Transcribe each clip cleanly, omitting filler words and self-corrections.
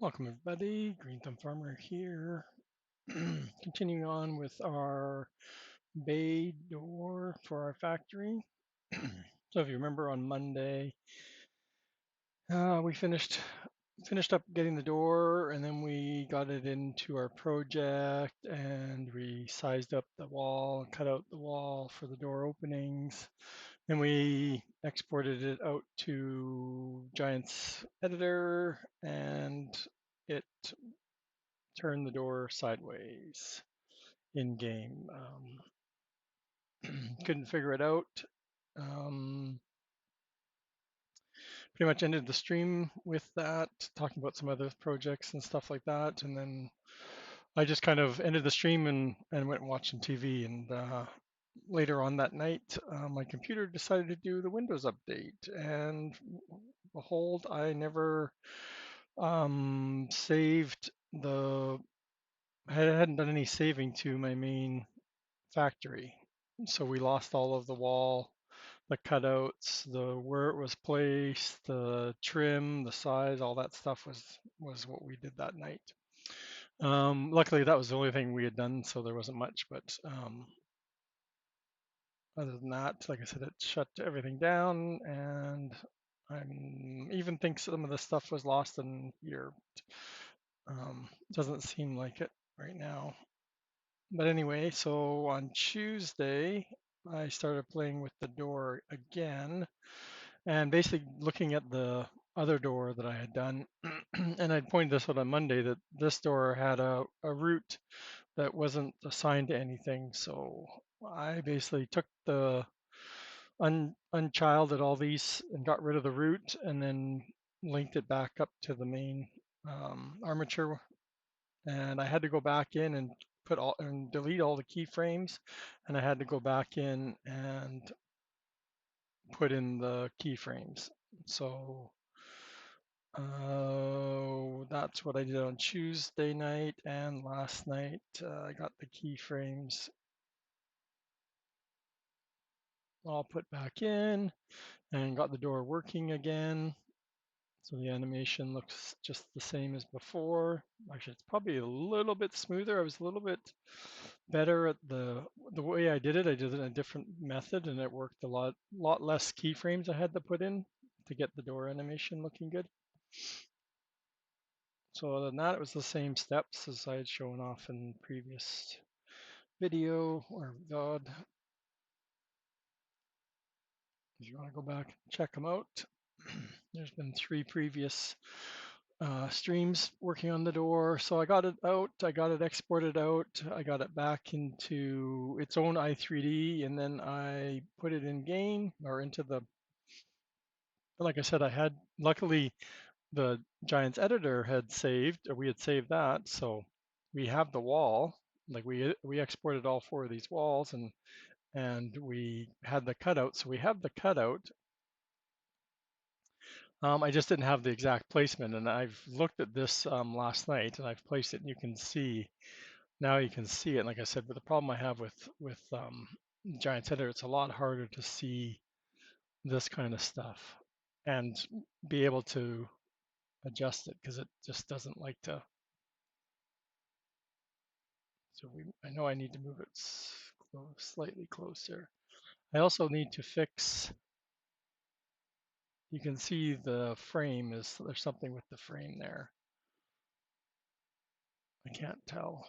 Welcome everybody, Green Thumb Farmer here. Continuing on with our bay door for our factory. So if you remember on Monday, we finished up getting the door, and then we got it into our project, and we sized up the wall, cut out the wall for the door openings. Then we exported it out to Giants Editor, and it turn the door sideways in game. Couldn't figure it out. Pretty much ended the stream with that, talking about some other projects and stuff like that. And then I just kind of ended the stream and went watching TV. And later on that night, my computer decided to do the Windows update. And behold, I never saved I hadn't done any saving to my main factory. So we lost all of the wall, the cutouts, the where it was placed, the trim, the size, all that stuff was what we did that night. Luckily, that was the only thing we had done, so there wasn't much. But other than that, like I said, it shut everything down, and I even think some of the stuff was lost in here. Doesn't seem like it right now. But anyway, so on Tuesday, I started playing with the door again and basically looking at the other door that I had done. And I'd pointed this out on Monday that this door had a route that wasn't assigned to anything. So I basically took the unchilded all these and got rid of the root and then linked it back up to the main armature, and I had to go back in and put all and delete all the keyframes, and I had to go back in and put in the keyframes. So that's what I did on Tuesday night, and last night I got the keyframes all put back in and got the door working again. So the animation looks just the same as before. Actually, it's probably a little bit smoother. I was a little bit better at the way I did it. I did it in a different method, and it worked a lot less keyframes I had to put in to get the door animation looking good. So other than that, it was the same steps as I had shown off in previous video or VOD. If you want to go back and check them out, there's been 3 previous streams working on the door. So I got it out, I got it exported out, I got it back into its own i3D, and then I put it in game or into the, like I said, I had, luckily the Giants editor had saved, or we had saved that. So we have the wall, like we exported all 4 of these walls, and we had the cutout. So we have the cutout. I just didn't have the exact placement, and I've looked at this last night, and I've placed it, and you can see now you can see it. Like I said, but the problem I have with Giants Editor, it's a lot harder to see this kind of stuff and be able to adjust it because it just doesn't like to. So I know I need to move it slightly closer. I also need to fix. You can see the frame is there's something with the frame there. I can't tell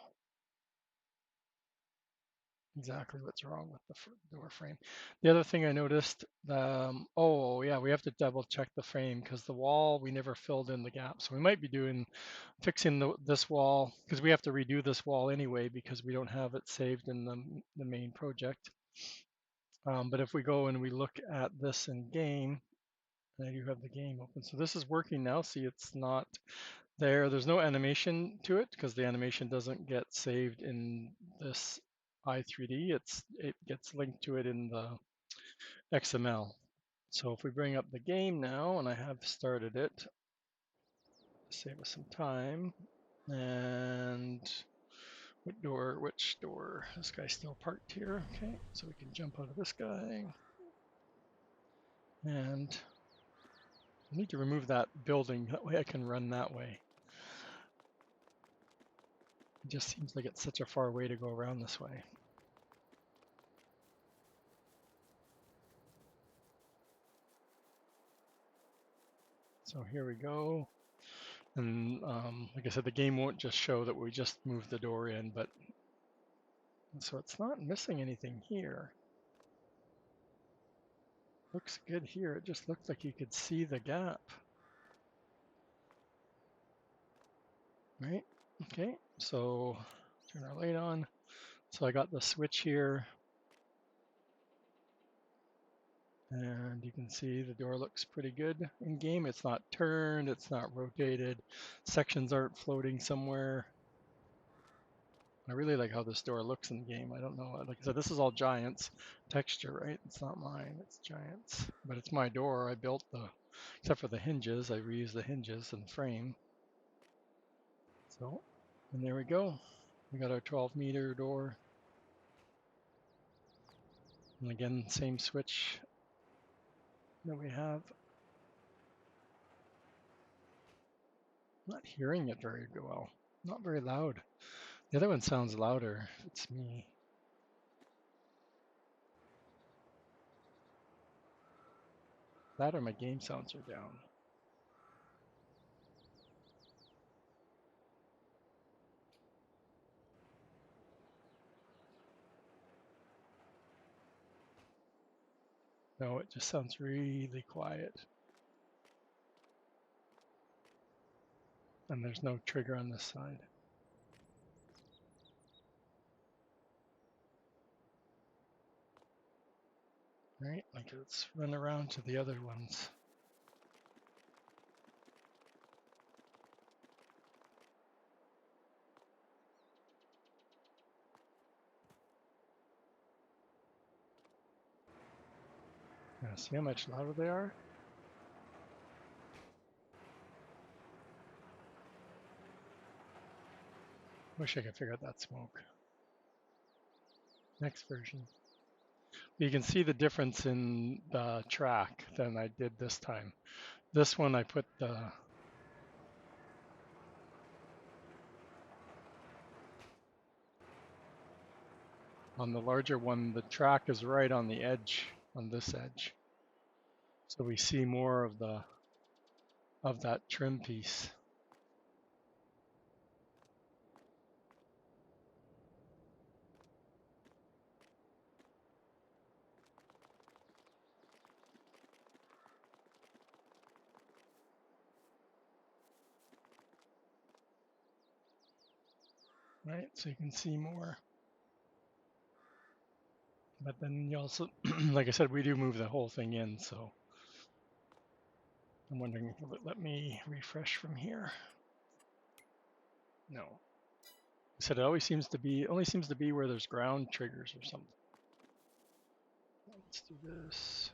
exactly what's wrong with the door frame. The other thing I noticed, oh yeah, we have to double check the frame because the wall, we never filled in the gap. So we might be fixing this wall because we have to redo this wall anyway because we don't have it saved in the main project. But if we go and we look at this in game, and I do have the game open. So this is working now. See, it's not there. There's no animation to it because the animation doesn't get saved in this i3D. It gets linked to it in the XML. So if we bring up the game now, and I have started it, save us some time. And which door? This guy's still parked here. Okay, so we can jump out of this guy. And I need to remove that building. That way I can run that way. just seems like it's such a far way to go around this way. So here we go. And like I said, the game won't just show that we just moved the door in, but so it's not missing anything here. Looks good here. It just looks like you could see the gap. Right? Okay, so turn our light on. So I got the switch here. And you can see the door looks pretty good in game. It's not turned, it's not rotated. Sections aren't floating somewhere. I really like how this door looks in game. I don't know, like I said, this is all Giants texture, right? It's not mine, it's Giants. But it's my door. I built except for the hinges, I reused the hinges and the frame. So, and there we go. We got our 12-meter door. And again, same switch that we have. I'm not hearing it very well. Not very loud. The other one sounds louder. It's me. That or my game sounds are down. No, it just sounds really quiet. And there's no trigger on this side. Right, like let's run around to the other ones. Yeah, see how much louder they are? Wish I could figure out that smoke. Next version. You can see the difference in the track than I did this time. This one I put on the larger one, the track is right on the edge, on this edge. So we see more of that trim piece. Right, so you can see more. But then you also, like I said, we do move the whole thing in, so I'm wondering, will it let me refresh from here? No. I said it always seems to be, only seems to be where there's ground triggers or something. Let's do this.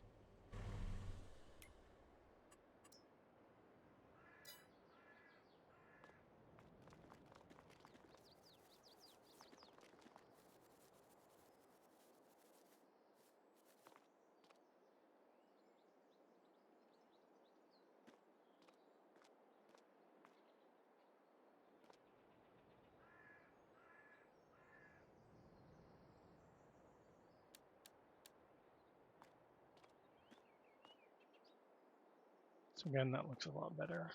So again, that looks a lot better.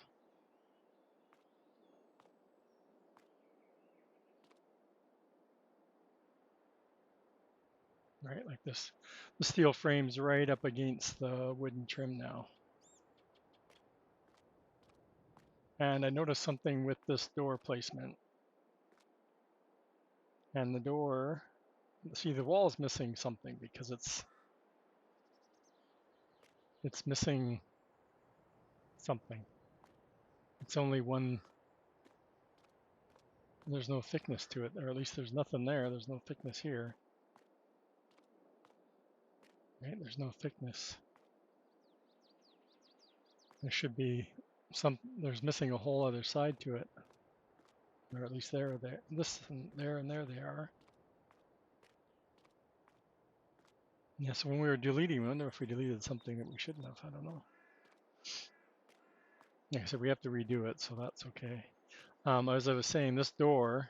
Right, like this. The steel frame's right up against the wooden trim now. And I noticed something with this door placement. And the door, see the wall is missing something because it's missing something. It's only one, there's no thickness to it, or at least there's nothing there. There's no thickness here. Right, there's no thickness. There should be there's missing a whole other side to it. Or at least there, this and there they are. Yeah, so when we were deleting, I wonder if we deleted something that we shouldn't have, I don't know. Like I said, we have to redo it, so that's okay. As I was saying, this door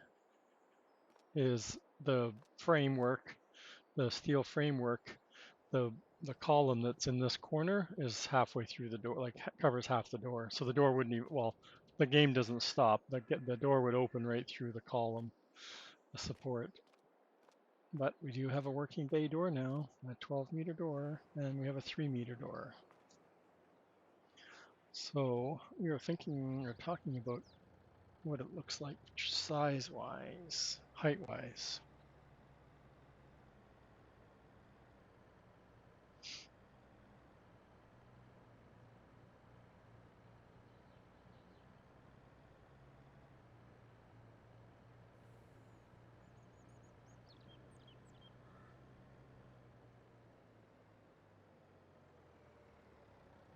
is the framework, the steel framework, the the column that's in this corner is halfway through the door, like covers half the door. So the door wouldn't even, well, the game doesn't stop. The door would open right through the column, the support. But we do have a working bay door now, a 12-meter door, and we have a 3-meter door. So we were thinking or talking about what it looks like size-wise, height-wise.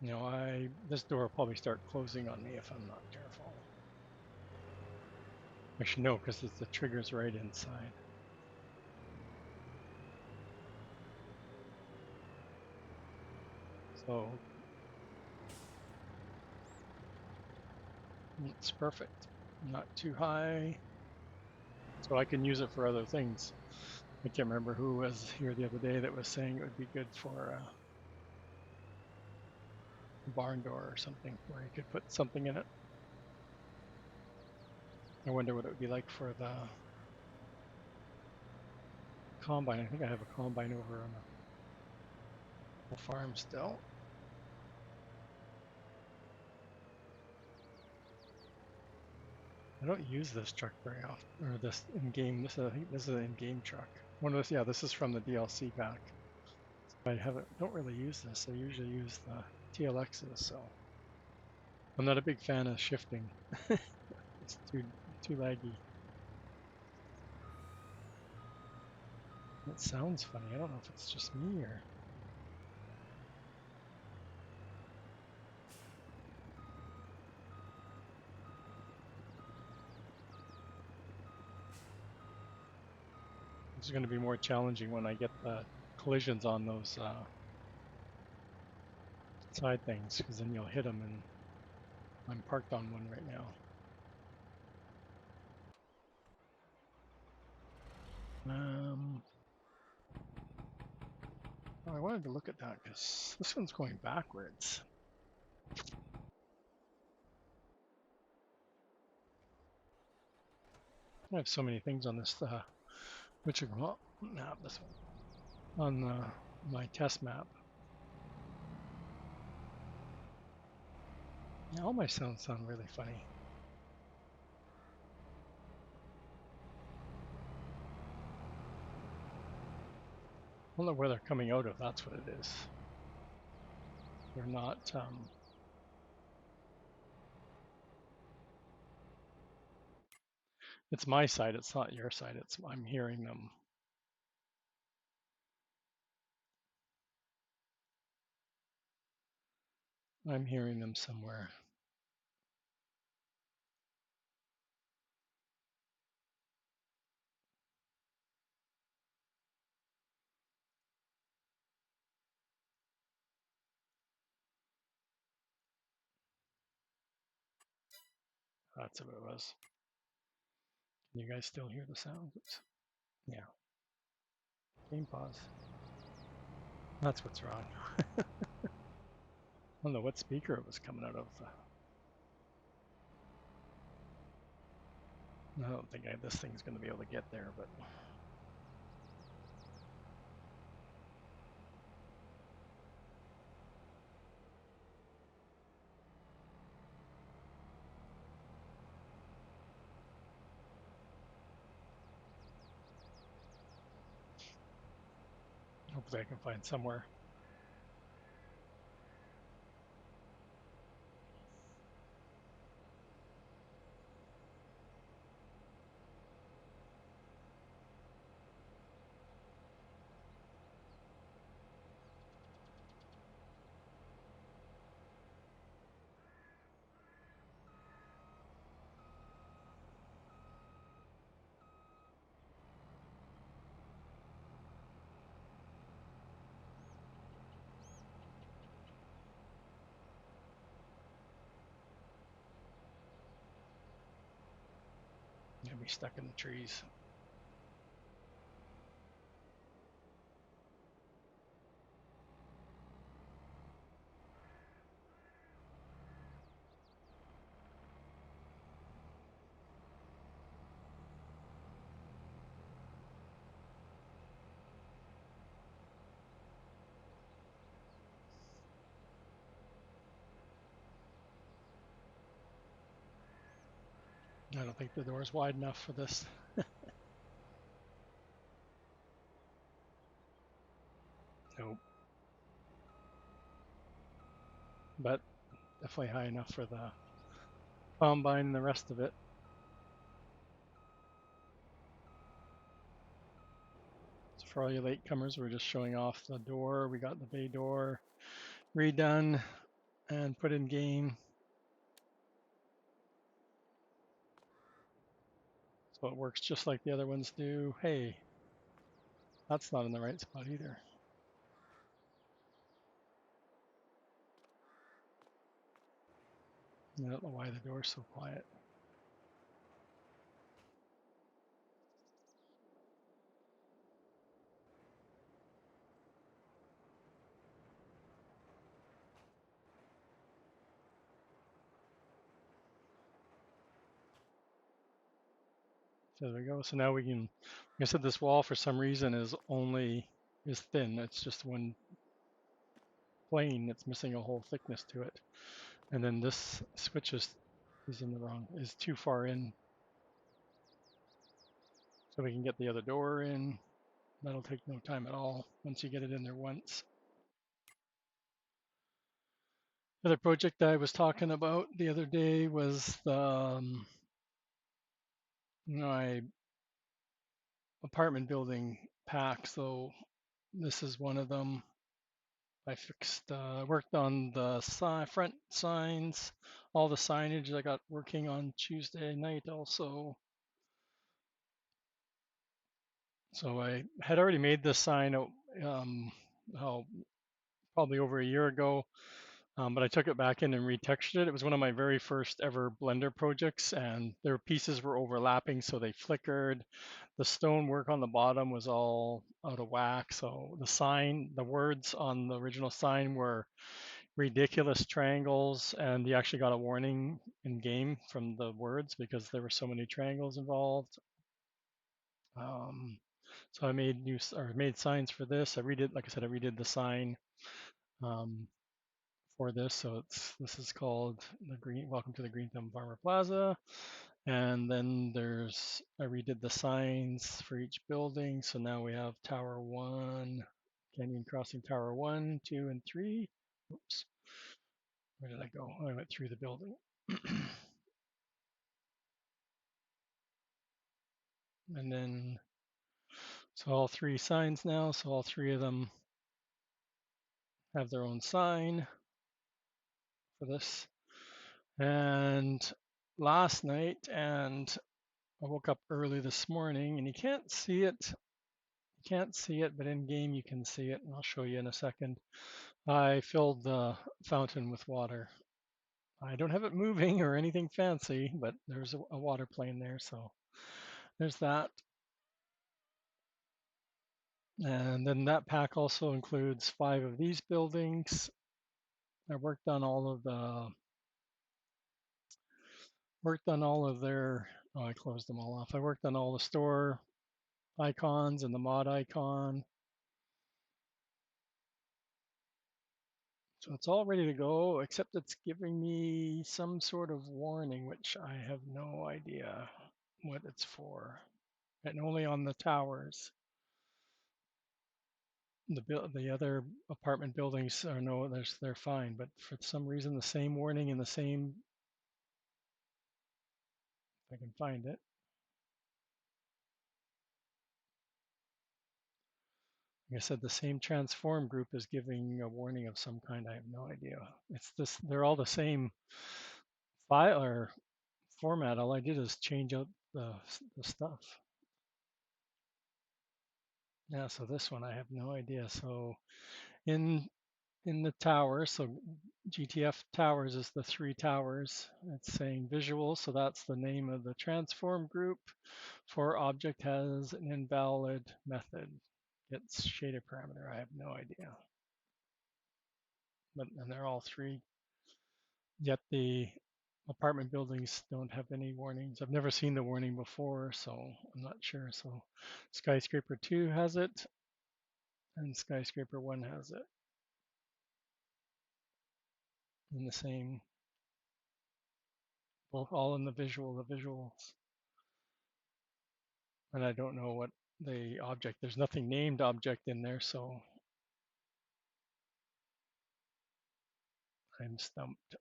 You know, this door will probably start closing on me if I'm not careful. Actually, no, because the trigger's right inside. So it's perfect. Not too high. So I can use it for other things. I can't remember who was here the other day that was saying it would be good for a barn door or something where you could put something in it. I wonder what it would be like for the combine. I think I have a combine over on the farm still. I don't use this truck very often, or this in-game. I think this is an in-game truck. One of this, yeah, this is from the DLC pack. Don't really use this. I usually use the TLXs, so I'm not a big fan of shifting. It's too laggy. It sounds funny. I don't know if it's just me or. It's going to be more challenging when I get the collisions on those side things, because then you'll hit them, and I'm parked on one right now. I wanted to look at that because this one's going backwards. I have so many things on this map, this one, on my test map. Yeah, all my sounds sound really funny. I don't know where they're coming out of, that's what it is. They're not, it's my side, it's not your side, I'm hearing them. I'm hearing them somewhere. That's what it was. Can you guys still hear the sounds? Oops. Yeah. Game pause. That's what's wrong. I don't know what speaker it was coming out of. I don't think this thing's going to be able to get there, but. Hopefully I can find somewhere. I'm gonna be stuck in the trees. I don't think the door is wide enough for this. Nope. But definitely high enough for the combine and the rest of it. So for all you latecomers, we're just showing off the door. We got the bay door redone and put in game. So it works just like the other ones do. Hey, that's not in the right spot either. I don't know why the door's so quiet. So there we go. So now we can, like I said, this wall for some reason is thin. It's just one plane. It's missing a whole thickness to it. And then this switch is too far in. So we can get the other door in. That'll take no time at all once you get it in there once. The other project I was talking about the other day was my apartment building pack. So this is one of them. I worked on the front signs, all the signage I got working on Tuesday night also. So I had already made this sign probably over a year ago, but I took it back in and retextured it. It was one of my very first ever Blender projects, and their pieces were overlapping, so they flickered. The stonework on the bottom was all out of whack, so the words on the original sign were ridiculous triangles, and you actually got a warning in game from the words because there were so many triangles involved. So I made signs for this. Like I said, I redid the sign um, for this. So this is called the Green Welcome to the Green Thumb Farmer Plaza. And then I redid the signs for each building. So now we have Tower 1, Canyon Crossing Tower 1, 2, and 3. Oops. Where did I go? I went through the building. And then, so all three signs now. So all three of them have their own sign for this. And last night, and I woke up early this morning, and you can't see it. You can't see it, but in game you can see it, and I'll show you in a second. I filled the fountain with water. I don't have it moving or anything fancy, but there's a water plane there, so there's that. And then that pack also includes 5 of these buildings. I worked on all of their, oh, I closed them all off. I worked on all the store icons and the mod icon. So it's all ready to go, except it's giving me some sort of warning, which I have no idea what it's for. And only on the towers. The other apartment buildings are no, they're fine, but for some reason the same warning and the same, if I can find it. Like I said, the same transform group is giving a warning of some kind. I have no idea. They're all the same file or format. All I did is change out the stuff. Yeah, so this one I have no idea. So in the tower, so GTF towers is the 3 towers. It's saying visual, so that's the name of the transform group. For object has an invalid method. It's shader parameter. I have no idea. And they're all 3. Yet the apartment buildings don't have any warnings. I've never seen the warning before, so I'm not sure. So skyscraper 2 has it, and skyscraper 1 has it in the same all in the visuals. And I don't know what the object, there's nothing named object in there, so I'm stumped.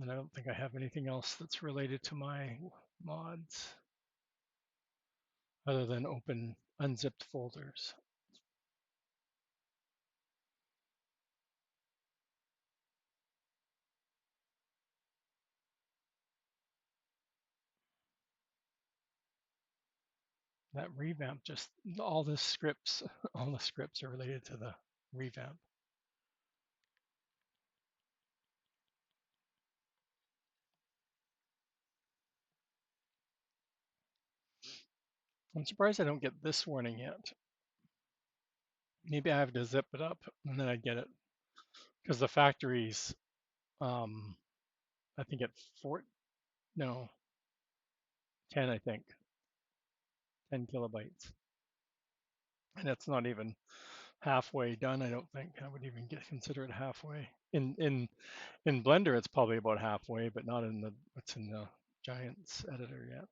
And I don't think I have anything else that's related to my mods other than open unzipped folders. That revamp, just all the scripts, all the scripts are related to the revamp. I'm surprised I don't get this warning yet. Maybe I have to zip it up and then I get it. Because the factory's, I think at 10, I think, 10 kilobytes. And it's not even halfway done, I don't think. I would even consider it halfway. In Blender, it's probably about halfway, but not in what's in the Giants editor yet.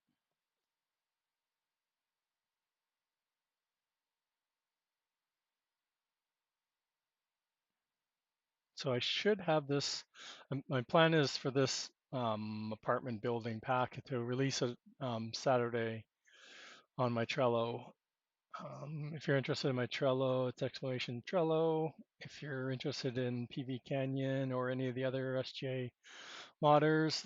So I should have this. My plan is for this apartment building pack to release it Saturday on my Trello. If you're interested in my Trello, it's exclamation Trello. If you're interested in PV Canyon or any of the other SGA modders,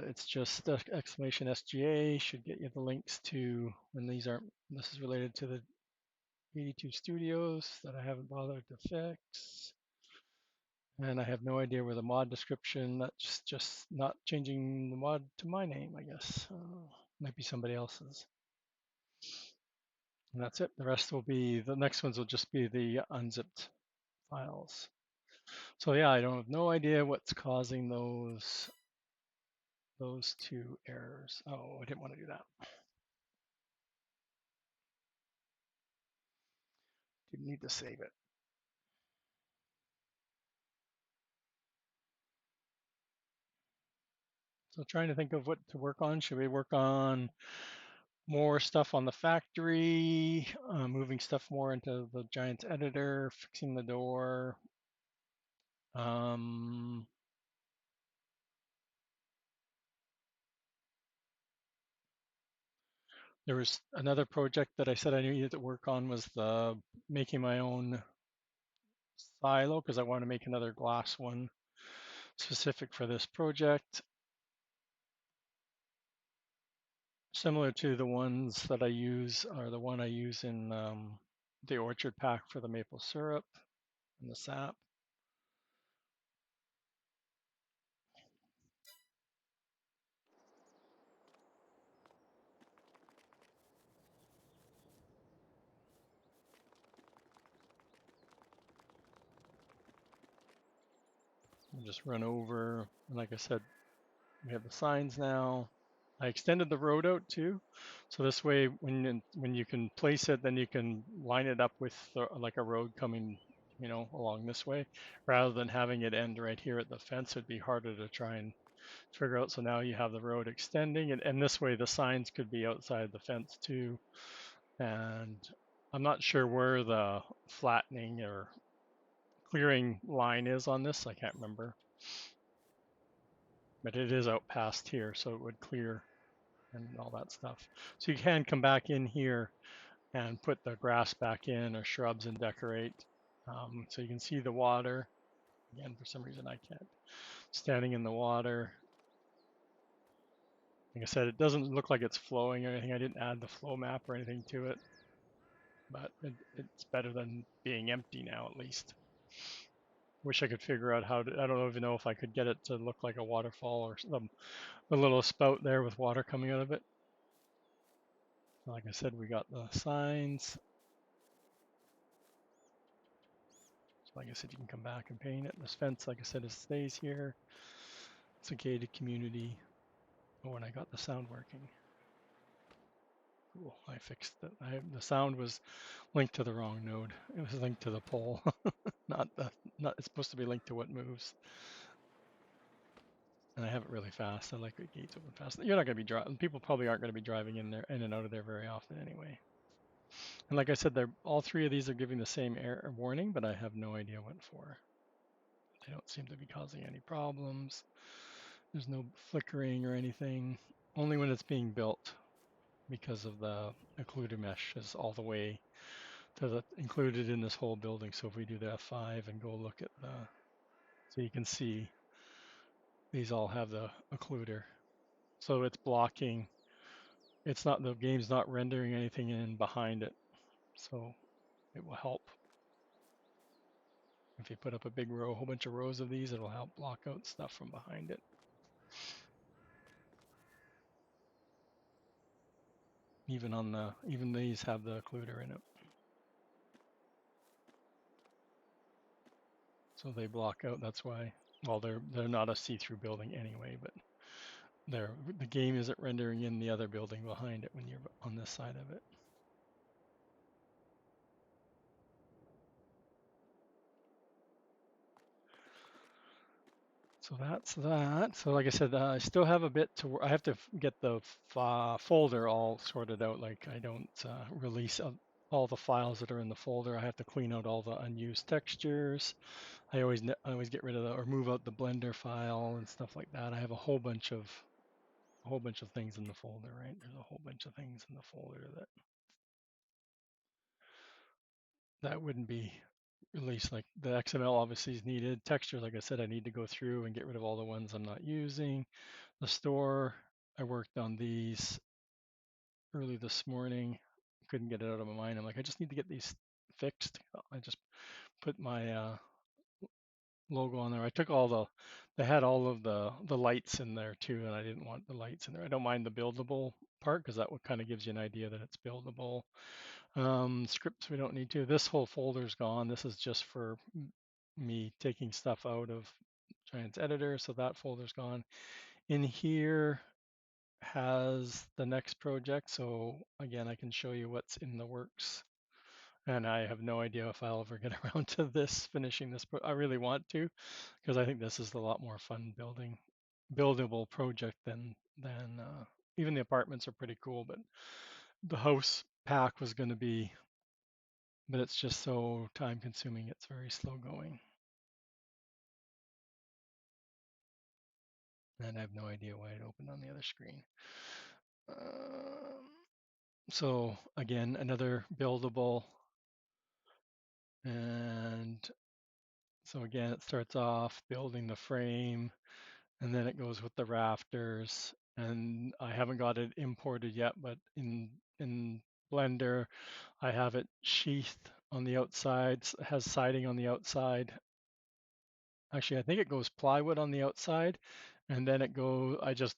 it's just exclamation SGA. Should get you the links to, and these aren't, this is related to the 82 studios that I haven't bothered to fix. And I have no idea where the mod description, that's just not changing the mod to my name, I guess. Might be somebody else's. And that's it. The rest will be, the next ones will just be the unzipped files. So yeah, I don't have no idea what's causing those two errors. Oh, I didn't want to do that. Didn't need to save it. So trying to think of what to work on. Should we work on more stuff on the factory, moving stuff more into the Giants editor, fixing the door? There was another project that I said I needed to work on, was the making my own silo, because I want to make another glass one specific for this project, similar to the ones that I use, or the one I use in the orchard pack for the maple syrup and the sap. I'll just run over, and like I said, we have the signs now. I extended the road out too, so this way, when you can place it, then you can line it up with like a road coming, along this way, rather than having it end right here at the fence. It'd be harder to try and figure out. So now you have the road extending, and this way the signs could be outside the fence too. And I'm not sure where the flattening or clearing line is on this. I can't remember, but it is out past here, so it would clear and all that stuff. So you can come back in here and put the grass back in, or shrubs, and decorate. So you can see the water. Again, for some reason I can't. Standing in the water. Like I said, it doesn't look like it's flowing or anything. I didn't add the flow map or anything to it, but it's better than being empty now, at least. Wish I could figure out how to, I don't even know if I could get it to look like a waterfall, or the little spout there with water coming out of it. Like I said, we got the signs. So like I said, you can come back and paint it. This fence, like I said, it stays here. It's a gated community. Oh, and I got the sound working. cool. I fixed it. The sound was linked to the wrong node. It was linked to the pole, not the not. It's supposed to be linked to what moves. And I have it really fast. I like the gates open fast. You're not going to be driving. People probably aren't going to be driving in there, in and out of there very often anyway. And like I said, they're all three of these are giving the same error warning, but I have no idea what for. They don't seem to be causing any problems. There's no flickering or anything. Only when it's being built, because of the occluder mesh is all the way to the included in this whole building. So if we do the F5 and go look at the, so you can see these all have the occluder. So it's blocking. It's not, the game's not rendering anything in behind it. So it will help. If you put up a big row, a whole bunch of rows of these, it'll help block out stuff from behind it. Even these have the occluder in it. So they block out, that's why, well, they're not a see-through building anyway, but the game isn't rendering in the other building behind it when you're on this side of it. So that's that. So like I said, I still have a bit to, I have to get the folder all sorted out. Like I don't release all the files that are in the folder. I have to clean out all the unused textures. I always get rid of or move out the Blender file and stuff like that. I have a whole bunch of things in the folder, right? There's a whole bunch of things in the folder that wouldn't be released. Like the XML obviously is needed. Textures, like I said, I need to go through and get rid of all the ones I'm not using. The store, I worked on these early this morning. Couldn't get it out of my mind. I'm like, I just need to get these fixed. I just put my logo on there. I took they had all of the lights in there too, and I didn't want the lights in there. I don't mind the buildable part because that kind of gives you an idea that it's buildable. Scripts we don't need to. This whole folder's gone. This is just for me taking stuff out of Giants Editor, so that folder's gone. In here has the next project, so again, I can show you what's in the works. And I have no idea if I'll ever get around to finishing this. I really want to, because I think this is a lot more fun buildable project than even the apartments are pretty cool, but the house pack was going to be, but it's just so time consuming. It's very slow going. And I have no idea why it opened on the other screen. So again, another buildable. And so again, it starts off building the frame, and then it goes with the rafters. And I haven't got it imported yet, but in Blender, I have it sheathed on the outside, has siding on the outside. Actually, I think it goes plywood on the outside, and then I just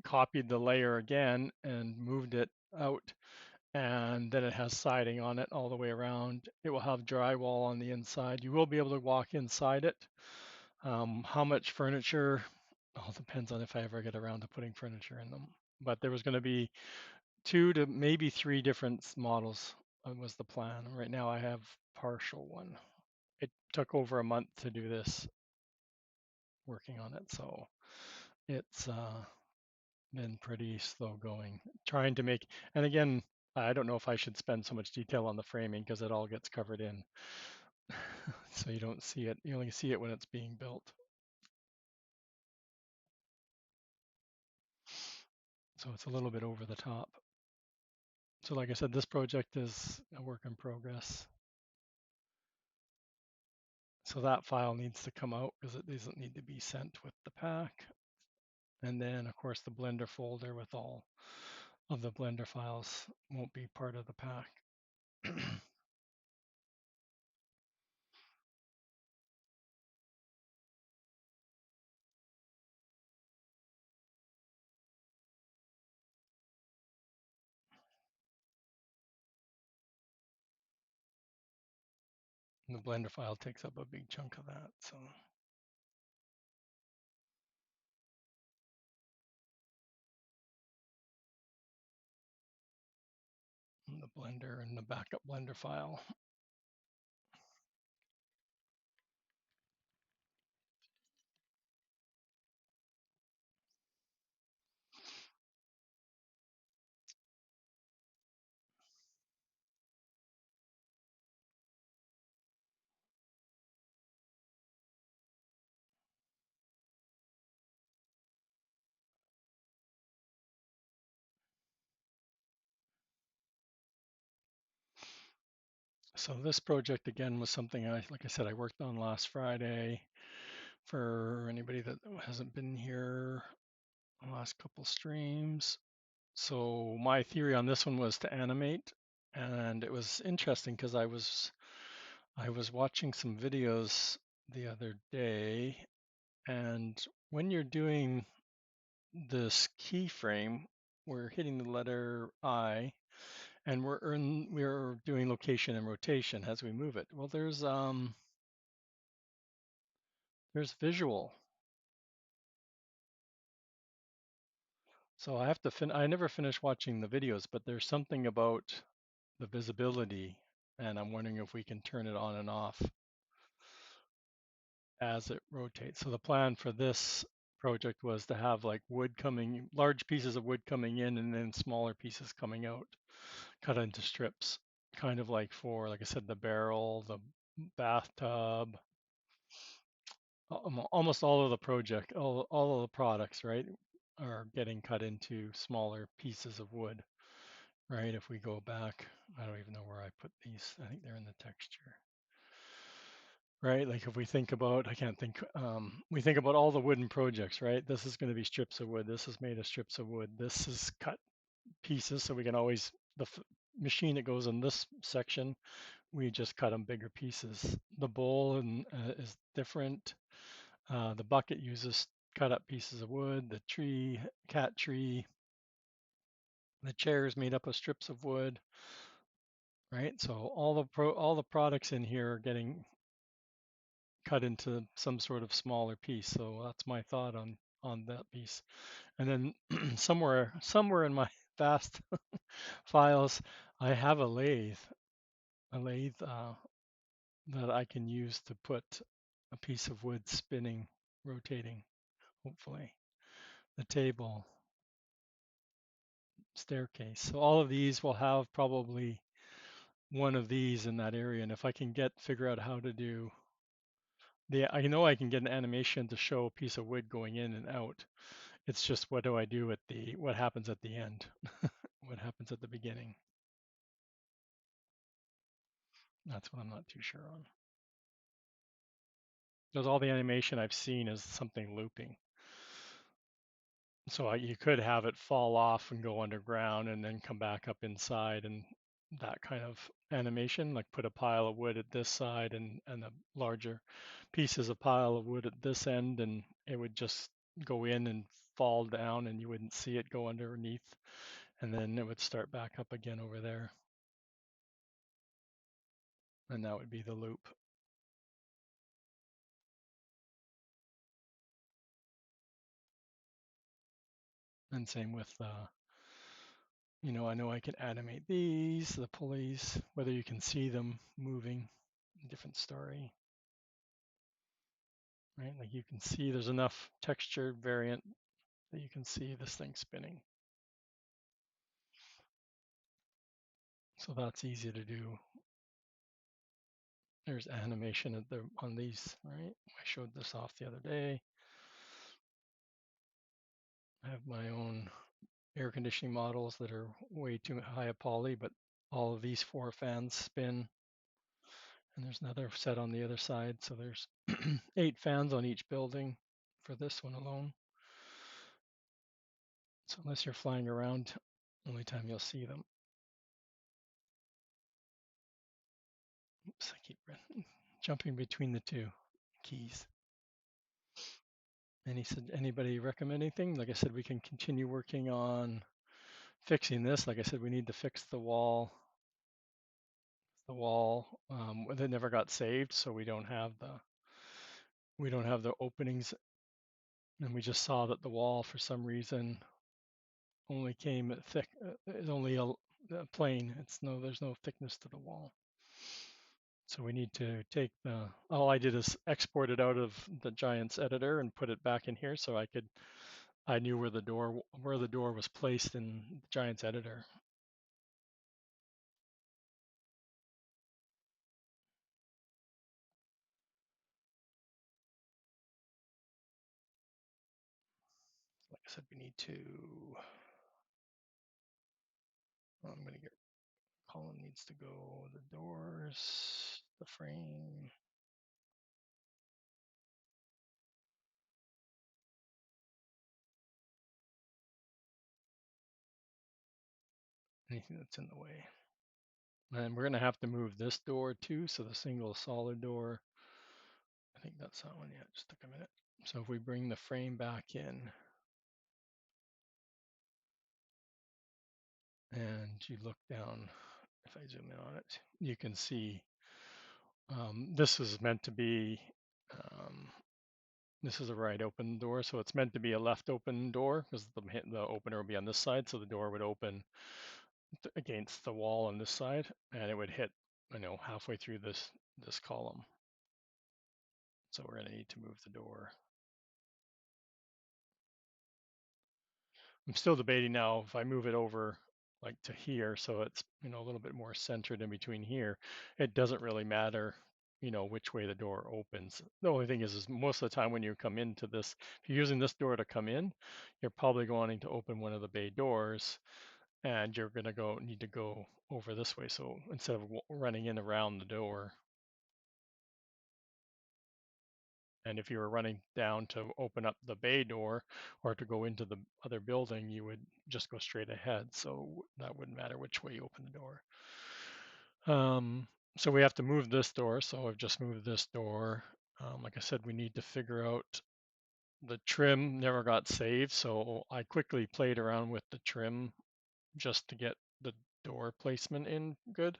copied the layer again and moved it out, and then it has siding on it all the way around. It will have drywall on the inside. You will be able to walk inside it. How much furniture? All depends on if I ever get around to putting furniture in them. But there was going to be 2 to maybe 3 different models was the plan. Right now I have partial one. It took over a month to do this, working on it, so it's been pretty slow going. Trying to make, and again, I don't know if I should spend so much detail on the framing because it all gets covered in. So you don't see it, you only see it when it's being built. So it's a little bit over the top. So like I said, this project is a work in progress. So that file needs to come out because it doesn't need to be sent with the pack. And then of course the Blender folder with all of the Blender files won't be part of the pack. The Blender file takes up a big chunk of that. So Blender and the backup Blender file. So this project again was something like I said, I worked on last Friday. For anybody that hasn't been here the last couple streams. So my theory on this one was to animate, and it was interesting because I was watching some videos the other day, and when you're doing this keyframe, we're hitting the letter I, and we're doing location and rotation as we move it. Well, there's visual. So I never finished watching the videos, but there's something about the visibility, and I'm wondering if we can turn it on and off as it rotates. So the plan for this project was to have like large pieces of wood coming in and then smaller pieces coming out, cut into strips, kind of like for, like I said, the barrel, the bathtub, almost all of the all of the products, right, are getting cut into smaller pieces of wood, right? If we go back, I don't even know where I put these. I think they're in the texture. Right? Like if we think about, I can't think, we think about all the wooden projects, right? This is going to be strips of wood. This is made of strips of wood. This is cut pieces. So we can always, machine that goes in this section, we just cut them bigger pieces. The bowl is different. The bucket uses cut up pieces of wood. The cat tree, the chair is made up of strips of wood, right? So all the products in here are getting cut into some sort of smaller piece. So that's my thought on that piece. And then somewhere in my vast files, I have a lathe that I can use to put a piece of wood spinning, rotating, hopefully. The table, staircase. So all of these will have probably one of these in that area. And if I can figure out how to do I know I can get an animation to show a piece of wood going in and out. It's just what do I do what happens at the end? What happens at the beginning? That's what I'm not too sure on. Because all the animation I've seen is something looping. So you could have it fall off and go underground and then come back up inside, and that kind of animation, like put a pile of wood at this side and the larger pieces of pile of wood at this end, and it would just go in and fall down and you wouldn't see it go underneath, and then it would start back up again over there. And that would be the loop. And same with, I know I can animate the pulleys, whether you can see them moving, different story, right? Like you can see there's enough texture variant that you can see this thing spinning. So that's easy to do. There's animation on these, right? I showed this off the other day. I have my own air conditioning models that are way too high a poly, but all of these 4 fans spin. And there's another set on the other side. So there's 8 fans on each building for this one alone. So unless you're flying around, only time you'll see them. Oops, I keep jumping between the 2 keys. And he said, anybody recommend anything? Like I said, we can continue working on fixing this. Like I said, we need to fix the wall. The wall that never got saved, so we don't have the openings, and we just saw that the wall for some reason only came thick. Is only plain. There's no thickness to the wall. So we need to take all I did is export it out of the Giants editor and put it back in here so I knew where the door was placed in the Giants editor. Like I said, we need to, I'm going to get, column needs to go, the doors, the frame. Anything that's in the way. And we're going to have to move this door too. So the single solid door, I think that's that one. Yeah, just took a minute. So if we bring the frame back in and you look down, if I zoom in on it, you can see this is meant to be, um, this is a right open door. So it's meant to be a left open door because the opener will be on this side. So the door would open against the wall on this side and it would hit, halfway through this column. So we're going to need to move the door. I'm still debating now if I move it over like to here, so it's, a little bit more centered in between here. It doesn't really matter, which way the door opens. The only thing is most of the time when you come into this, if you're using this door to come in, you're probably wanting to open one of the bay doors and you're going to need to go over this way. So instead of running in around the door, and if you were running down to open up the bay door or to go into the other building, you would just go straight ahead. So that wouldn't matter which way you open the door. So we have to move this door. So I've just moved this door. Like I said, we need to figure out the trim never got saved. So I quickly played around with the trim just to get the door placement in good.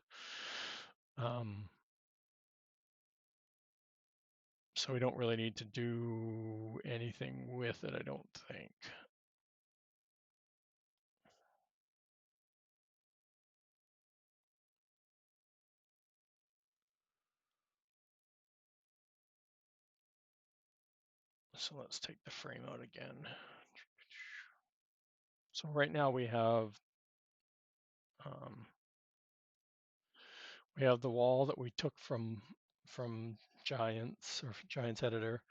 So we don't really need to do anything with it, I don't think. So let's take the frame out again. So right now um, we have the wall that we took from Giants or Giants editor,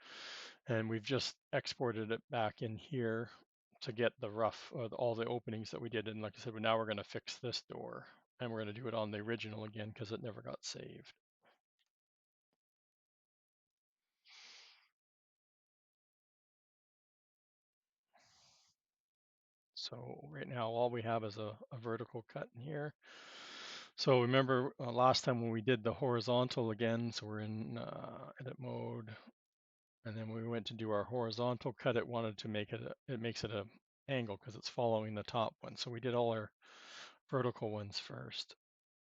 and we've just exported it back in here to get the rough all the openings that we did. And like I said, now we're going to fix this door, and we're going to do it on the original again because it never got saved. So right now all we have is a vertical cut in here. So remember last time when we did the horizontal again, so we're in edit mode, and then when we went to do our horizontal cut, it wanted to make it, it makes it a angle because it's following the top one. So we did all our vertical ones first,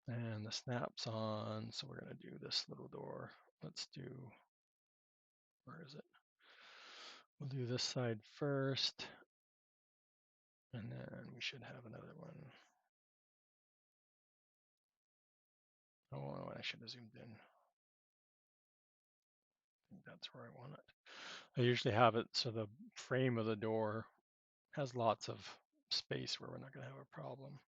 and the snap's on. So we're gonna do this little door. Let's do, where is it? We'll do this side first, and then we should have another one. Oh, I should have zoomed in. I think that's where I want it. I usually have it so the frame of the door has lots of space where we're not going to have a problem.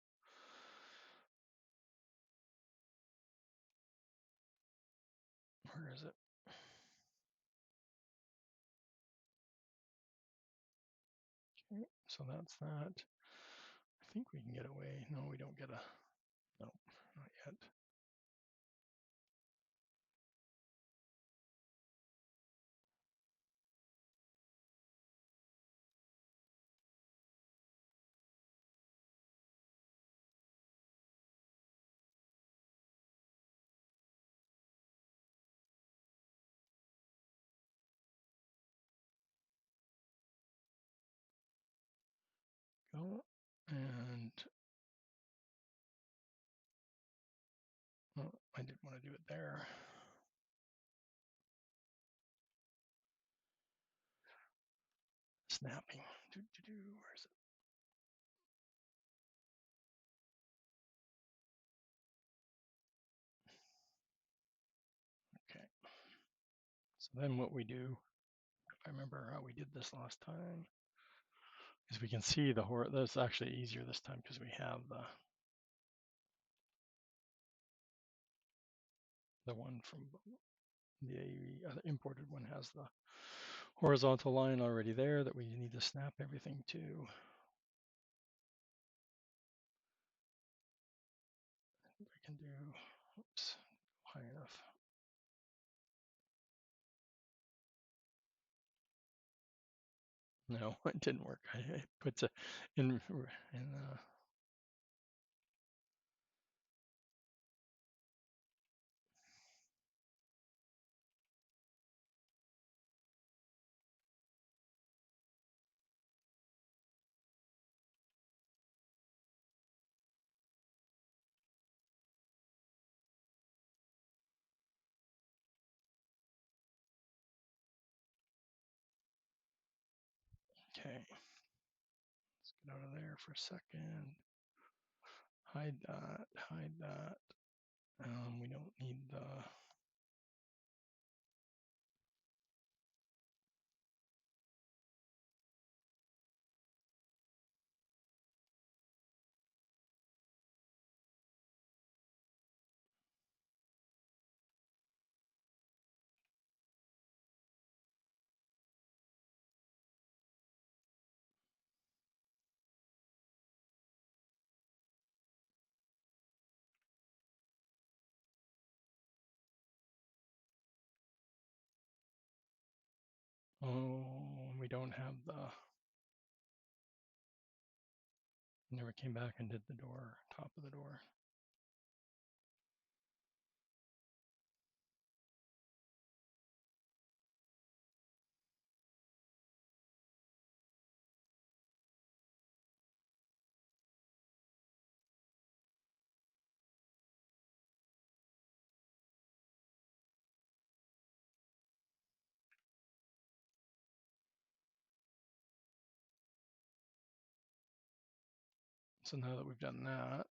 Where is it? Okay, so that's that. I think we can get away. No, we don't get a, no, not yet. Go, and oh, I didn't want to do it there. Snapping. Where is it? So then what we do, if I remember how we did this last time, is we can see the that's actually easier this time because we have the one from the other imported one has the horizontal line already there that we need to snap everything to. I think I can do, oops, high enough. No, it didn't work. I put it in okay. Let's get out of there for a second. Hide that, hide that. We don't need the, oh, we don't have the, never came back and did the door, top of the door. So now that we've done that,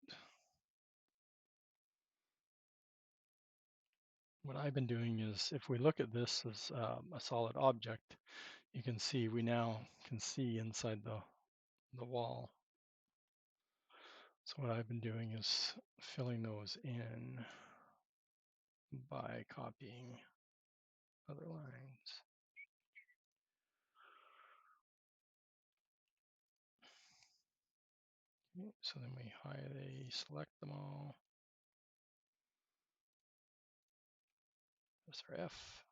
what I've been doing is if we look at this as a solid object, you can see we now can see inside the wall. So what I've been doing is filling those in by copying other lines. Okay, so then we select them all. Press our F.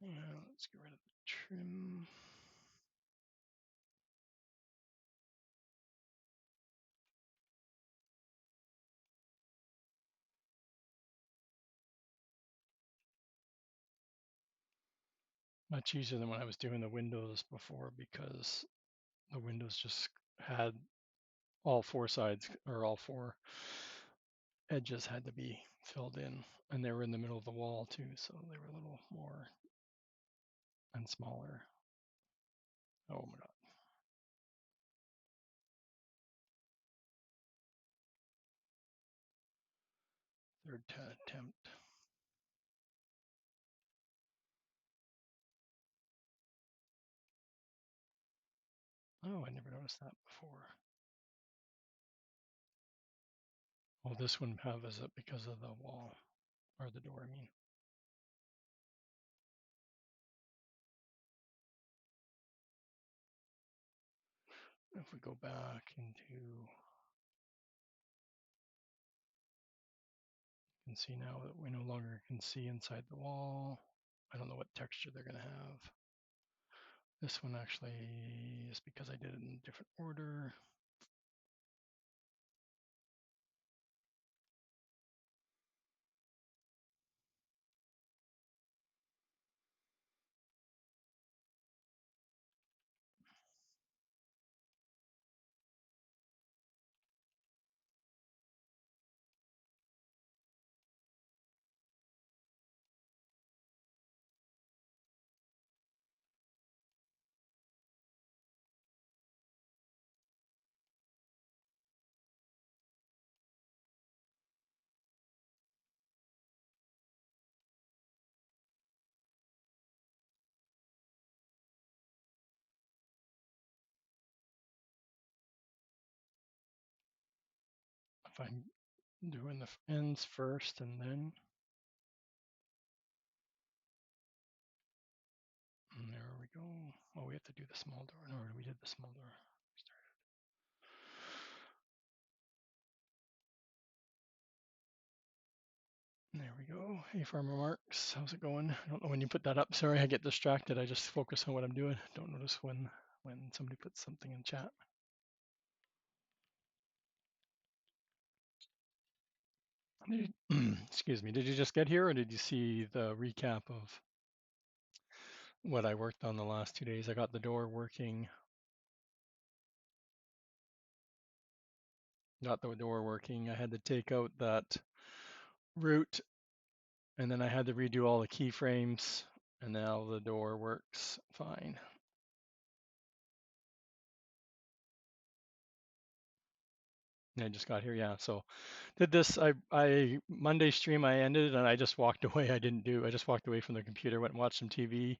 And let's get rid of the trim. Much easier than when I was doing the windows before because the windows just had all four sides or all four edges had to be filled in, and they were in the middle of the wall too, so they were a little more and smaller. Oh my god. Third attempt. Oh, I never noticed that before. Well, this one has it because of the wall, or the door, I mean. If we go back into, you can see now that we no longer can see inside the wall. I don't know what texture they're going to have. This one actually is because I did it in a different order. if I'm doing the ends first and then. And there we go. Oh, we have to do the small door. No, we did the small door. There we go. Hey, Farmer Marks, how's it going? I don't know when you put that up. Sorry, I get distracted. I just focus on what I'm doing. Don't notice when somebody puts something in chat. Excuse me. Did you just get here, or did you see the recap of what I worked on the last 2 days? I got the door working. Got the door working. I had to take out that root, and then I had to redo all the keyframes, and now the door works fine. I just got here, yeah. So did this. I Monday stream I ended and I just walked away. I just walked away from the computer, went and watched some TV.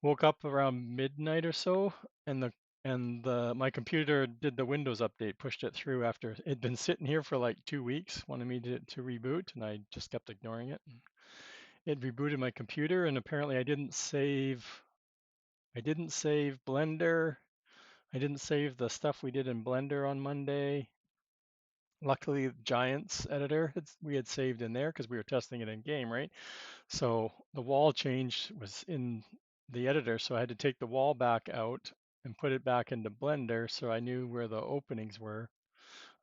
Woke up around midnight or so, and my computer did the Windows update, pushed it through after it'd been sitting here for like 2 weeks, wanted me to reboot, and I just kept ignoring it. It rebooted my computer, and apparently I didn't save Blender. I didn't save the stuff we did in Blender on Monday. Luckily, Giants editor we had saved in there because we were testing it in game, right? So the wall change was in the editor, so I had to take the wall back out and put it back into Blender so I knew where the openings were.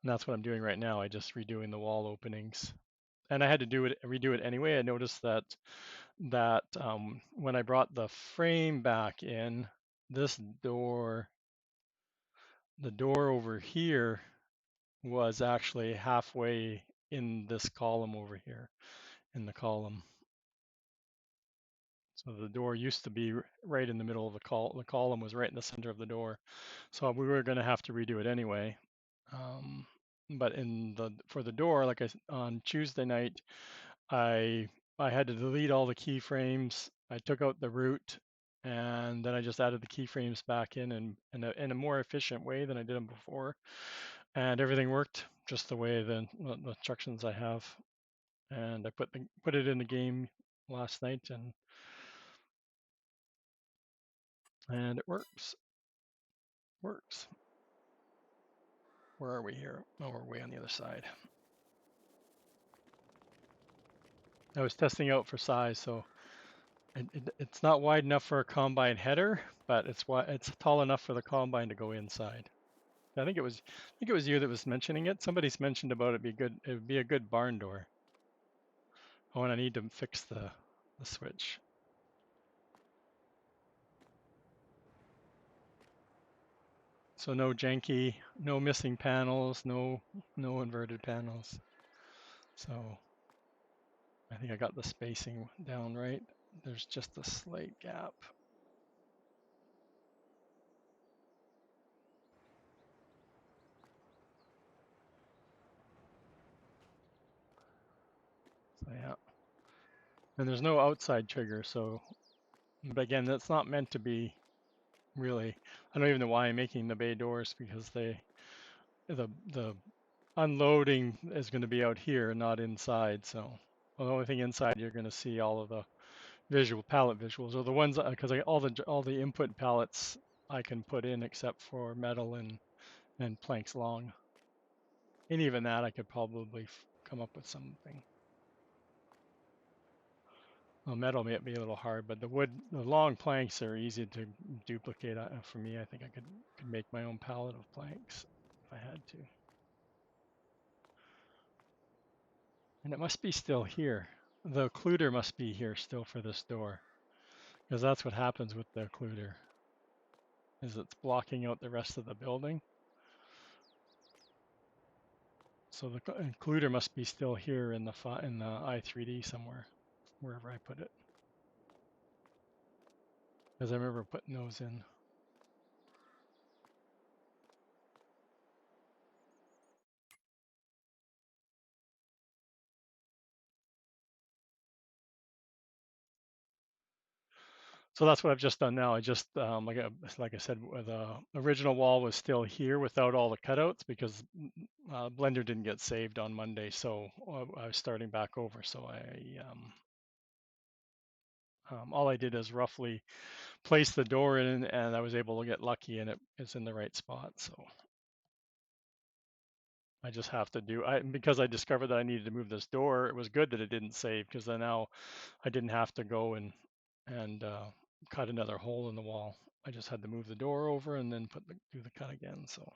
And that's what I'm doing right now. I just redoing the wall openings. And I had to redo it anyway. I noticed that when I brought the frame back in, this door, the door over here was actually halfway in this column over here, in the column. So the door used to be right in the middle of the column. The column was right in the center of the door. So we were going to have to redo it anyway. But for the door, like on Tuesday night, I had to delete all the keyframes. I took out the root, and then I just added the keyframes back in a more efficient way than I did them before. And everything worked just the way the instructions I have. And I put it in the game last night, and it works. Where are we here? Oh, we're way on the other side. I was testing out for size, so it's not wide enough for a combine header, but it's tall enough for the combine to go inside. I think it was you that was mentioning it. Somebody's mentioned about it would be a good barn door. Oh, and I need to fix the switch. So no janky, no missing panels, no inverted panels. So I think I got the spacing down right. There's just a slight gap. So yeah. And there's no outside trigger, so, but again, that's not meant to be really. I don't even know why I'm making the bay doors, because the unloading is going to be out here, not inside. So the only thing inside you're going to see all of the palette visuals, or the ones, because all the input palettes I can put in except for metal and planks long. And even that I could probably come up with something. Well, metal may be a little hard, but the long planks are easy to duplicate. For me, I think I could make my own palette of planks if I had to. And it must be still here. The occluder must be here still for this door, because that's what happens with the occluder, is it's blocking out the rest of the building. So the occluder must be still here in the i3D somewhere, wherever I put it, because I remember putting those in. So that's what I've just done now. I just like I said, the original wall was still here without all the cutouts because Blender didn't get saved on Monday, so I was starting back over. So all I did is roughly place the door in, and I was able to get lucky, and it's in the right spot. So I just have to do. Because I discovered that I needed to move this door. It was good that it didn't save because then now I didn't have to go and cut another hole in the wall. I just had to move the door over and then do the cut again. So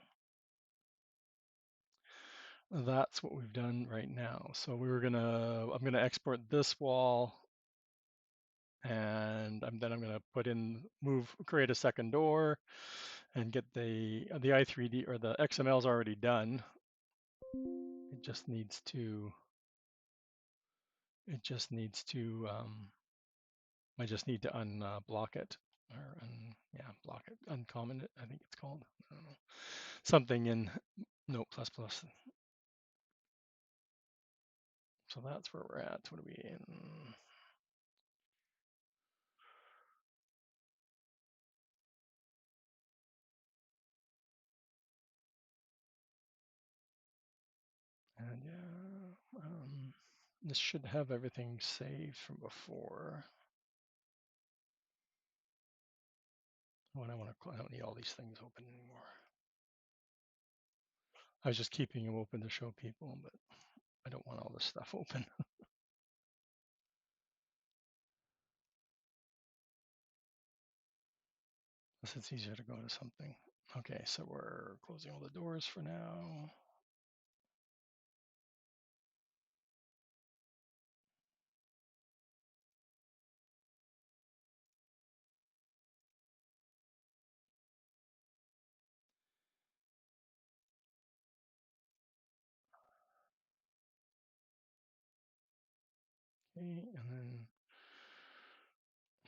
that's what we've done right now. So I'm gonna export this wall, and then I'm gonna create a second door, and get the i3D or the XML is already done. It just needs to. It just needs to. I just need to unblock it block it, uncomment it. I think it's called. I don't know. Something in no plus plus. So that's where we're at. What are we in? And yeah, this should have everything saved from before. When I don't need all these things open anymore. I was just keeping them open to show people, but I don't want all this stuff open. Unless it's easier to go to something. Okay, so we're closing all the doors for now. Okay, and then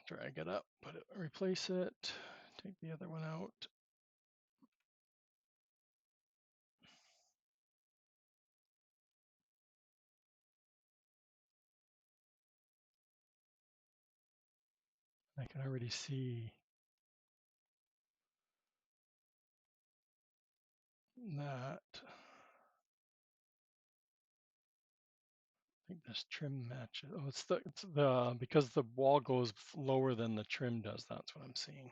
drag it up, replace it, take the other one out. I can already see that. I think this trim matches. Oh, it's the because the wall goes lower than the trim does. That's what I'm seeing.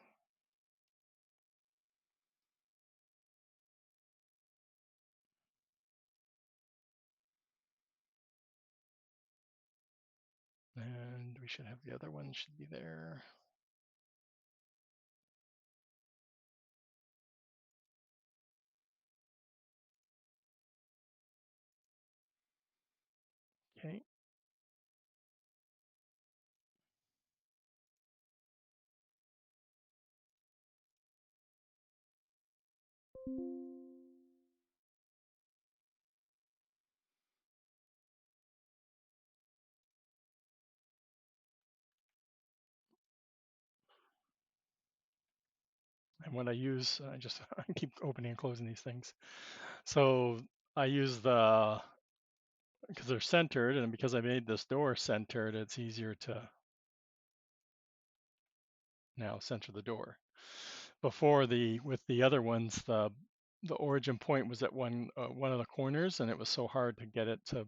And we should have the other one should be there. Okay. And when I use, I just I keep opening and closing these things. So I use because they're centered, and because I made this door centered, it's easier to now center the door. Before with the other ones, the origin point was at one of the corners, and it was so hard to get it to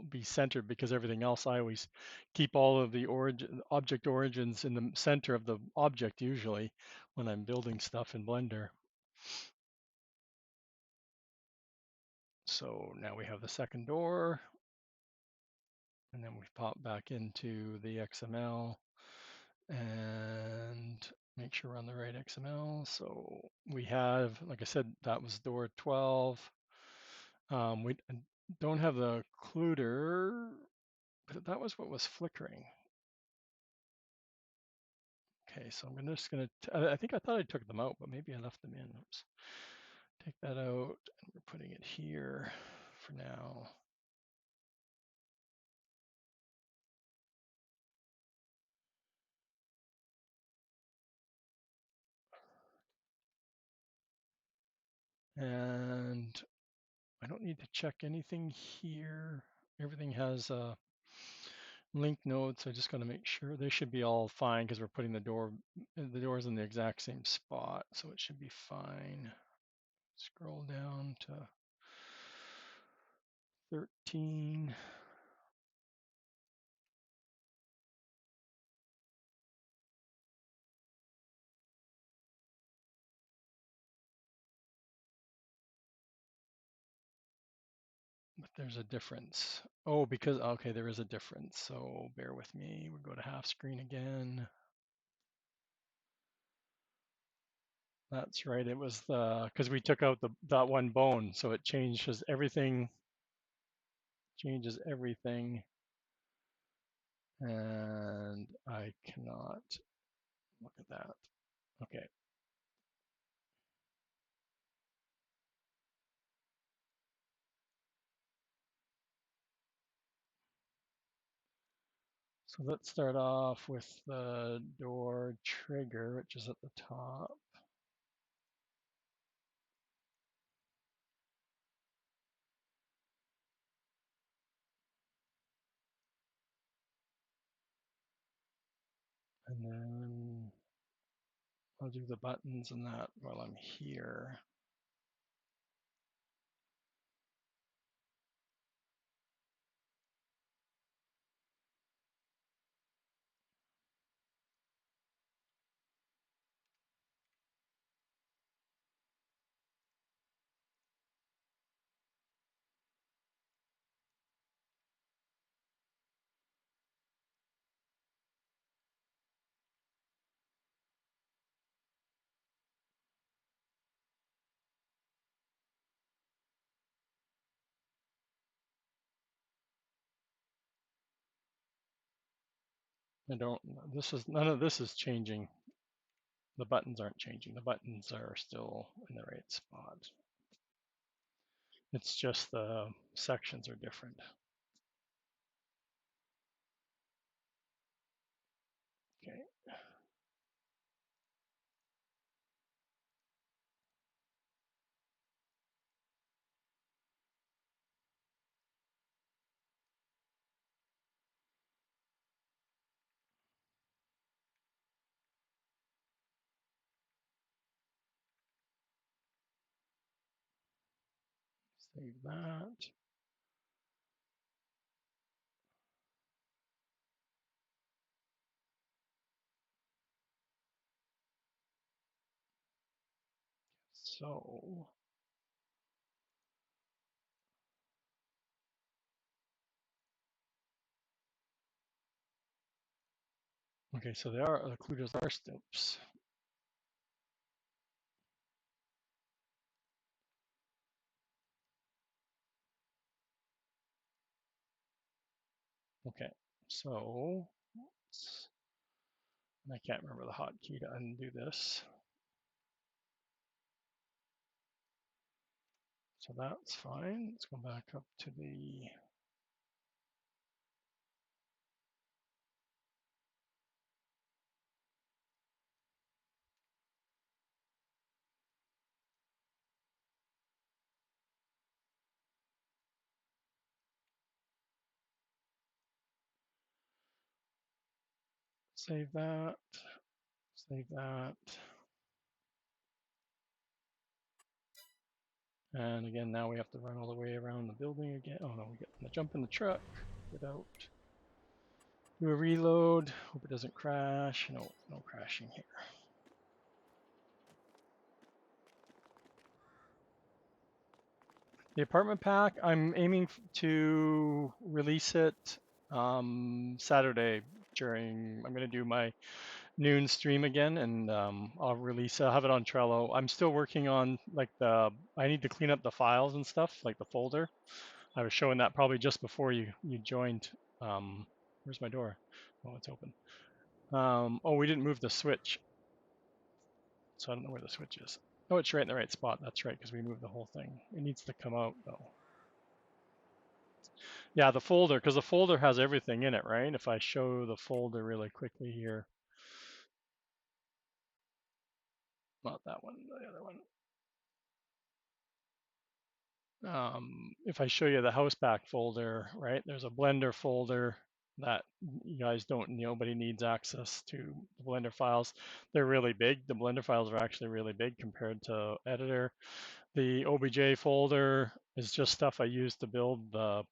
be centered because everything else I always keep all of the object origins in the center of the object usually when I'm building stuff in Blender. So now we have the second door, and then we pop back into the XML and make sure we're on the right XML. So we have, like I said, that was door 12. We don't have the occluder, but that was what was flickering. Okay, so I'm just gonna, I think I thought I took them out, but maybe I left them in. Oops. Take that out, and we're putting it here for now. And I don't need to check anything here. Everything has Link nodes, I just got to make sure they should be all fine because we're putting the doors in the exact same spot, so it should be fine. Scroll down to 13. But there's a difference. Oh, because, okay, there is a difference. So bear with me. We'll go to half screen again. That's right. It was because we took out that one bone. So it changes everything, And I cannot look at that. Okay. So let's start off with the door trigger, which is at the top. And then I'll do the buttons and that while I'm here. None of this is changing. The buttons aren't changing. The buttons are still in the right spot. It's just the sections are different. Okay. Save that. So, okay, so the occluders are steps. Okay, so I can't remember the hotkey to undo this. So that's fine. Let's go back up to the save that, save that. And again, now we have to run all the way around the building again. Oh no, we get to jump in the truck, get out, do a reload, hope it doesn't crash. No, no crashing here. The apartment pack, I'm aiming to release it Saturday I'm going to do my noon stream again, and I'll have it on Trello. I'm still working on I need to clean up the files and stuff, like the folder. I was showing that probably just before you joined. Where's my door? Oh, it's open. Oh, we didn't move the switch, so I don't know where the switch is. Oh, it's right in the right spot. That's right, because we moved the whole thing. It needs to come out though. Yeah, the folder, because the folder has everything in it, right? If I show the folder really quickly here, not that one, the other one. If I show you the house pack folder, right? There's a Blender folder, that you guys don't, nobody needs access to the Blender files. They're really big. The Blender files are actually really big compared to editor. The OBJ folder is just stuff I use to build the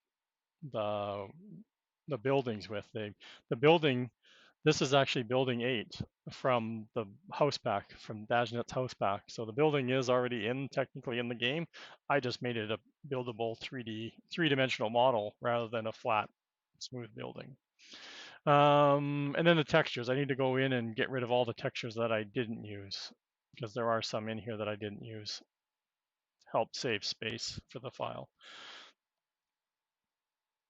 the buildings with. The building, this is actually building 8 from the house pack, from Dajnet's house pack. So the building is already technically in the game. I just made it a buildable 3D model rather than a flat, smooth building. And then the textures, I need to go in and get rid of all the textures that I didn't use, because there are some in here that I didn't use. Help save space for the file.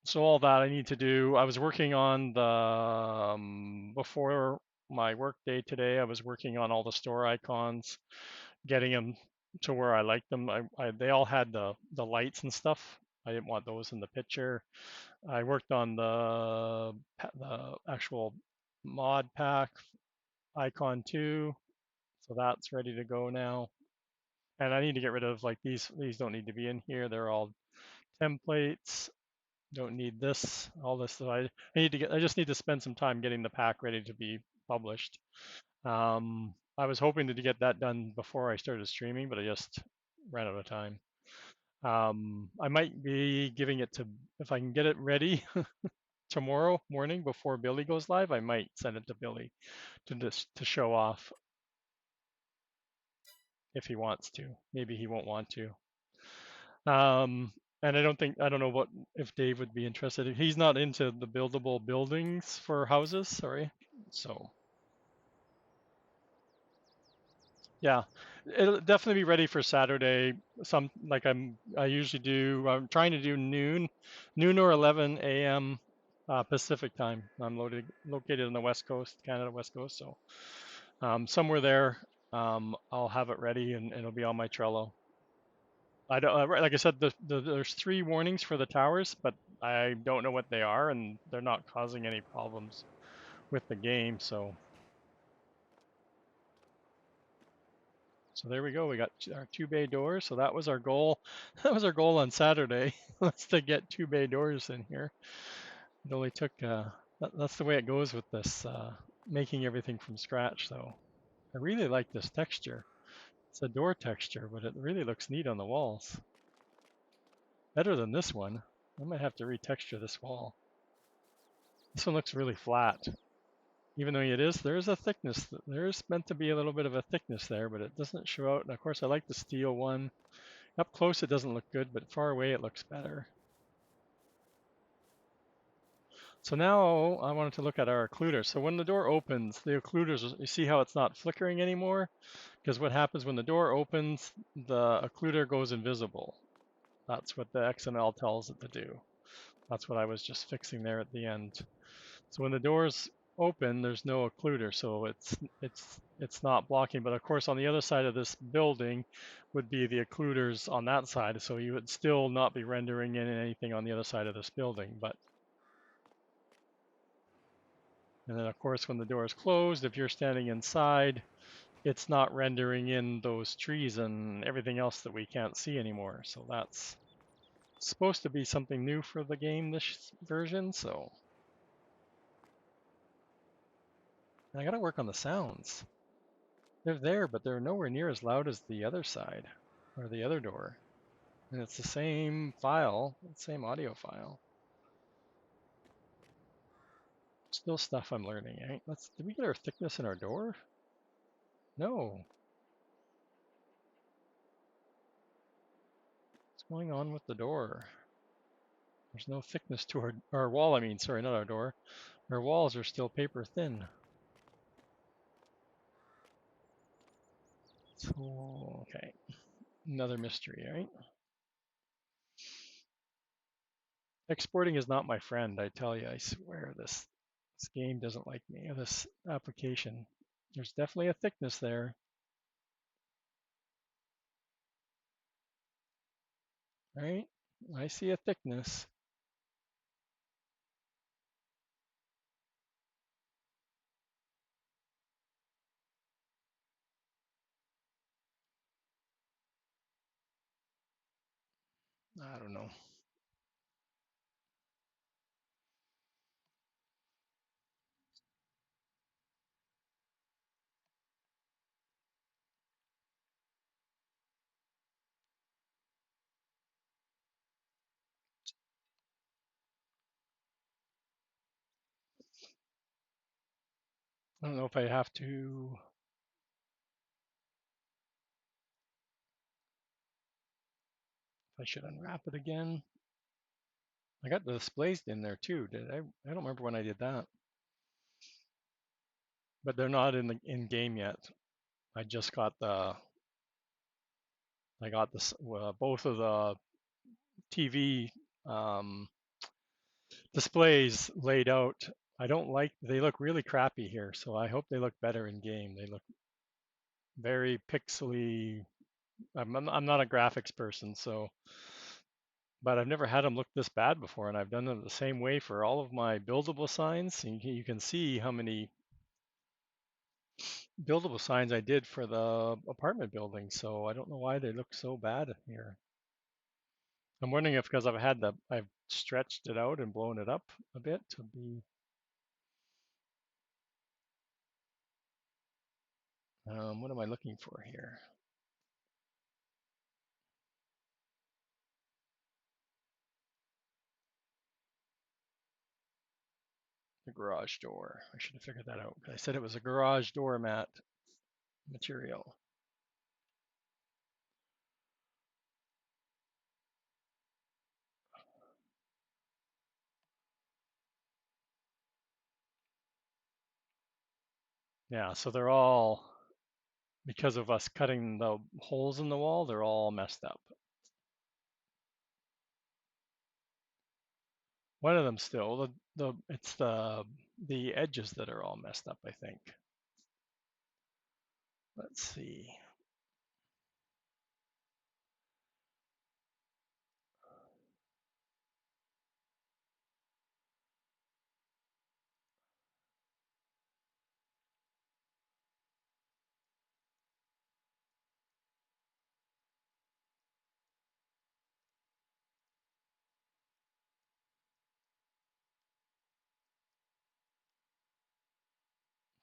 So all that I need to do, I was working on the, before my work day today, I was working on all the store icons, getting them to where I like them. They all had the lights and stuff. I didn't want those in the picture. I worked on the actual mod pack icon too. So that's ready to go now. And I need to get rid of, like, these don't need to be in here. They're all templates. Don't need this, all this. So I need to I just need to spend some time getting the pack ready to be published. I was hoping to get that done before I started streaming, but I just ran out of time. I might be giving it to, if I can get it ready tomorrow morning before Billy goes live, I might send it to Billy to show off if he wants to. Maybe he won't want to. And I don't know what, if Dave would be interested. He's not into the buildable buildings for houses, sorry. So yeah, it'll definitely be ready for Saturday. I usually do. I'm trying to do noon or 11 a.m. Pacific time. I'm located on the West Coast, Canada West Coast. So somewhere there, I'll have it ready and it'll be on my Trello. I don't, like I said, there's 3 warnings for the towers, but I don't know what they are, and they're not causing any problems with the game. So there we go. We got our 2 bay doors. So that was our goal. That was our goal on Saturday. Was to get 2 bay doors in here. It only took. That's the way it goes with this, making everything from scratch. Though I really like this texture. It's a door texture, but it really looks neat on the walls. Better than this one. I might have to retexture this wall. This one looks really flat. Even though there is a thickness. There is meant to be a little bit of a thickness there, but it doesn't show out. And of course, I like the steel one. Up close, it doesn't look good, but far away, it looks better. So now I wanted to look at our occluder. So when the door opens, the occluders, you see how it's not flickering anymore? Because what happens when the door opens, the occluder goes invisible. That's what the XML tells it to do. That's what I was just fixing there at the end. So when the doors open, there's no occluder, so it's not blocking. But of course, on the other side of this building would be the occluders on that side, so you would still not be rendering in anything on the other side of this building. And then of course, when the door is closed, if you're standing inside, it's not rendering in those trees and everything else that we can't see anymore. So that's supposed to be something new for the game, this version. So I gotta work on the sounds. They're there, but they're nowhere near as loud as the other side or the other door. And it's the same file, same audio file. Still stuff I'm learning, eh? Did we get our thickness in our door? No. What's going on with the door? There's no thickness to our wall, I mean, sorry, not our door. Our walls are still paper thin. So, okay. Another mystery, right? Exporting is not my friend, I tell you, I swear this game doesn't like me, this application. There's definitely a thickness there. Right? I see a thickness. I don't know. I don't know if I have to, if I should unwrap it again. I got the displays in there too. Did I? I don't remember when I did that. But they're not in game yet. I just got the both of the TV um, displays laid out. I don't like, they look really crappy here, so I hope they look better in game. They look very pixely. I'm not a graphics person, so, but I've never had them look this bad before, and I've done them the same way for all of my buildable signs. You can see how many buildable signs I did for the apartment building, so I don't know why they look so bad here. I'm wondering if because I've stretched it out and blown it up a bit to be. What am I looking for here? The garage door. I should have figured that out. I said it was a garage door mat material. Yeah, so they're all, because of us cutting the holes in the wall, they're all messed up. One of them still, it's the edges that are all messed up, I think. Let's see.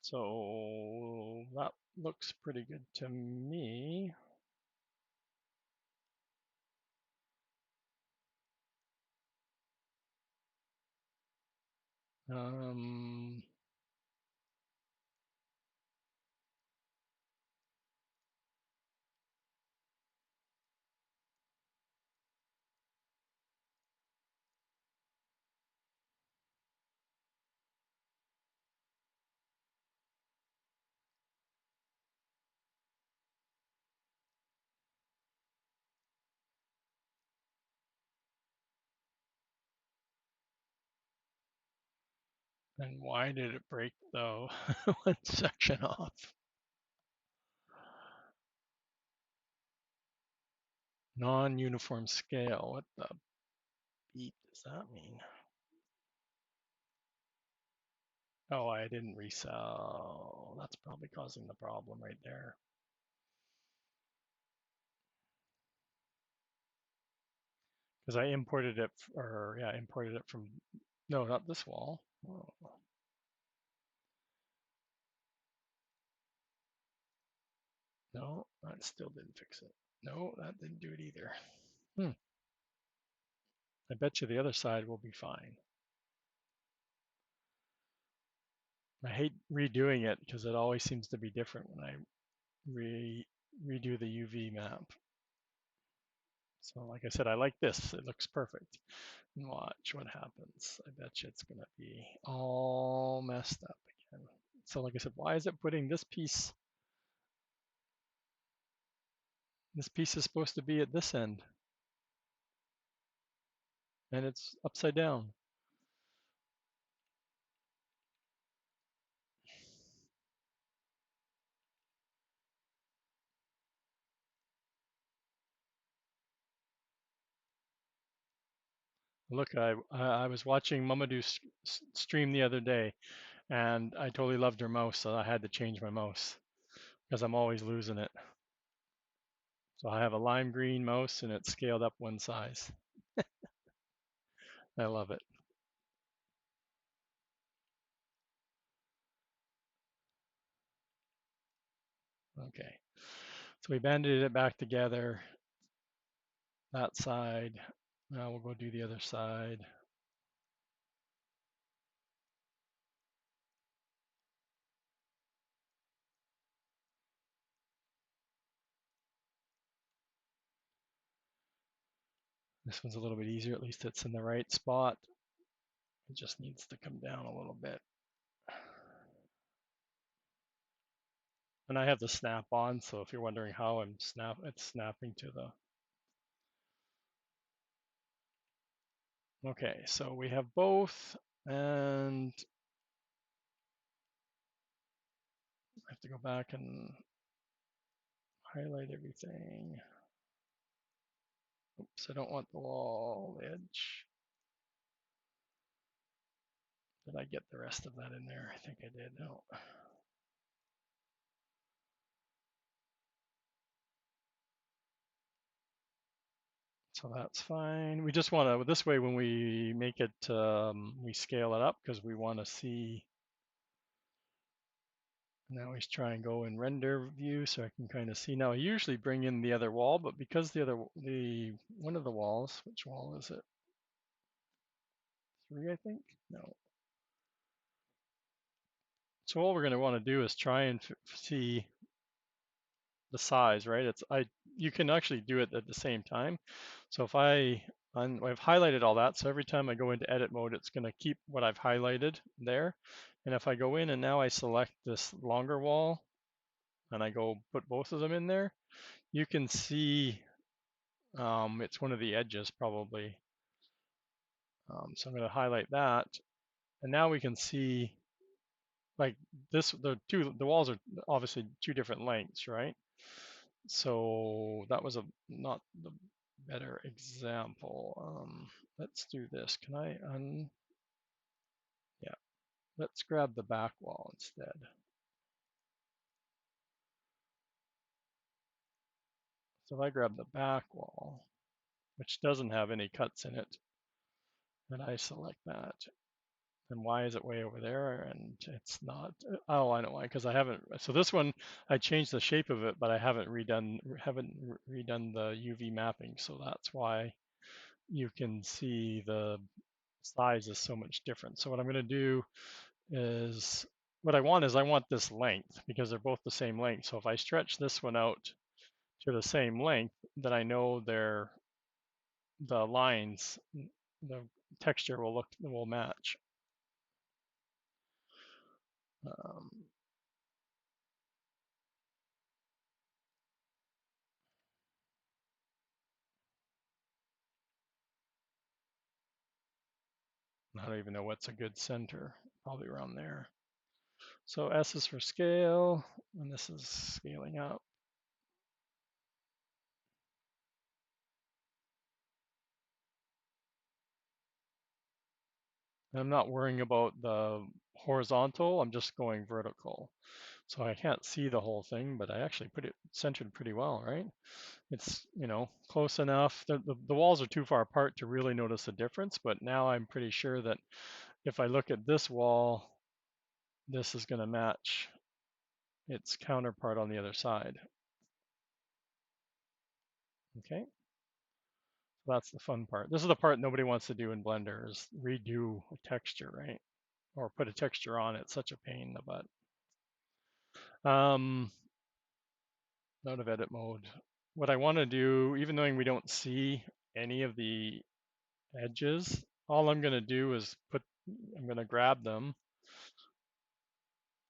So that looks pretty good to me. Um, and why did it break though? One section off. Non-uniform scale. What the beep does that mean? Oh, I didn't resell. That's probably causing the problem right there. Because I imported it, or yeah, imported it from, no, not this wall. Oh, no, that still didn't fix it. No, that didn't do it either. I bet you the other side will be fine. I hate redoing it because it always seems to be different when I redo the UV map. So like I said, I like this. It looks perfect. And watch what happens. I bet you it's going to be all messed up again. So like I said, why is it putting this piece? This piece is supposed to be at this end, and it's upside down. Look, I was watching Mamadou stream the other day, and I totally loved her mouse, so I had to change my mouse because I'm always losing it. So I have a lime green mouse, and it's scaled up one size. I love it. Okay, so we banded it back together. That side. Now we'll go do the other side. This one's a little bit easier, at least it's in the right spot. It just needs to come down a little bit. And I have the snap on, so if you're wondering how it's snapping to the. Okay, so we have both, and I have to go back and highlight everything. Oops, I don't want the wall edge. Did I get the rest of that in there? I think I did. No. So that's fine. We just want to, this way when we make it, we scale it up because we want to see. Now we try and go in render view so I can kind of see. Now I usually bring in the other wall, but because one of the walls, which wall is it? 3, I think? No. So what we're going to want to do is try and see the size, right? You can actually do it at the same time. So if I've highlighted all that, so every time I go into edit mode, it's going to keep what I've highlighted there. And if I go in and now I select this longer wall and I go put both of them in there, you can see it's one of the edges probably. So I'm going to highlight that, and now we can see like this. The walls are obviously 2 different lengths, right? So that was not the better example. Let's do this. Can I yeah, let's grab the back wall instead. So if I grab the back wall, which doesn't have any cuts in it, and I select that, and why is it way over there and it's not? Oh, I know why, because I haven't. So this one, I changed the shape of it, but I haven't redone the UV mapping. So that's why you can see the size is so much different. So what I'm going to do is, what I want is I want this length because they're both the same length. So if I stretch this one out to the same length, then I know the lines, the texture will match. Um, I don't even know what's a good center, probably around there. So S is for scale, and this is scaling up. And I'm not worrying about the horizontal, I'm just going vertical. So I can't see the whole thing, but I actually put it centered pretty well, right? It's, close enough. The walls are too far apart to really notice a difference, but now I'm pretty sure that if I look at this wall, this is going to match its counterpart on the other side. Okay, so that's the fun part. This is the part nobody wants to do in Blender, is redo a texture, right? Or put a texture on it. Such a pain in the butt. Out of edit mode. What I want to do, even though we don't see any of the edges, all I'm going to do is I'm going to grab them.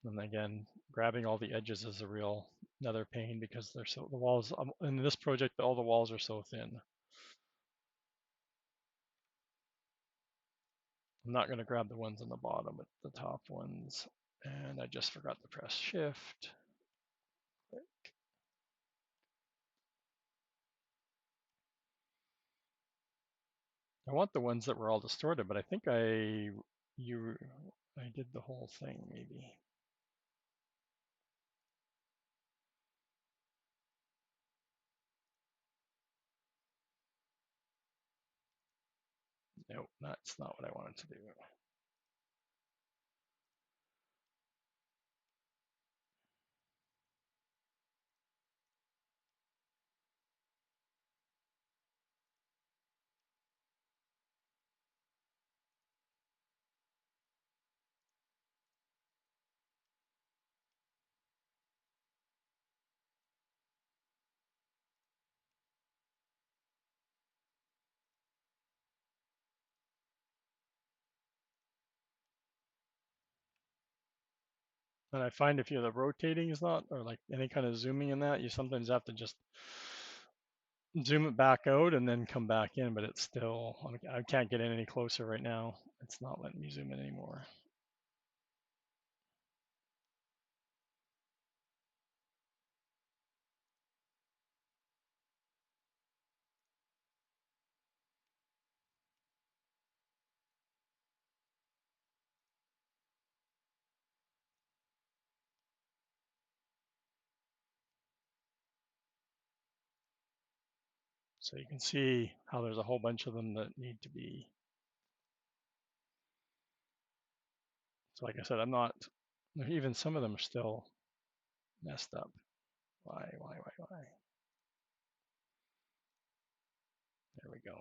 And again, grabbing all the edges is another pain because the walls, in this project, all the walls are so thin. I'm not going to grab the ones on the bottom, but the top ones. And I just forgot to press shift. I want the ones that were all distorted, but I think I did the whole thing maybe. Nope, that's not what I wanted to do. And I find if you're the rotating is not, or like any kind of zooming in that, you sometimes have to just zoom it back out and then come back in, but it's still, I can't get in any closer right now. It's not letting me zoom in anymore. So you can see how there's a whole bunch of them that need to be. So like I said, I'm not, even some of them are still messed up. Why? There we go.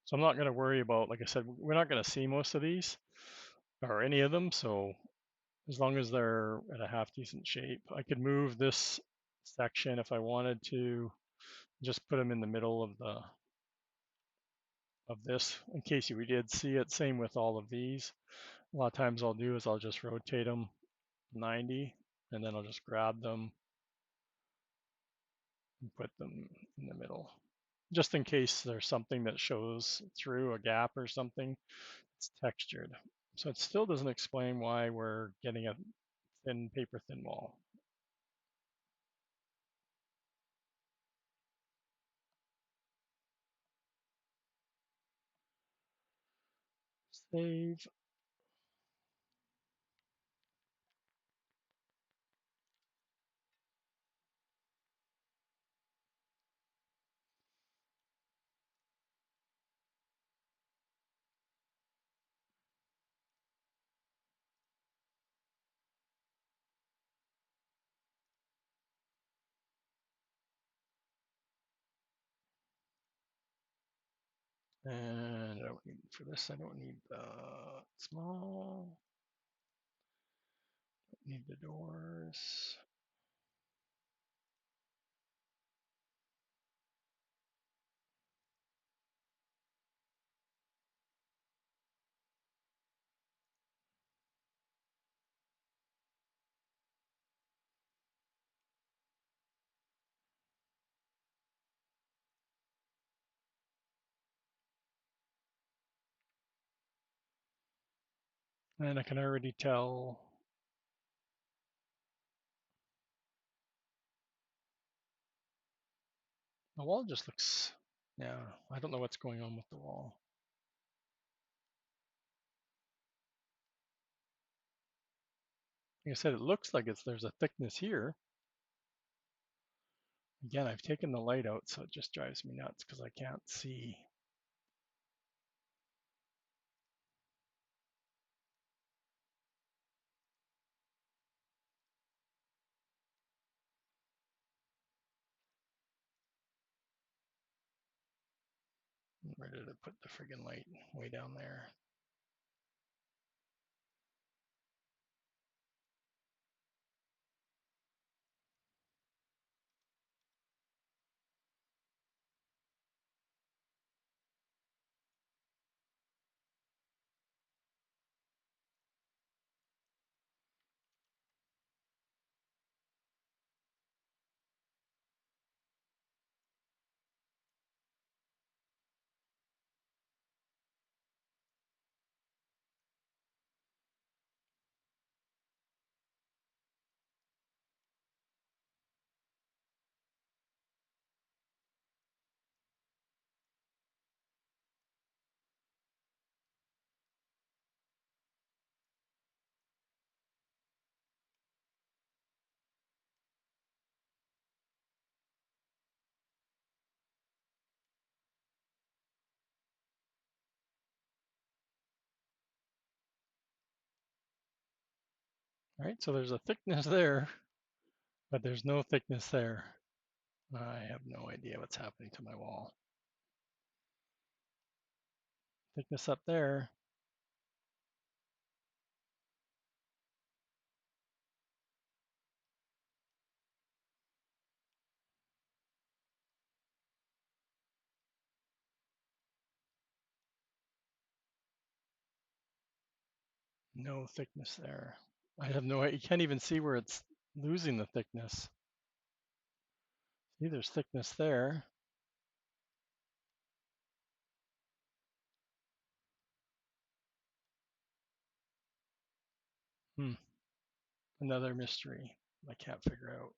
So I'm not going to worry about, like I said, we're not going to see most of these or any of them. So as long as they're at a half decent shape, I could move this section if I wanted to, just put them in the middle of this in case we did see it. Same with all of these. A lot of times I'll do is I'll just rotate them 90 and then I'll just grab them and put them in the middle. Just in case there's something that shows through a gap or something, it's textured. So it still doesn't explain why we're getting a thin, paper thin wall. Save. And I don't need, for this, I don't need small. Don't need the doors. And I can already tell the wall just looks, yeah, I don't know what's going on with the wall. Like I said, it looks like there's a thickness here. Again, I've taken the light out, so it just drives me nuts because I can't see. Where did it put the friggin' light? Way down there. All right, so there's a thickness there, but there's no thickness there. I have no idea what's happening to my wall. Thickness up there. No thickness there. I have no, you can't even see where it's losing the thickness. See, there's thickness there. Hmm. Another mystery I can't figure out.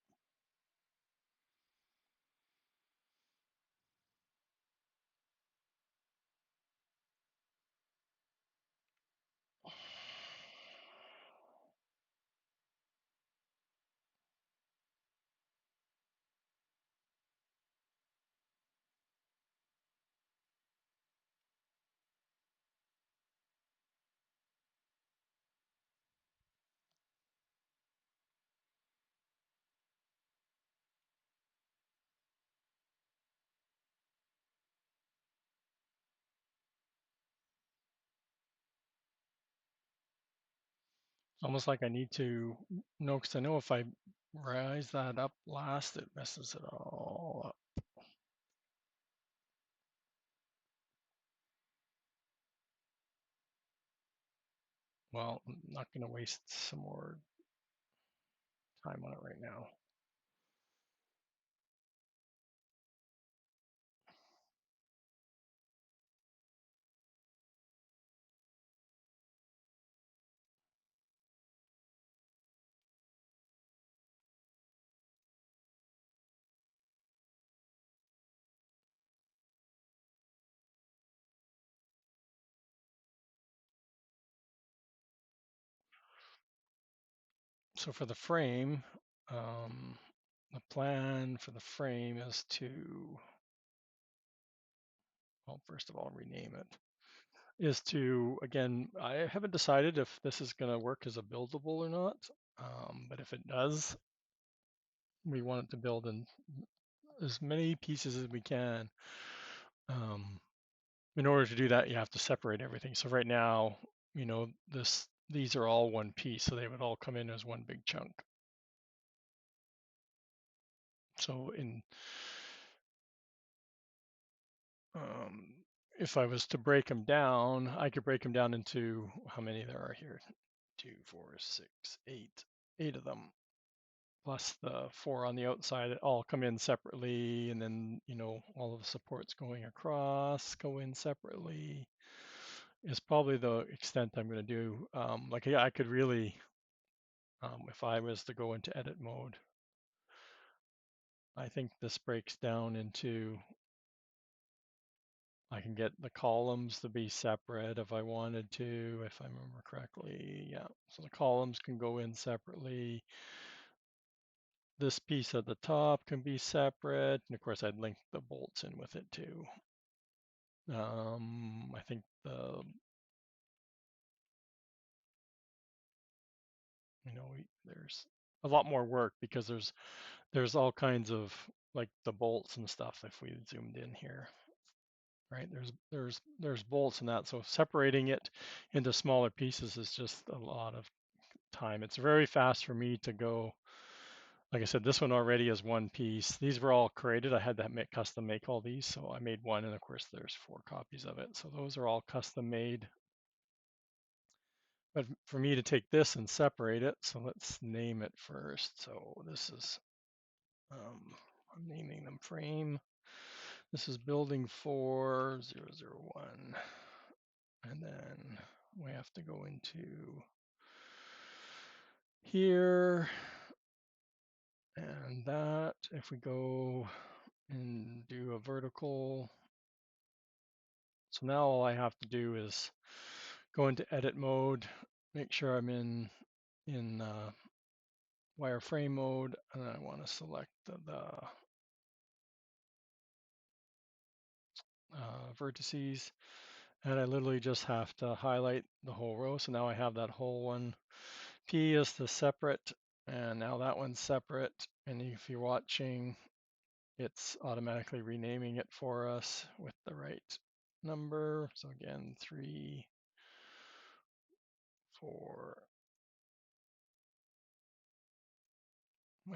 It's almost like I need to know, because I know if I rise that up last, it messes it all up. Well, I'm not going to waste some more time on it right now. So for the frame, the plan for the frame is to, well, first of all, rename it. Is to, again, I haven't decided if this is going to work as a buildable or not. But if it does, we want it to build in as many pieces as we can. In order to do that, you have to separate everything. So right now, these are all one piece, so they would all come in as one big chunk. So if I was to break them down, I could break them down into how many there are here: 2, 4, 6, 8, 8 of them, plus the 4 on the outside that all come in separately, and then all of the supports going across go in separately. Is probably the extent I'm going to do. Like, yeah, I could really, if I was to go into edit mode, I think this breaks down into, I can get the columns to be separate if I wanted to, if I remember correctly. Yeah, so the columns can go in separately. This piece at the top can be separate. And of course, I'd link the bolts in with it too. I think there's a lot more work because there's all kinds of, like, the bolts and stuff if we zoomed in here, right? There's bolts and that. So separating it into smaller pieces is just a lot of time. It's very fast for me to go. Like I said, this one already is one piece. These were all created. I had to custom make all these. So I made one, and of course there's 4 copies of it. So those are all custom made. But for me to take this and separate it, so let's name it first. So this is, I'm naming them frame. This is building 4001. And then we have to go into here and that. If we go and do a vertical, so now all I have to do is go into edit mode, make sure I'm in wireframe mode, and then I want to select the vertices, and I literally just have to highlight the whole row. So now I have that whole one. P is the separate, and now that one's separate. And if you're watching, it's automatically renaming it for us with the right number. So again, 3, 4.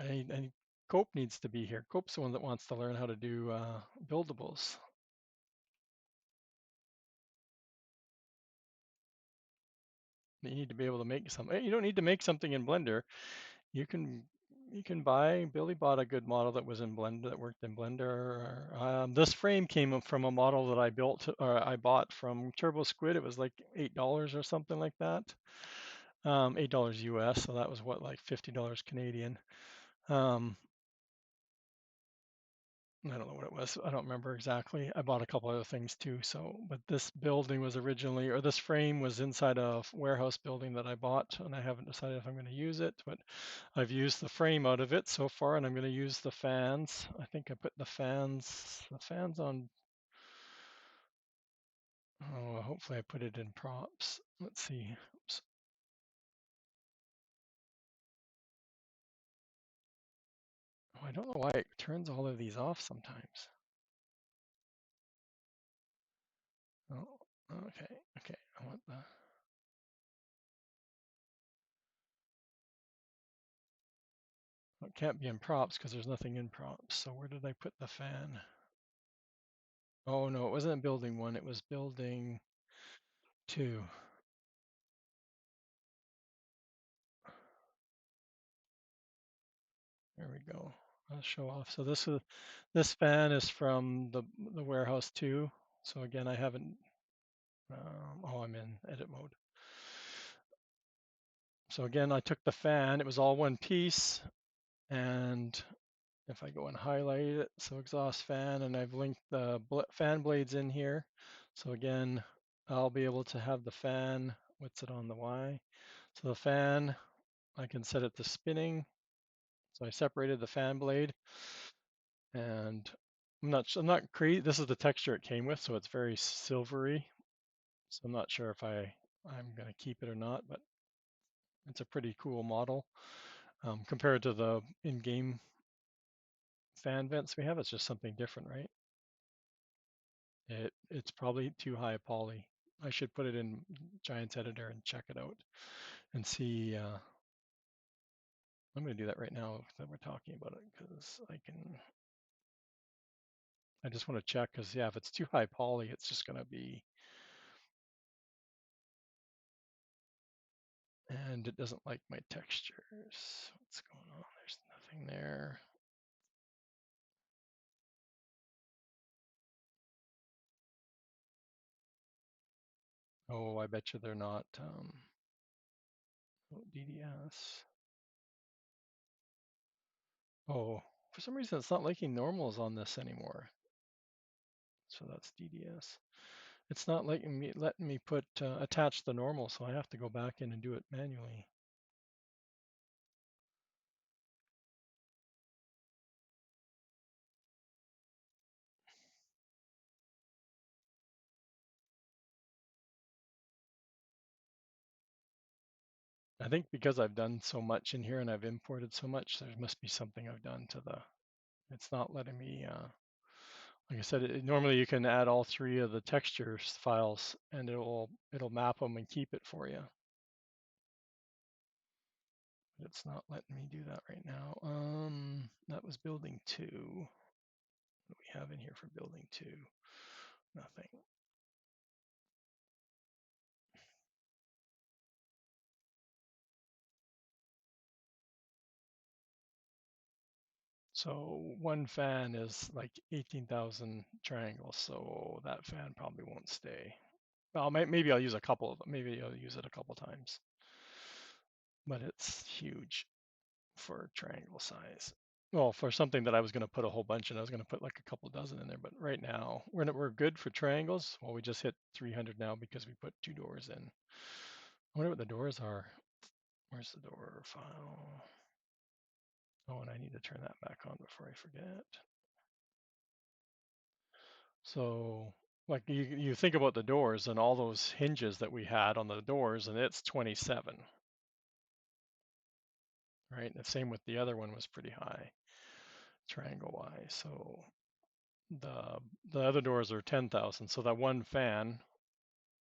And Cope needs to be here. Cope's the one that wants to learn how to do buildables. You need to be able to make something. You don't need to make something in Blender. You can buy. Billy bought a good model that was in Blender, that worked in Blender. This frame came from a model that I built or I bought from Turbo Squid. It was like $8 or something like that. $8 US. So that was what, like $50 Canadian. I don't know what it was. I don't remember exactly. I bought a couple other things too. So, but this building was originally, or this frame was inside a warehouse building that I bought, and I haven't decided if I'm going to use it, but I've used the frame out of it so far, and I'm going to use the fans. I think I put the fans on. Oh, hopefully I put it in props. Let's see. Oops. Oh, I don't know why it turns all of these off sometimes. Oh, okay. Okay. I want the. It can't be in props because there's nothing in props. So where did I put the fan? Oh no, it wasn't building 1, it was building 2. There we go. I'll show off. So this fan is from the warehouse 2. So again, I haven't. Oh, I'm in edit mode. So again, I took the fan. It was all one piece, and if I go and highlight it, so exhaust fan, and I've linked the fan blades in here. So again, I'll be able to have the fan. What's it on the Y? So the fan, I can set it to spinning. So I separated the fan blade, and I'm not crazy. This is the texture it came with, so it's very silvery. So I'm not sure if I'm gonna keep it or not, but it's a pretty cool model. Compared to the in-game fan vents we have, it's just something different, right? It's probably too high poly. I should put it in Giants Editor and check it out and see. I'm going to do that right now that we're talking about it because I just want to check because yeah, if it's too high poly, it's just going to be, and it doesn't like my textures. What's going on? There's nothing there. Oh, I bet you they're not DDS. Oh, for some reason it's not liking normals on this anymore. So that's DDS. It's not letting me put attach the normal, so I have to go back in and do it manually. I think because I've done so much in here and I've imported so much, there must be something I've done to the. It's not letting me. Like I said, normally you can add all 3 of the textures files, and it'll map them and keep it for you. But it's not letting me do that right now. That was building 2. What do we have in here for building 2? Nothing. So one fan is like 18,000 triangles, so that fan probably won't stay. Well, maybe I'll use a couple of them. Maybe I'll use it a couple times, but it's huge for triangle size. Well, for something that I was going to put a whole bunch in, I was going to put like a couple dozen in there. But right now, we're good for triangles. Well, we just hit 300 now because we put 2 doors in. I wonder what the doors are. Where's the door file? Oh, and I need to turn that back on before I forget. So, like you think about the doors and all those hinges that we had on the doors, and it's 27, right? The same with the other one was pretty high, triangle wise. So the other doors are 10,000. So that one fan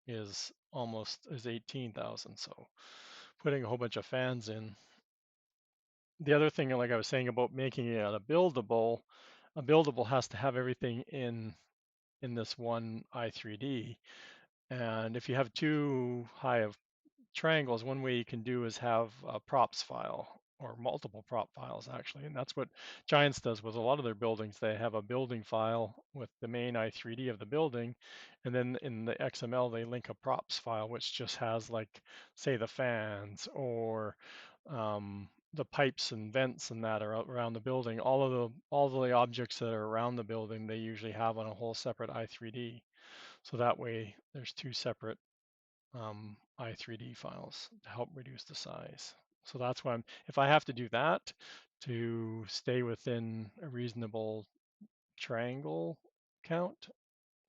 is 18,000. So putting a whole bunch of fans in. The other thing, like I was saying about making it a buildable has to have everything in this one i3D. And if you have too high of triangles, one way you can do is have a props file or multiple prop files actually, and that's what Giants does with a lot of their buildings. They have a building file with the main i3D of the building, and then in the XML they link a props file which just has like, say, the fans or the pipes and vents and that are around the building. All of the objects that are around the building they usually have on a whole separate i3D. So that way there's two separate i3D files to help reduce the size. So that's why if I have to do that to stay within a reasonable triangle count,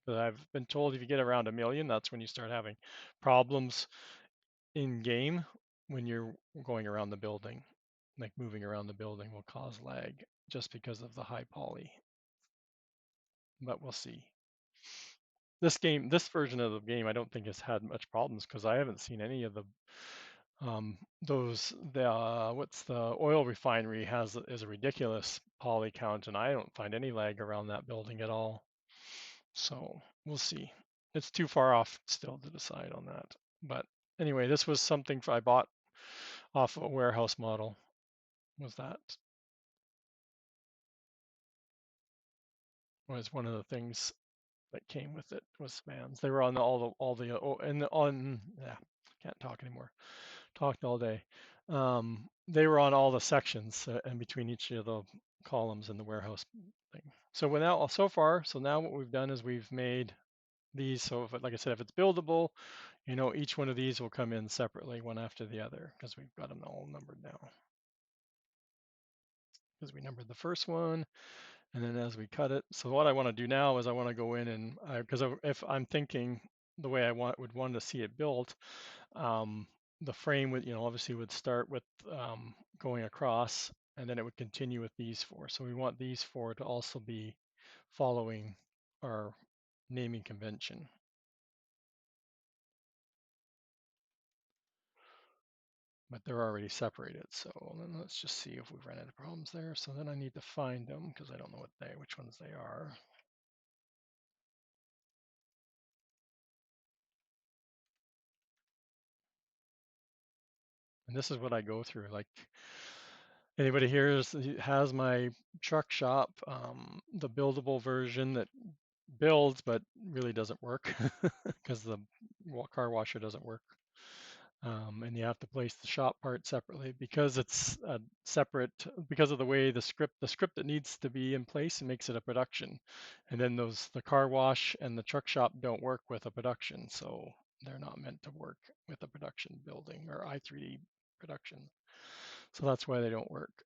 but I've been told if you get around 1 million, that's when you start having problems in game when you're going around the building. Like moving around the building will cause lag just because of the high poly. But we'll see. This version of the game, I don't think has had much problems because I haven't seen any of the what's the oil refinery is a ridiculous poly count, and I don't find any lag around that building at all. So we'll see. It's too far off still to decide on that. But anyway, this was something I bought off a warehouse model. Was one of the things that came with it was spans. They were on yeah, can't talk anymore. Talked all day. They were on all the sections in between each of the columns in the warehouse thing. So now what we've done is we've made these. So like I said, if it's buildable, each one of these will come in separately, one after the other, because we've got them all numbered now. Because we numbered the first one, and then as we cut it. So what I want to do now is I want to go in and because if I'm thinking the way I would want to see it built, the frame would, obviously would start with going across, and then it would continue with these four. So we want these four to also be following our naming convention. But they're already separated. So then let's just see if we've run into problems there. So then I need to find them because I don't know which ones they are. And this is what I go through. Like, anybody here has my truck shop, the buildable version that builds but really doesn't work because the car washer doesn't work. And you have to place the shop part separately because it's separate because of the way the script that needs to be in place makes it a production. And then the car wash and the truck shop don't work with a production, so they're not meant to work with a production building or i3D production. So that's why they don't work.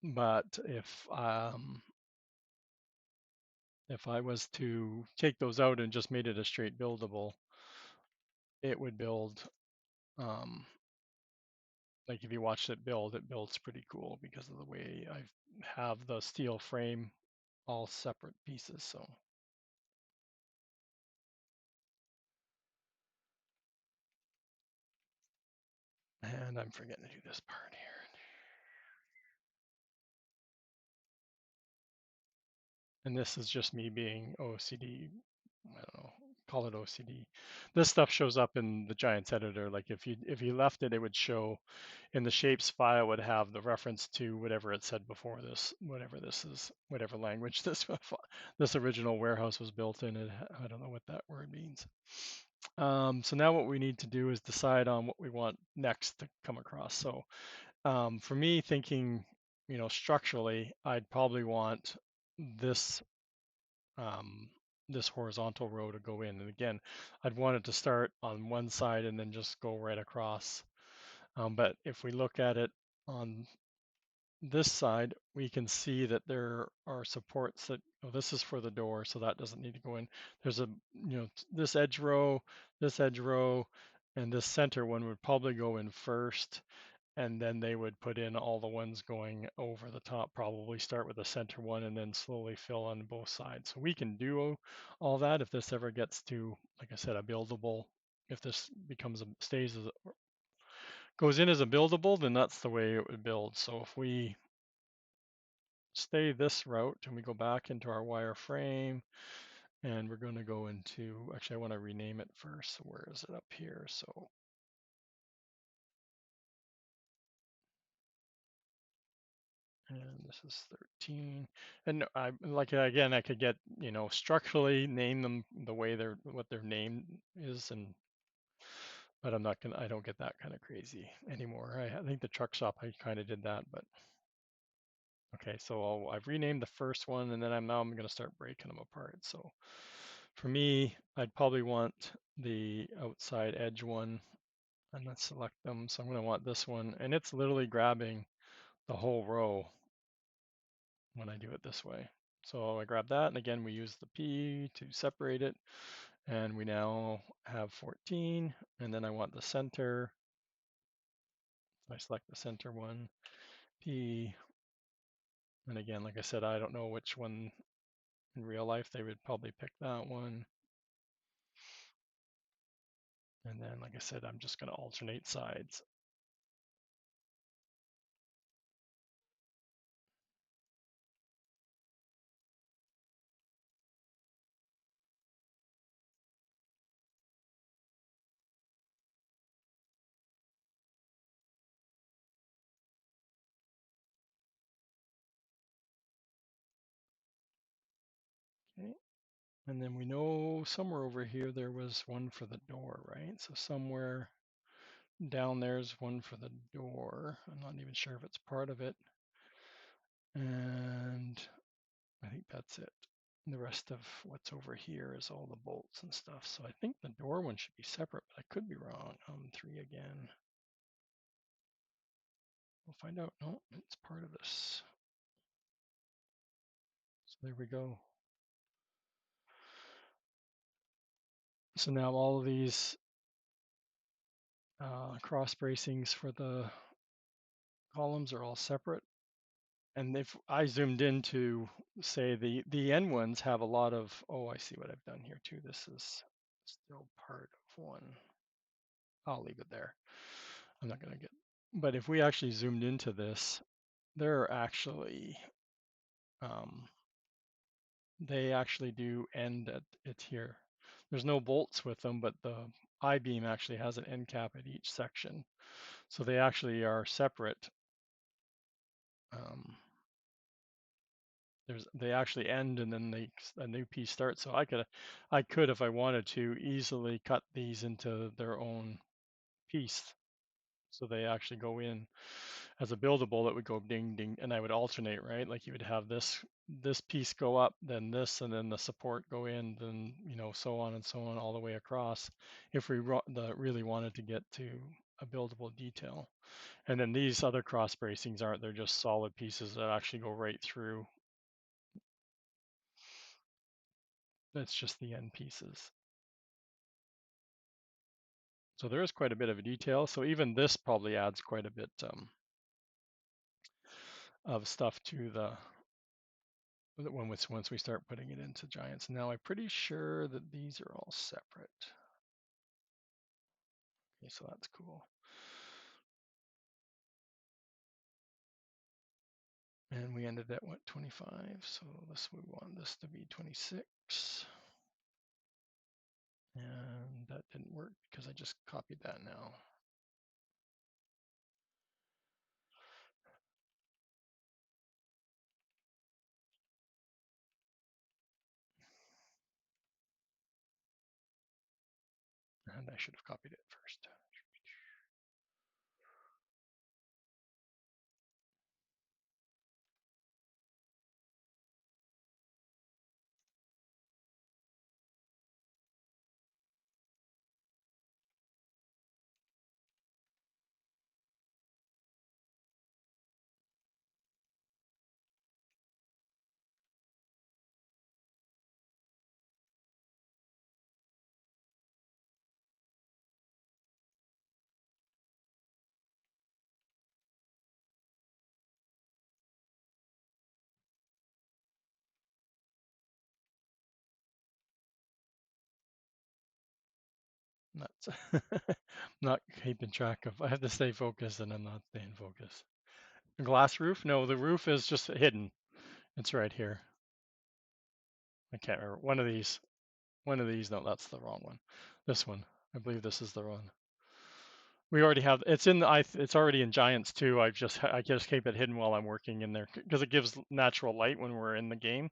But if I was to take those out and just made it a straight buildable, it would build, like if you watch it builds pretty cool because of the way I have the steel frame all separate pieces. So, and I'm forgetting to do this part here. And this is just me being OCD. I don't know, call it OCD. This stuff shows up in the Giants editor. Like if you left it, it would show in the shapes file would have the reference to whatever it said before this, whatever this is, whatever language this original warehouse was built in. I don't know what that word means. So now what we need to do is decide on what we want next to come across. So for me, thinking, structurally, I'd probably want this this horizontal row to go in. And again, I'd want it to start on one side and then just go right across. But if we look at it on this side, we can see that there are supports that, this is for the door, so that doesn't need to go in. There's this edge row, and this center one would probably go in first, and then they would put in all the ones going over the top, probably start with the center one and then slowly fill on both sides. So we can do all that if this ever gets to, like I said, a buildable, if this goes in as a buildable, then that's the way it would build. So if we stay this route and we go back into our wireframe And we're going to go into, actually, I want to rename it first. So where is it up here? So and this is 13. And I like again, I could get, structurally name them the way what their name is, but I don't get that kind of crazy anymore. I think the truck shop I kind of did that, but okay. So I've renamed the first one, and then now I'm going to start breaking them apart. So for me, I'd probably want the outside edge one, and let's select them. So I'm going to want this one, and it's literally grabbing the whole row when I do it this way. So I grab that, and again, we use the P to separate it, and we now have 14, and then I want the center. So I select the center one, P, and again, like I said, I don't know which one in real life. They would probably pick that one. And then, like I said, I'm just going to alternate sides. Okay. And then we know somewhere over here there was one for the door, right? So somewhere down there's one for the door. I'm not even sure if it's part of it. And I think that's it. And the rest of what's over here is all the bolts and stuff. So I think the door one should be separate, but I could be wrong. 3 again. We'll find out. No, it's part of this. So there we go. So now all of these cross bracings for the columns are all separate. And if I zoomed into, say, the end ones have a lot of, oh, I see what I've done here too. This is still part of one. I'll leave it there. I'm not going to get, but if we actually zoomed into this, there are actually, they actually do end at it here. There's no bolts with them, but the I-beam actually has an end cap at each section. So they actually are separate. They actually end and then a new piece starts. So I could, if I wanted to, easily cut these into their own piece. So they actually go in as a buildable that would go ding ding, and I would alternate, right? Like you would have this piece go up, then this, and then the support go in, then so on and so on all the way across. If we really wanted to get to a buildable detail, and then these other cross bracings aren't; they're just solid pieces that actually go right through. That's just the end pieces. So there is quite a bit of a detail. So even this probably adds quite a bit of stuff to the once we start putting it into Giants. Now I'm pretty sure that these are all separate. Okay, so that's cool. And we ended at what, 25? So we want this to be 26. And that didn't work because I just copied that now. And I should have copied it first. That's not keeping track of. I have to stay focused and I'm not staying focused. A glass roof? No, the roof is just hidden. It's right here. I can't remember. One of these. One of these, no, that's the wrong one. This one, I believe this is the one. We already have, it's in the, it's already in Giants too. I just keep it hidden while I'm working in there because it gives natural light when we're in the game.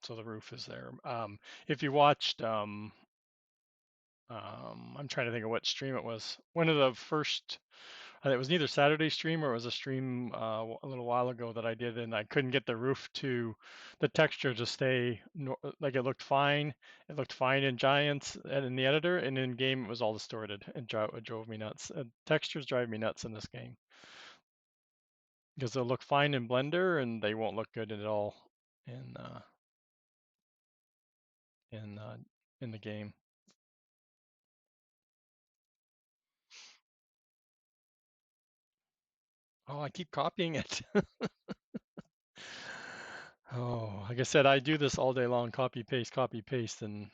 So the roof is there. If you watched, I'm trying to think of what stream it was. One of the first, it was neither Saturday stream or it was a stream a little while ago that I did, and I couldn't get the roof to, the texture to stay like it looked fine. It looked fine in Giants and in the editor, and in game it was all distorted. It drove me nuts. Textures drive me nuts in this game because they'll look fine in Blender and they won't look good at all in in uh, in the game. Oh, I keep copying it. Oh, like I said, I do this all day long, copy paste, and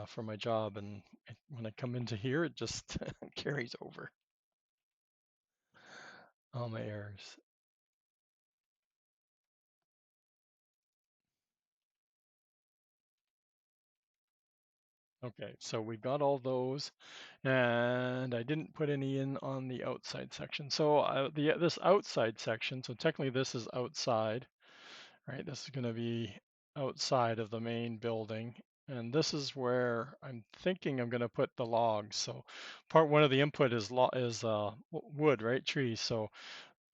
for my job, and when I come into here, it just carries over all my errors. Okay, so we've got all those, and I didn't put any in on the outside section. So this outside section, so technically this is outside, right? This is going to be outside of the main building. And this is where I'm thinking I'm going to put the logs. So part one of the input is wood, right? Trees. So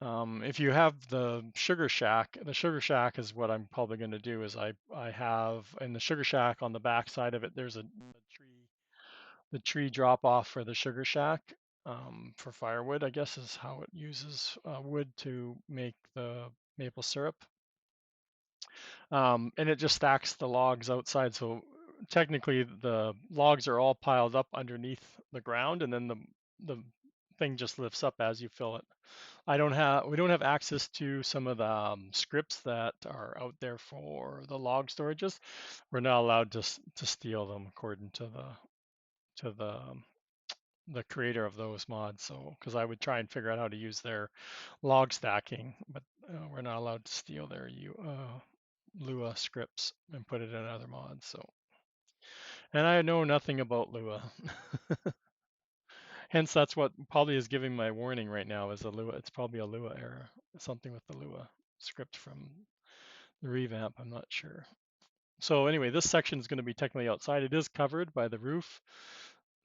if you have the sugar shack is what I'm probably going to do is I have in the sugar shack on the back side of it, there's the tree drop off for the sugar shack for firewood, I guess is how it uses wood to make the maple syrup. And it just stacks the logs outside. So technically the logs are all piled up underneath the ground, and then the thing just lifts up as you fill it. We don't have access to some of the scripts that are out there for the log storages. We're not allowed to steal them according to the creator of those mods. So because I would try and figure out how to use their log stacking, but we're not allowed to steal their Lua scripts and put it in other mods. So, and I know nothing about Lua. Hence, that's what probably is giving my warning right now is a Lua. It's probably a Lua error, something with the Lua script from the revamp. I'm not sure. So anyway, this section is going to be technically outside. It is covered by the roof,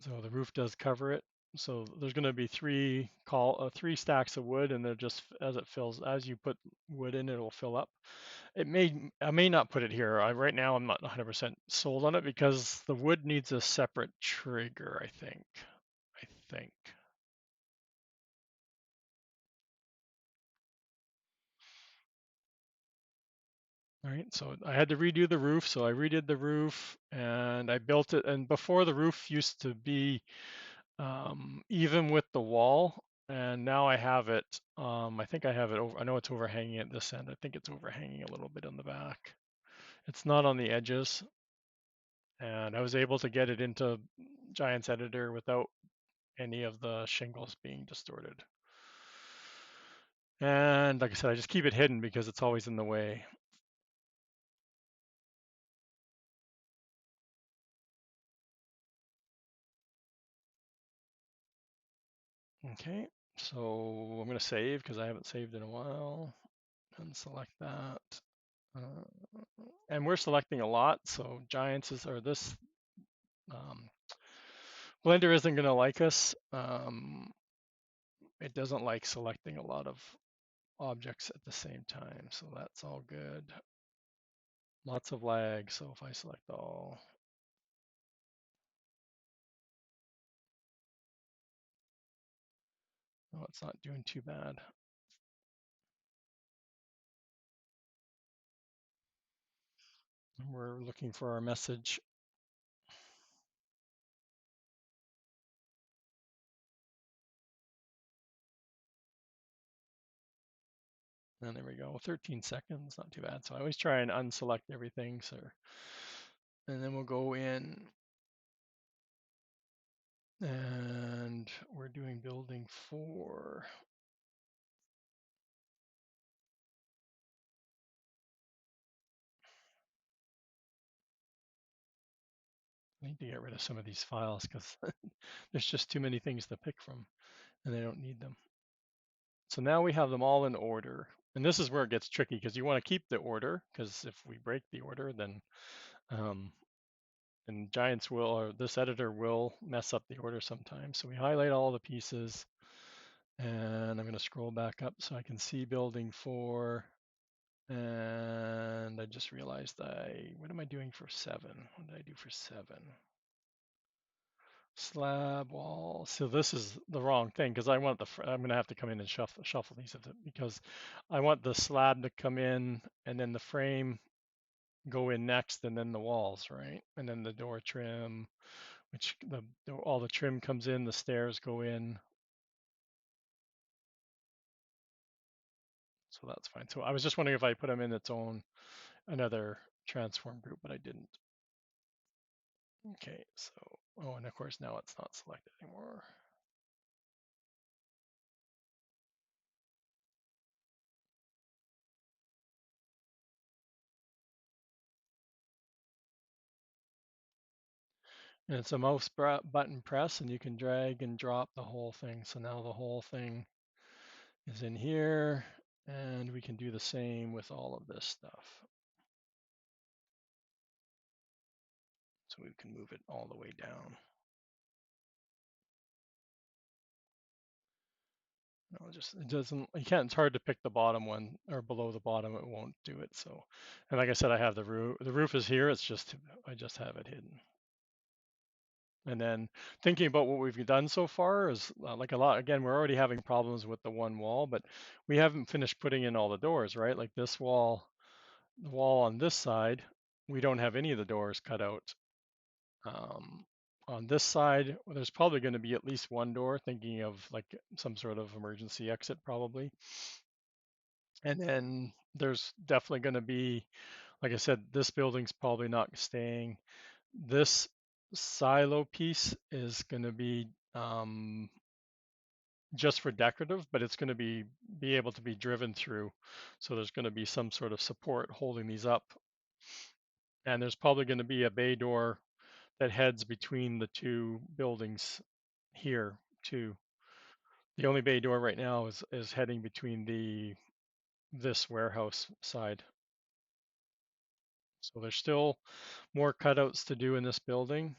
so the roof does cover it. So there's going to be three stacks of wood, and they're just as it fills, as you put wood in, it will fill up. I may not put it here. Right now I'm not 100% sold on it because the wood needs a separate trigger, I think. I think. All right, so I had to redo the roof, so I redid the roof and I built it. And before the roof used to be even with the wall, and now I have it. I think I have it over. I know it's overhanging at this end. I think it's overhanging a little bit on the back. It's not on the edges, and I was able to get it into Giants Editor without any of the shingles being distorted. And like I said, I just keep it hidden because it's always in the way. Okay, so I'm going to save because I haven't saved in a while and select that. And we're selecting a lot, so Giants or this um, Blender isn't going to like us. It doesn't like selecting a lot of objects at the same time, so that's all good. Lots of lag, so if I select all, oh, it's not doing too bad. We're looking for our message. And there we go, 13 seconds, not too bad. So I always try and unselect everything. So, and then we'll go in and we're doing building 4. I need to get rid of some of these files because there's just too many things to pick from and I don't need them. So now we have them all in order. And this is where it gets tricky because you want to keep the order, because if we break the order, then and Giants will, or this editor will mess up the order sometimes. So we highlight all the pieces and I'm going to scroll back up so I can see building 4. And I just realized what am I doing for 7? What did I do for 7? Slab wall. So this is the wrong thing because I want I'm going to have to come in and shuffle these because I want the slab to come in and then the frame go in next and then the walls, right? And then the door trim, which all the trim comes in, the stairs go in. So that's fine. So I was just wondering if I put them in its own, another transform group, but I didn't. Okay, so, oh, and of course now it's not selected anymore. And it's a mouse button press and you can drag and drop the whole thing. So now the whole thing is in here and we can do the same with all of this stuff. So we can move it all the way down. No, it doesn't, you can't, it's hard to pick the bottom one or below the bottom, it won't do it. So, and like I said, I have the roof is here, it's just, I just have it hidden. And then thinking about what we've done so far is like a lot, again, we're already having problems with the one wall, but we haven't finished putting in all the doors, right? Like this wall, the wall on this side, we don't have any of the doors cut out. On this side, there's probably going to be at least one door, thinking of like some sort of emergency exit probably. And then there's definitely going to be, like I said, this building's probably not staying. This silo piece is going to be just for decorative, but it's going to be able to be driven through. So there's going to be some sort of support holding these up. And there's probably going to be a bay door that heads between the two buildings here too. The only bay door right now is heading between this warehouse side. So there's still more cutouts to do in this building.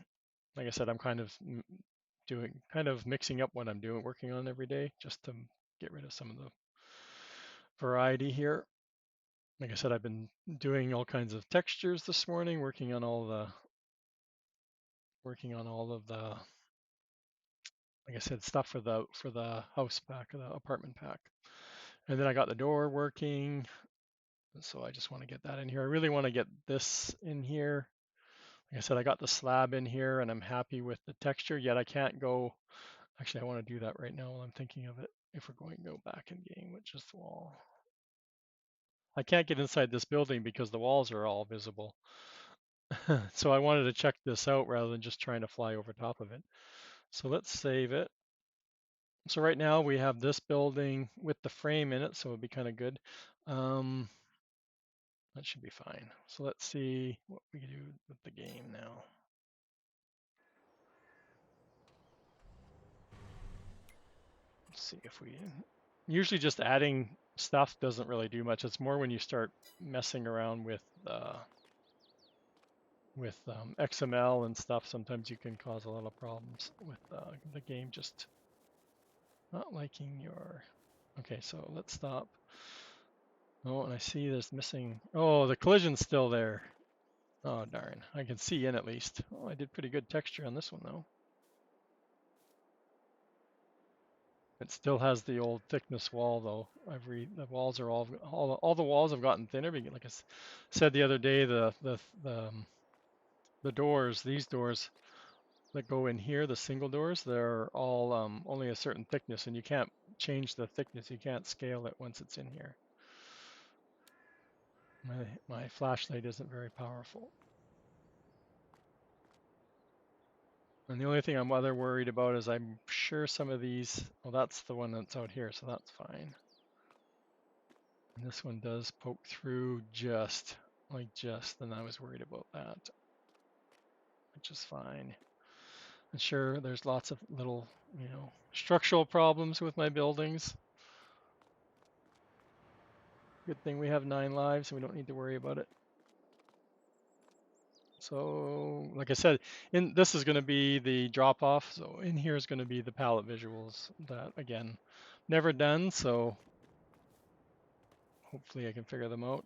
Like I said, I'm kind of mixing up what I'm working on every day, just to get rid of some of the variety here. Like I said, I've been doing all kinds of textures this morning, working on all of the, like I said, stuff for the house pack, the apartment pack. And then I got the door working. So I just want to get that in here. I really want to get this in here. Like I said, I got the slab in here and I'm happy with the texture, yet I can't go. Actually, I want to do that right now while I'm thinking of it. If we're going to go back in game, which is the wall. I can't get inside this building because the walls are all visible. So I wanted to check this out rather than just trying to fly over top of it. So let's save it. So right now we have this building with the frame in it, so it'd be kind of good. That should be fine. So let's see what we can do with the game now. Let's see if we, usually just adding stuff doesn't really do much. It's more when you start messing around with XML and stuff, sometimes you can cause a lot of problems with the game just not liking your, okay, so let's stop. Oh, and I see there's missing, oh, the collision's still there. Oh, darn, I can see in at least. Oh, I did pretty good texture on this one though. It still has the old thickness wall though. The walls are all the walls have gotten thinner. Like I said the other day, the doors, these doors that go in here, the single doors, they're all only a certain thickness, and you can't change the thickness. You can't scale it once it's in here. My flashlight isn't very powerful. And the only thing I'm other worried about is I'm sure some of these, well, that's the one that's out here, so that's fine. And this one does poke through just, and I was worried about that. which is fine. And sure, there's lots of little, structural problems with my buildings. Good thing we have 9 lives and we don't need to worry about it. So, like I said, this is going to be the drop off. So in here is going to be the palette visuals that, again, never done. So hopefully I can figure them out.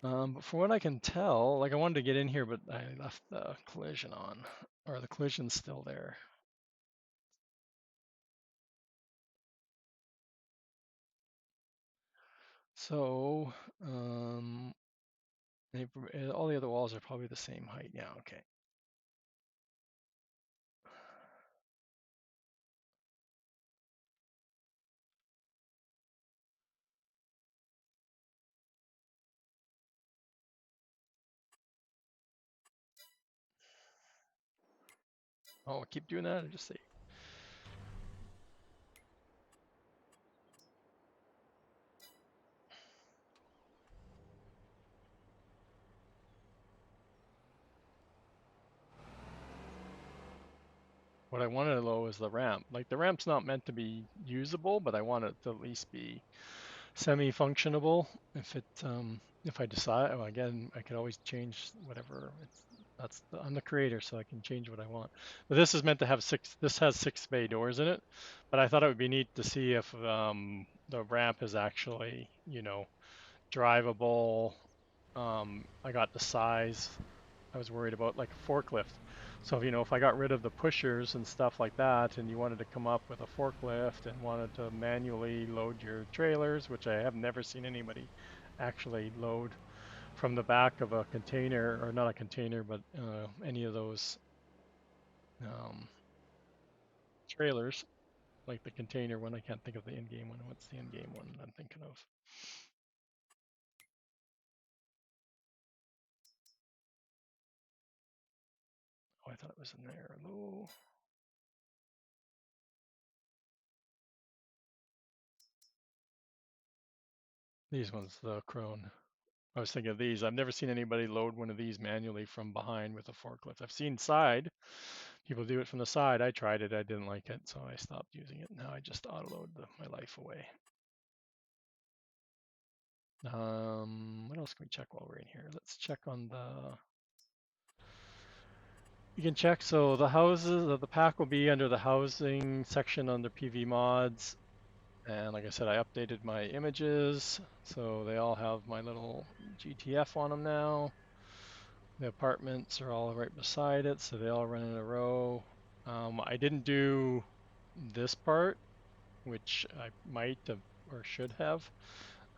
But from what I can tell, like I wanted to get in here, but I left the collision on, or the collision's still there. So, all the other walls are probably the same height. Yeah, okay. Oh, keep doing that or just say. What I wanted though is the ramp. Like the ramp's not meant to be usable, but I want it to at least be semi-functionable. If I decide, well, again, I could always change whatever. I'm the creator, so I can change what I want. But this is meant to have this has 6 bay doors in it, but I thought it would be neat to see if the ramp is actually, drivable. I got the size I was worried about, like a forklift. So, if I got rid of the pushers and stuff like that, and you wanted to come up with a forklift and wanted to manually load your trailers, which I have never seen anybody actually load from the back of a container, or not a container, but any of those um, trailers, like the container one. I can't think of the in-game one. What's the in-game one I'm thinking of? Oh, I thought it was in there. Hello. These ones, the Crone. I was thinking of these. I've never seen anybody load one of these manually from behind with a forklift. I've seen side. People do it from the side. I tried it. I didn't like it, so I stopped using it. Now I just auto-load my life away. What else can we check while we're in here? Let's check on the... You can check, so the houses, the pack will be under the housing section under PV mods. And like I said, I updated my images, so they all have my little GTF on them now. The apartments are all right beside it, so they all run in a row. I didn't do this part, which I might have or should have.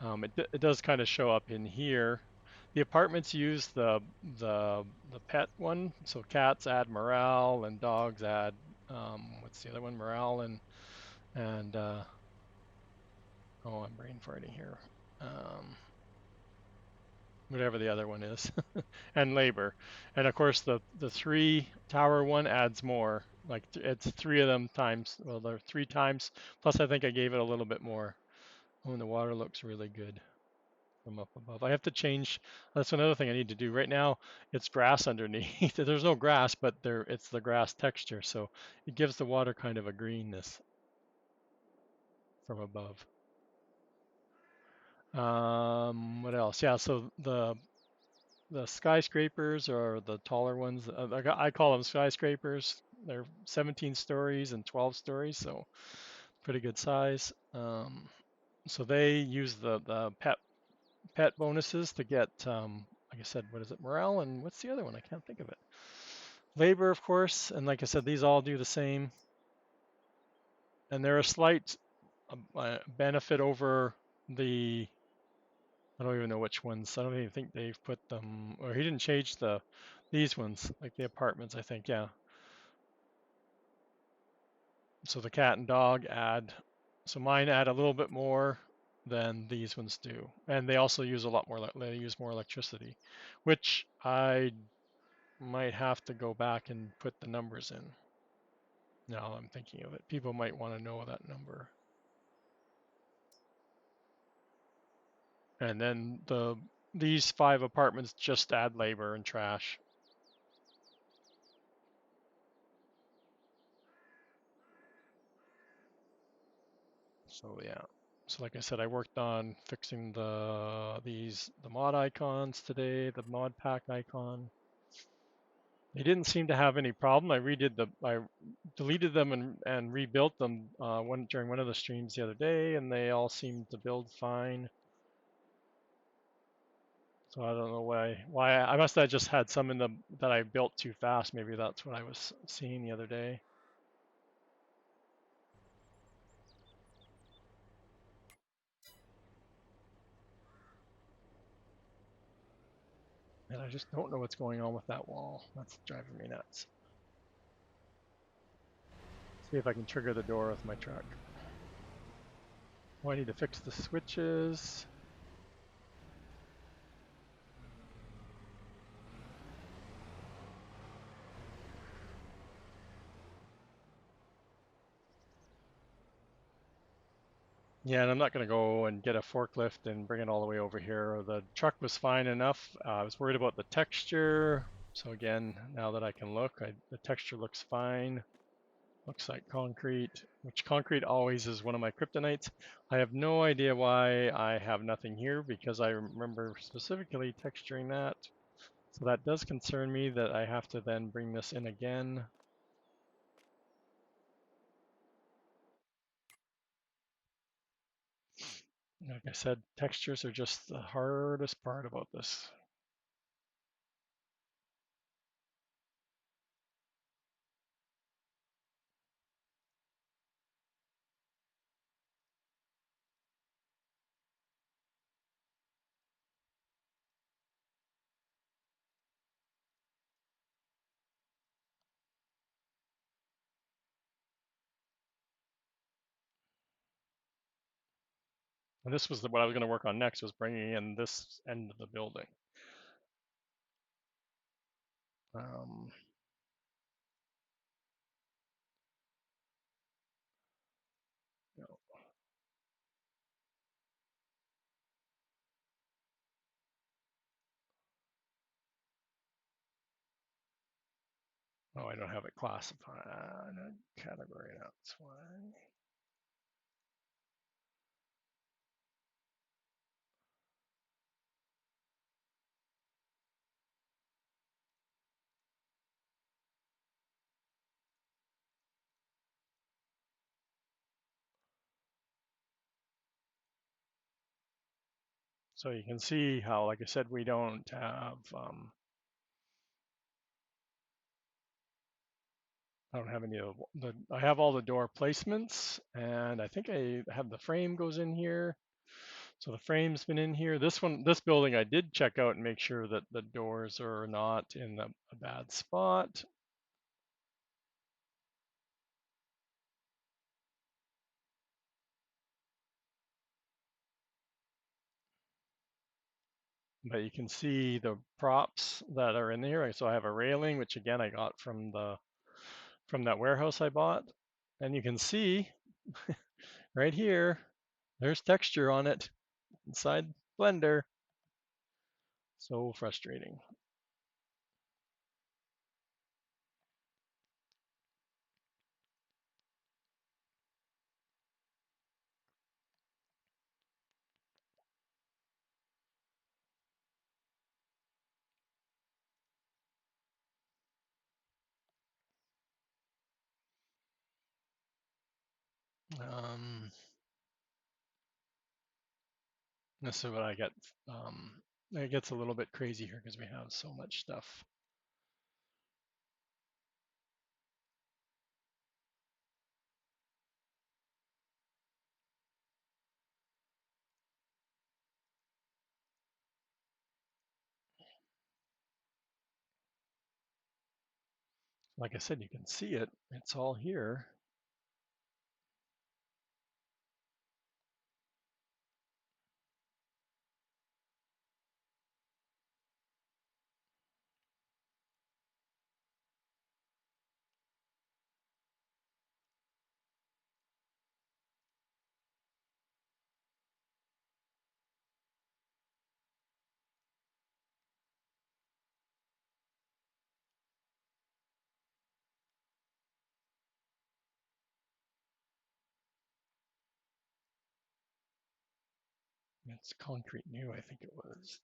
It does kind of show up in here. The apartments use the pet one, so cats add morale and dogs add what's the other one? Morale and oh, I'm brain farting here. Whatever the other one is, and labor. And of course, the 3 tower one adds more. Like it's 3 of them times, well, they're 3 times. Plus, I think I gave it a little bit more. Oh, and the water looks really good from up above. I have to change. That's another thing I need to do. Right now, it's grass underneath. There's no grass, but it's the grass texture, so it gives the water kind of a greenness from above. What else? Yeah, so the skyscrapers are the taller ones. I call them skyscrapers. They're 17 stories and 12 stories, so pretty good size. So they use the pet bonuses to get, like I said, what is it, morale, and what's the other one? I can't think of it. Labor, of course, and like I said, these all do the same. And they're a slight benefit over the, I don't even know which ones. I don't even think they've put them, or he didn't change these ones, like the apartments, I think, yeah. So the cat and dog add, so mine add a little bit more than these ones do. And they also use a lot more, they use more electricity, which I might have to go back and put the numbers in. Now I'm thinking of it. People might want to know that number. And then these 5 apartments just add labor and trash. So yeah. So like I said, I worked on fixing the mod icons today, the mod pack icon. They didn't seem to have any problem. I deleted them and rebuilt them during one of the streams the other day, and they all seemed to build fine. So I don't know why I must have just had some in the that I built too fast. Maybe that's what I was seeing the other day. And I just don't know what's going on with that wall. That's driving me nuts. See if I can trigger the door with my truck. Oh, I need to fix the switches. Yeah, and I'm not going to go and get a forklift and bring it all the way over here. The truck was fine enough. I was worried about the texture. So again, now that I can look, the texture looks fine. Looks like concrete, which concrete always is one of my kryptonites. I have no idea why I have nothing here because I remember specifically texturing that. So that does concern me that I have to then bring this in again. Like I said, textures are just the hardest part about this. And this was what I was going to work on next, was bringing in this end of the building. Um, no. Oh, I don't have it classified in a category, that's why. So you can see how, like I said, we don't have, I don't have any of I have all the door placements, and I think I have the frame goes in here. So the frame's been in here. This building, I did check out and make sure that the doors are not in a bad spot. But you can see the props that are in here. So I have a railing, which again I got from that warehouse I bought. And you can see right here, there's texture on it inside Blender. So frustrating. This is what I get. It gets a little bit crazy here because we have so much stuff. Like I said, you can see it. It's all here. It's concrete new, I think it was.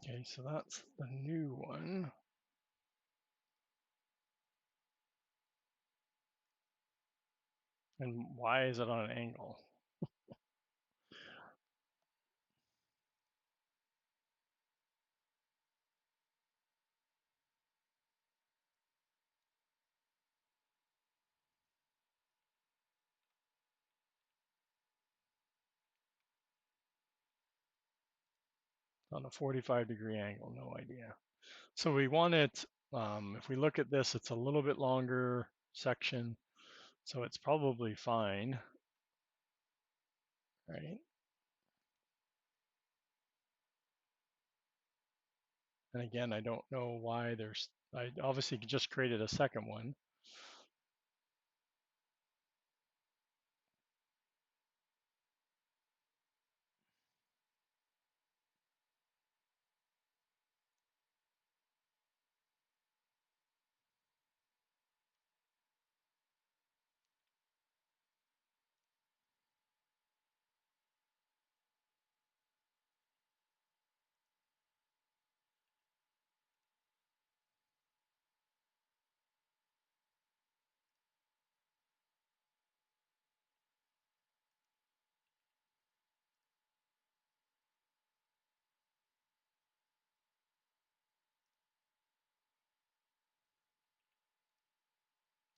Okay, so that's the new one. And why is it on an angle? On a 45-degree angle, no idea. So we want it, if we look at this, it's a little bit longer section, so it's probably fine, right? And again, I don't know why I obviously just created a second one.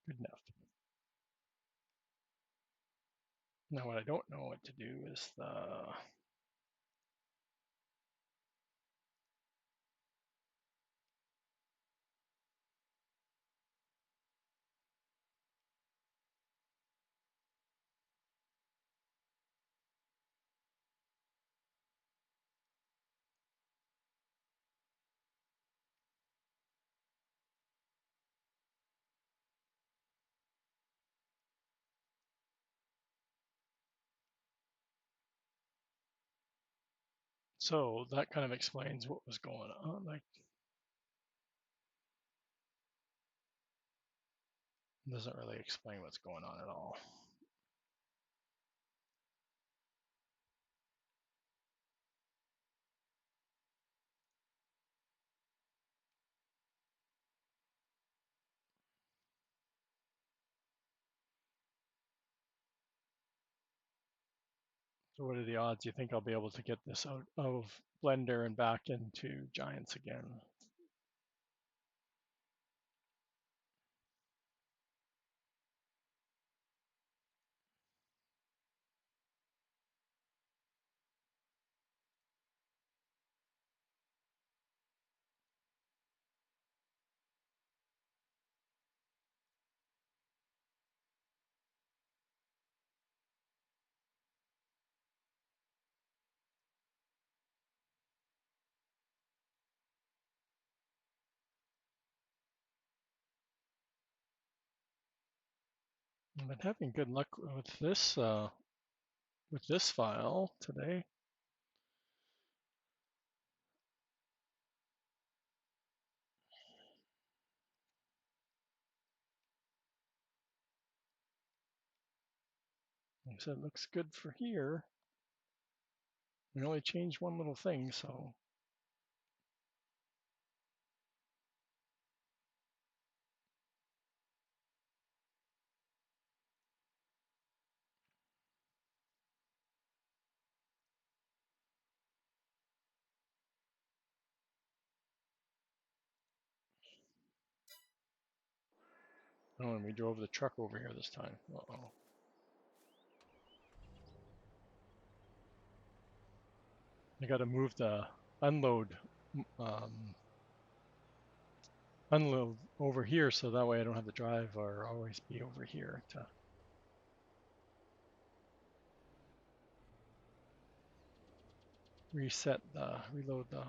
Good enough. Now what I don't know what to do is so that kind of explains what was going on. Like, doesn't really explain what's going on at all. So what are the odds you think I'll be able to get this out of Blender and back into Giants again? I've been having good luck with this file today. Like I said, it looks good for here. We only changed one little thing, so oh, and we drove the truck over here this time. Uh-oh. I got to move the unload um, unload over here so that way I don't have to drive or always be over here to reload the.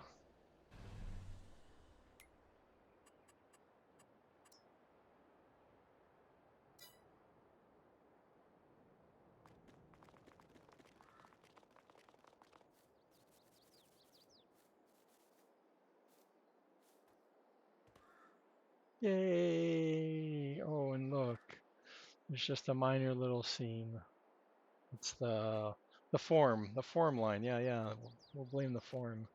Yay! Oh, and look, there's just a minor little seam. It's the form line. Yeah, yeah. We'll blame the form.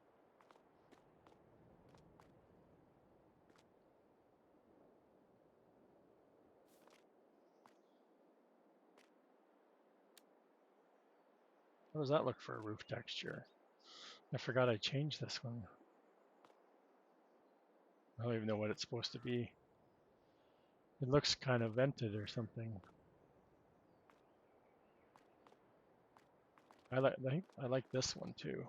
How does that look for a roof texture? I forgot I changed this one. I don't even know what it's supposed to be. It looks kind of vented or something. I like this one too.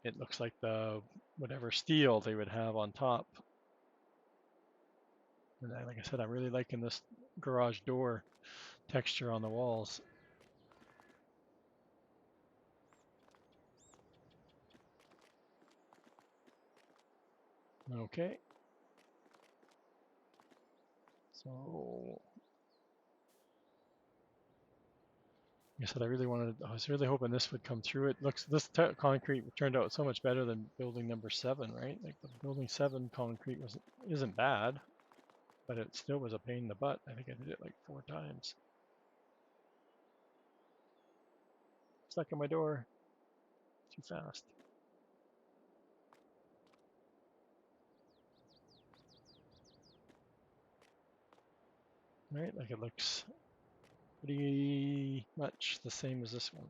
It looks like the whatever steel they would have on top. And like I said, I'm really liking this garage door texture on the walls. Okay. So like I said, I was really hoping this would come through. It looks, concrete turned out so much better than building number 7, right? Like the building 7 concrete isn't bad, but it still was a pain in the butt. I think I did it like 4 times. Stuck in my door. Too fast. Right? Like it looks pretty much the same as this one.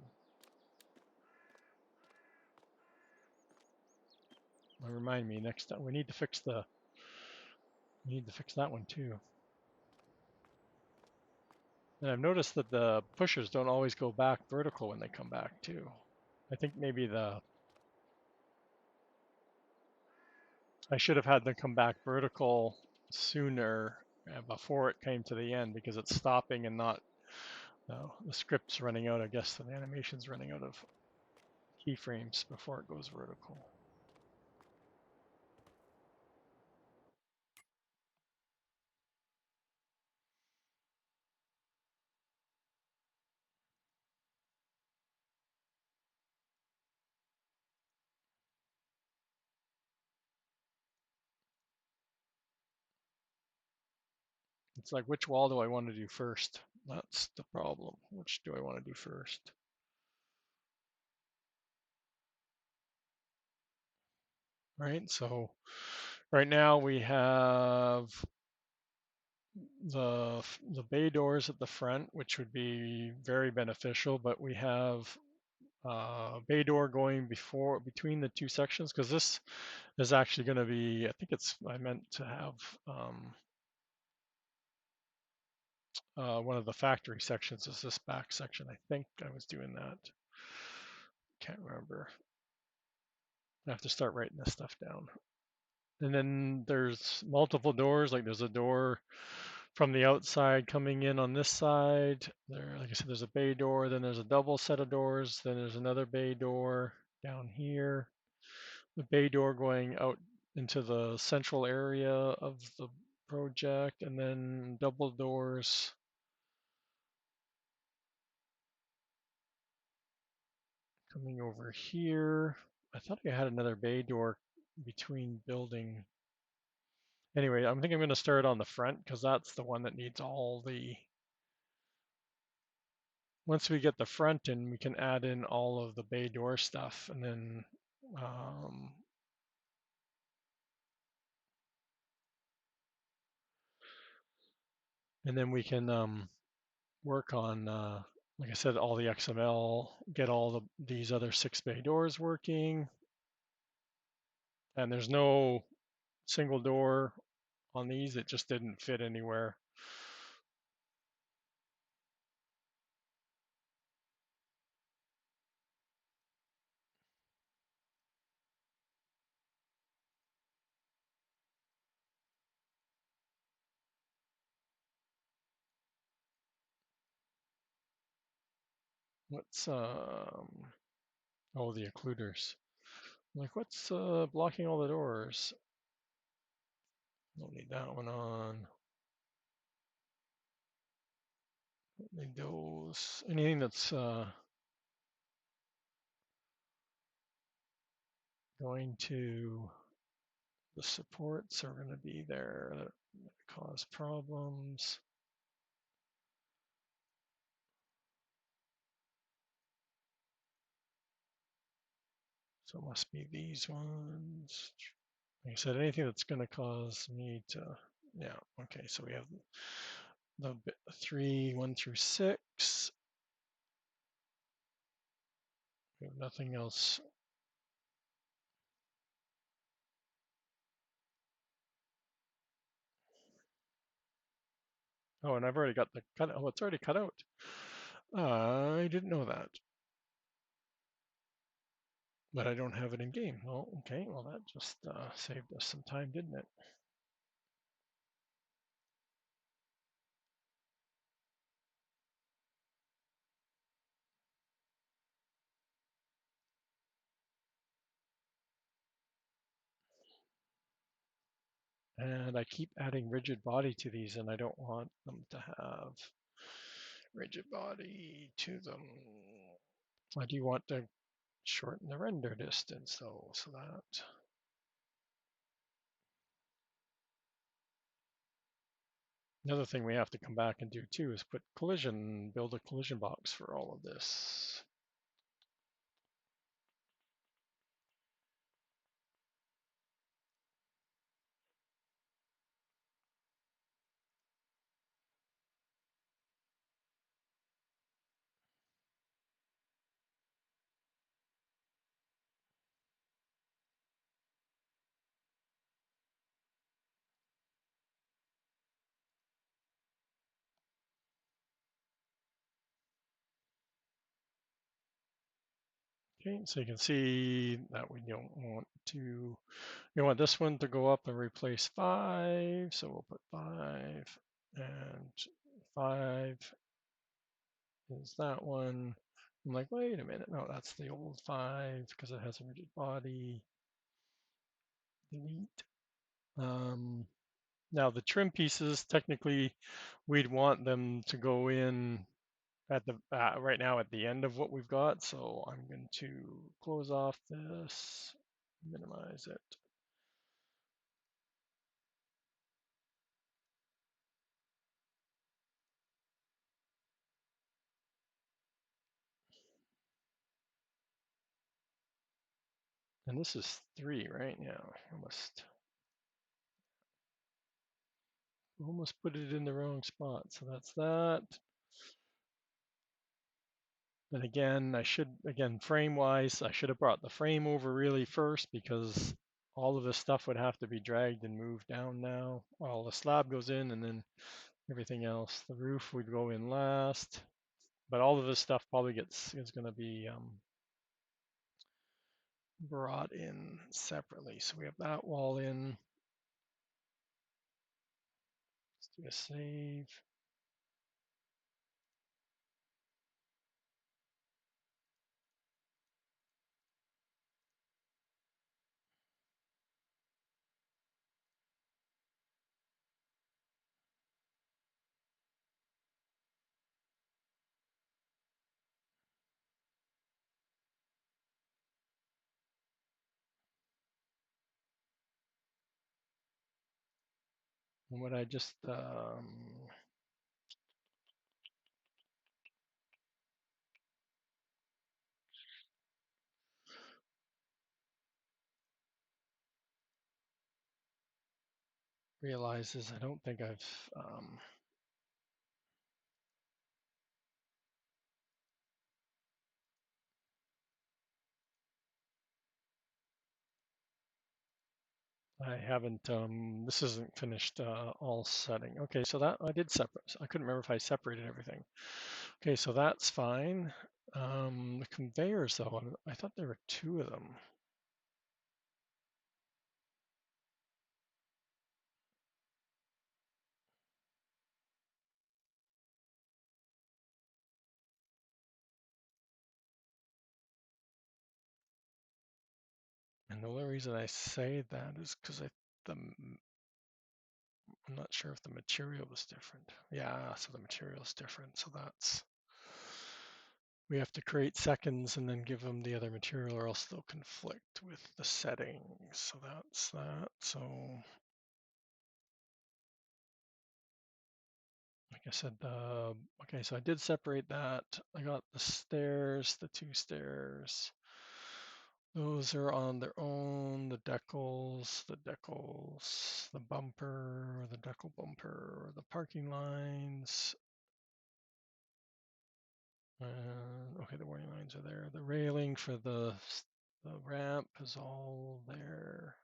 Remind me next time we need to fix that one too. And I've noticed that the pushers don't always go back vertical when they come back too. I think maybe I should have had them come back vertical sooner before it came to the end because it's stopping and not the script's running out. I guess the animation's running out of keyframes before it goes vertical. It's like, which wall do I want to do first? That's the problem. Which do I want to do first? Right, so right now we have the bay doors at the front, which would be very beneficial, but we have bay door going between the two sections because this is actually going to be, I meant to have one of the factory sections is this back section. I think I was doing that. Can't remember. I have to start writing this stuff down. And then there's multiple doors, like there's a door from the outside coming in on this side. There, like I said, there's a bay door, then there's a double set of doors, then there's another bay door down here. The bay door going out into the central area of the project, and then double doors coming over here. I thought I had another bay door between building. Anyway, I think I'm going to start on the front because that's the one that needs all the. Once we get the front in, we can add in all of the bay door stuff, and then um, we can work on, like I said, all the XML, get all these other 6 bay doors working, and there's no single door on these. It just didn't fit anywhere. What's oh, the occluders. Like, what's blocking all the doors? Don't need that one on. Don't need those. Anything that's going to the supports are going to be there that cause problems. So it must be these ones. Like I said, anything that's going to cause me to, yeah, okay, so we have the 3, 1 through 6. We have nothing else. Oh, and I've already got the cut. Oh, it's already cut out. I didn't know that, but I don't have it in game. Well, okay, well that just saved us some time, didn't it? And I keep adding rigid body to these, and I don't want them to have rigid body to them. I do want to shorten the render distance though, so that another thing we have to come back and do too is put collision, build a collision box for all of this. Okay, so you can see that we don't want to, we want this one to go up and replace 5, so we'll put 5, and 5 is that one. I'm like, wait a minute, no, that's the old 5 because it has a rigid body. Delete. Now the trim pieces, technically, we'd want them to go in at the right now at the end of what we've got. So I'm going to close off this, minimize it. And this is 3 right now. Almost put it in the wrong spot. So that's that. And again, frame wise, I should have brought the frame over really first because all of this stuff would have to be dragged and moved down now. Well, the slab goes in and then everything else. The roof would go in last, but all of this stuff probably is going to be brought in separately. So we have that wall in. Let's do a save. And what I just realized is I don't think I haven't, this isn't finished all setting. Okay, so that I did separate. I couldn't remember if I separated everything. Okay, so that's fine. The conveyors though, I thought there were 2 of them. And the only reason I say that is because I'm not sure if the material was different. Yeah, so the material is different. So that's, we have to create seconds and then give them the other material or else they'll conflict with the settings. So that's that. So like I said, okay, so I did separate that. I got the stairs, the two stairs. Those are on their own, the decals, the bumper, the decal bumper, the parking lines. Okay, the warning lines are there. The railing for the ramp is all there.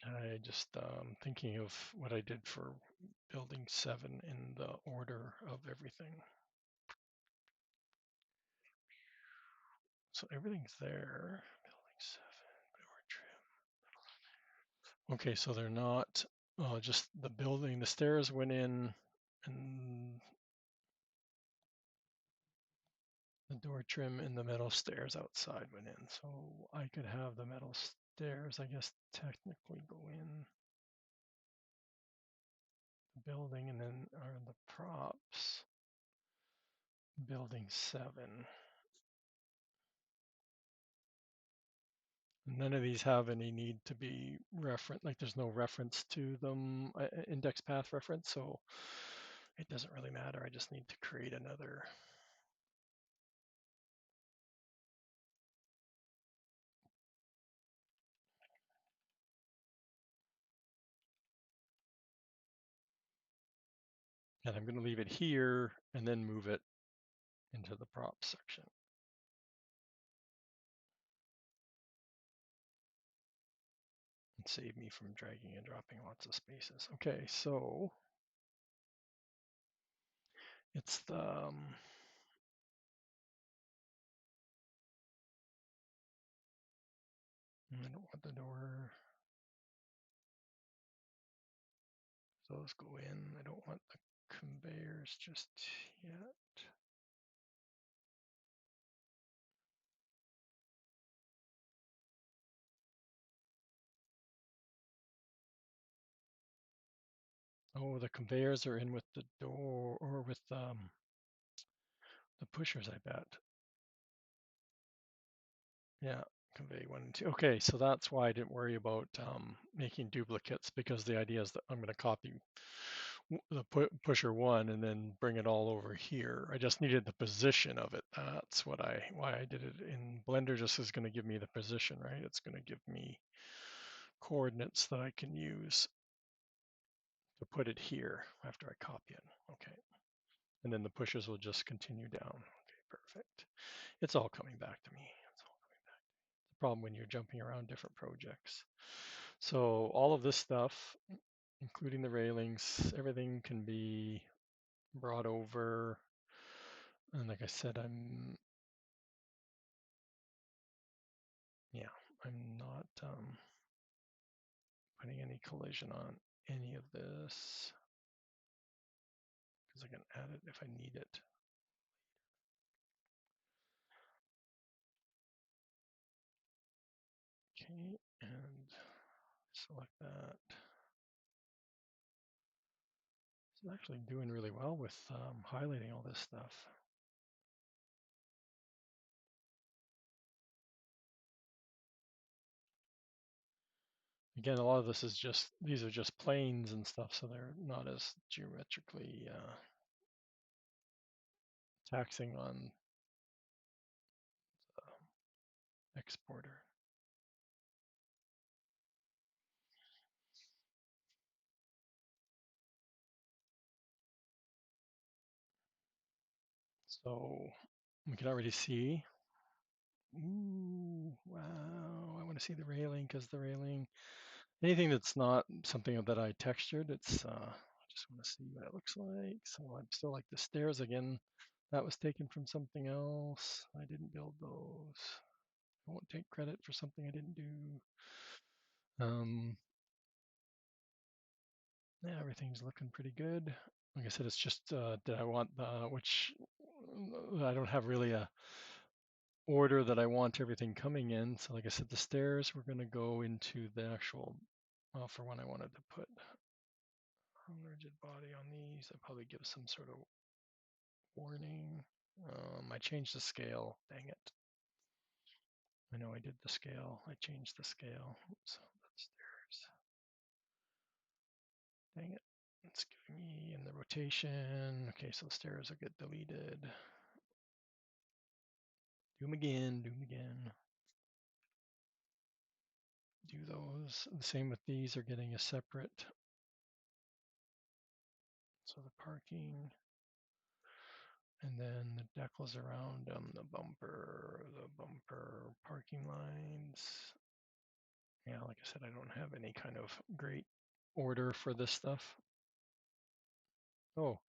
I just thinking of what I did for building 7 in the order of everything. So everything's there. Building 7, door trim. Okay, so they're not just the building. The stairs went in, and the door trim and the metal stairs outside went in. So I could have the metal stairs, I guess, technically go in the building, and then are the props. Building 7. None of these have any need to be referenced, like there's no reference to them, index path reference, so it doesn't really matter. I just need to create another. And I'm going to leave it here and then move it into the props section. And save me from dragging and dropping lots of spaces. Okay, so it's the I don't want the door. Those go in. I don't want the conveyors just yet. Oh, the conveyors are in with the door or with the pushers, I bet. Yeah, convey 1 and 2. Okay, so that's why I didn't worry about making duplicates, because the idea is that I'm going to copy the pusher 1 and then bring it all over here. I just needed the position of it. That's why I did it in Blender. Just is going to give me the position, right? It's going to give me coordinates that I can use to put it here after I copy it. Okay. And then the pushers will just continue down. Okay, perfect. It's all coming back to me. It's all coming back. The problem when you're jumping around different projects. So all of this stuff, including the railings, everything can be brought over. And like I said, I'm not putting any collision on any of this because I can add it if I need it. Okay, and select that. It's actually doing really well with highlighting all this stuff. Again, a lot of this is just, these are just planes and stuff, so they're not as geometrically taxing on the exporter. So we can already see, ooh, wow, I want to see the railing because the railing anything that's not something that I textured, it's I just want to see what it looks like. So I'm still like the stairs again. That was taken from something else. I didn't build those. I won't take credit for something I didn't do. Yeah, everything's looking pretty good. Like I said, it's just did I want which I don't have really a order that I want everything coming in. So like I said, the stairs, we're going to go into the actual, well, for when I wanted to put rigid body on these, I'll probably give some sort of warning. I changed the scale. Dang it. I know I did the scale. I changed the scale. Oops, that's stairs. Dang it. It's giving me in the rotation. Okay, so the stairs will get deleted. Do them again, do them again. Do those. The same with these are getting a separate. So the parking. And then the decals around them, the bumper, parking lines. Yeah, like I said, I don't have any kind of great order for this stuff. Oh,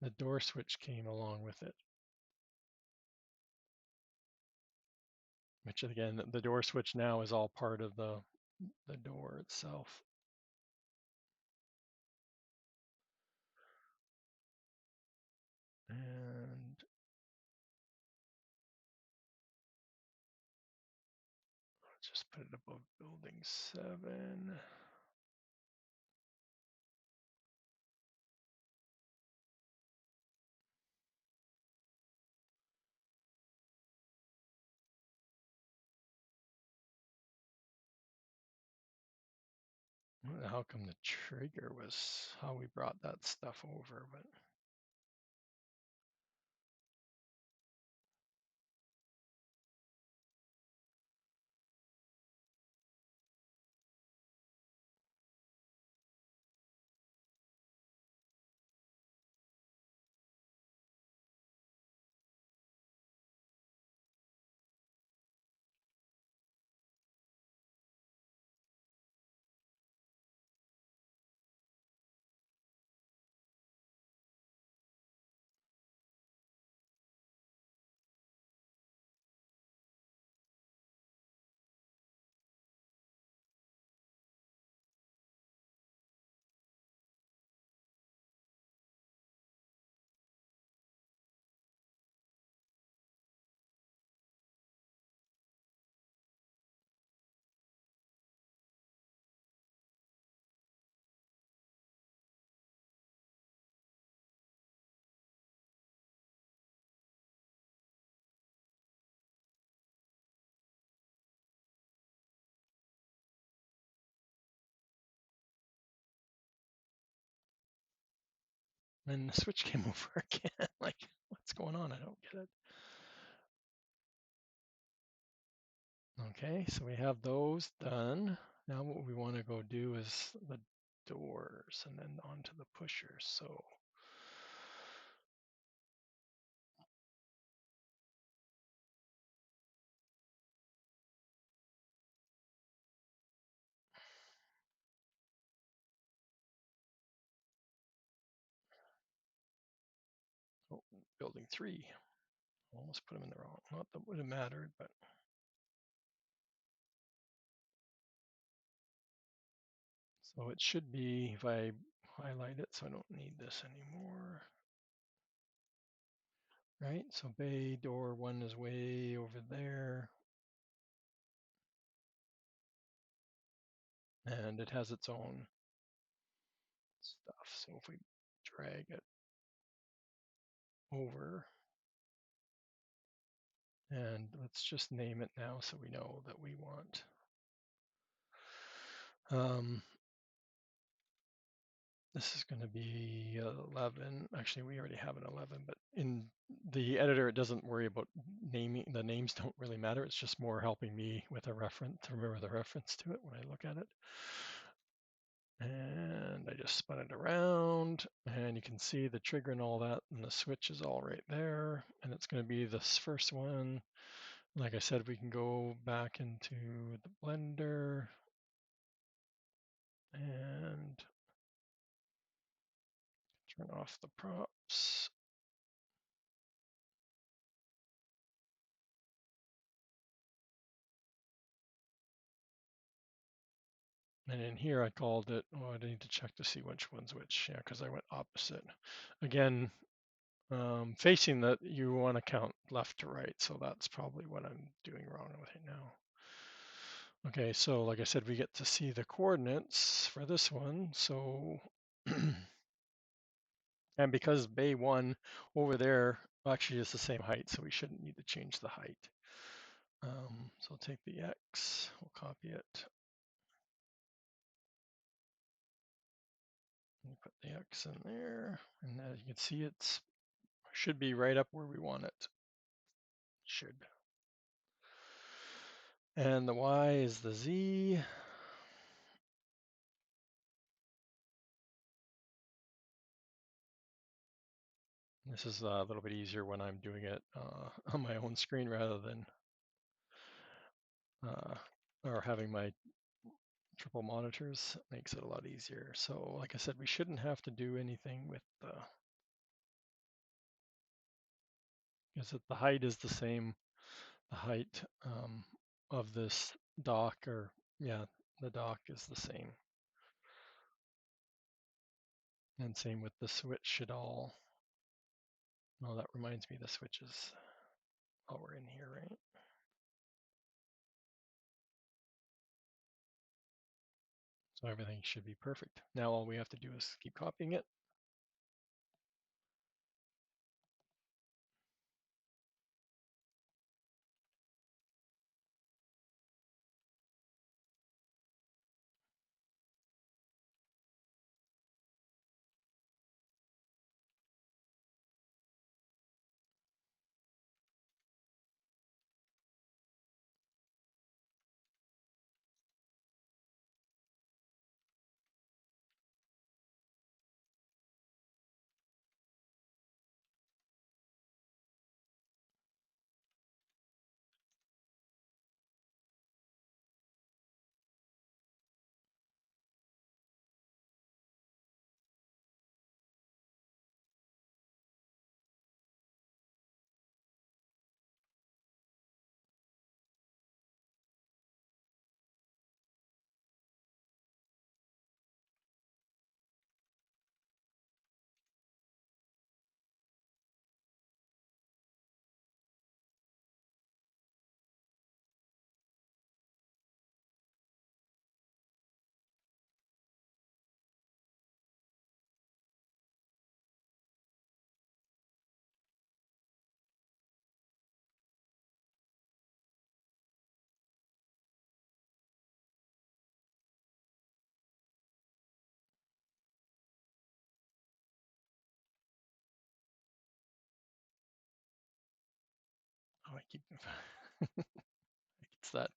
the door switch came along with it. Which again, the door switch now is all part of the door itself. And let's just put it above building 7. I don't know how come the trigger was how we brought that stuff over, but then the switch came over again. Like, what's going on? I don't get it. Okay, so we have those done. Now what we want to go do is the doors and then onto the pushers. So oh, building 3. Almost put them in the wrong. Not that would have mattered, but so it should be if I highlight it, so I don't need this anymore. Right, so bay door 1 is way over there. And it has its own stuff. So if we drag it over, and let's just name it now so we know that we want. This is going to be 11. Actually, we already have an 11, but in the editor, it doesn't worry about naming. The names don't really matter. It's just more helping me with a reference to remember the reference to it when I look at it. And I just spun it around, and you can see the trigger and all that, and the switch is all right there. And it's going to be this first one. Like I said, we can go back into the Blender. Turn off the props. And in here I called it, oh, I need to check to see which one's which. Yeah, because I went opposite. Again, facing that you want to count left to right, so that's probably what I'm doing wrong with it now. Okay, so like I said, we get to see the coordinates for this one. So, and because bay one over there actually is the same height, so we shouldn't need to change the height. So I'll take the X, we'll copy it. And put the X in there, and as you can see, it's should be right up where we want it. Should. And the Y is the Z. This is a little bit easier when I'm doing it on my own screen rather than or having my triple monitors. Makes it a lot easier. So like I said, we shouldn't have to do anything with the, because the height is the same, the height of this dock, or yeah, the dock is the same. And same with the switch should all, oh, that reminds me the switches. Oh, we're in here, right? So everything should be perfect. Now all we have to do is keep copying it. Oh, I keep, it's that.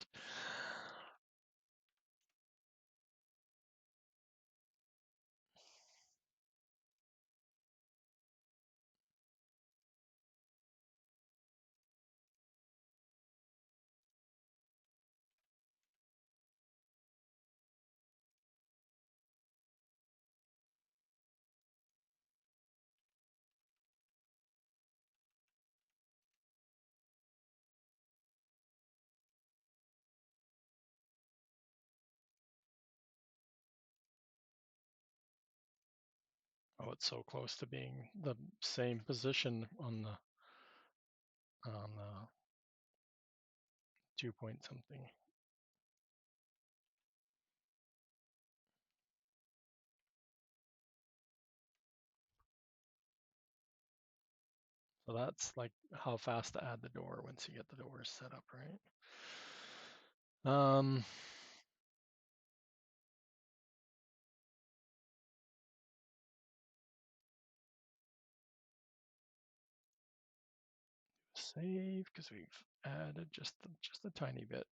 Oh, it's so close to being the same position on the 2 point something. So that's like how fast to add the door once you get the doors set up, right? Save, because we've added just a tiny bit.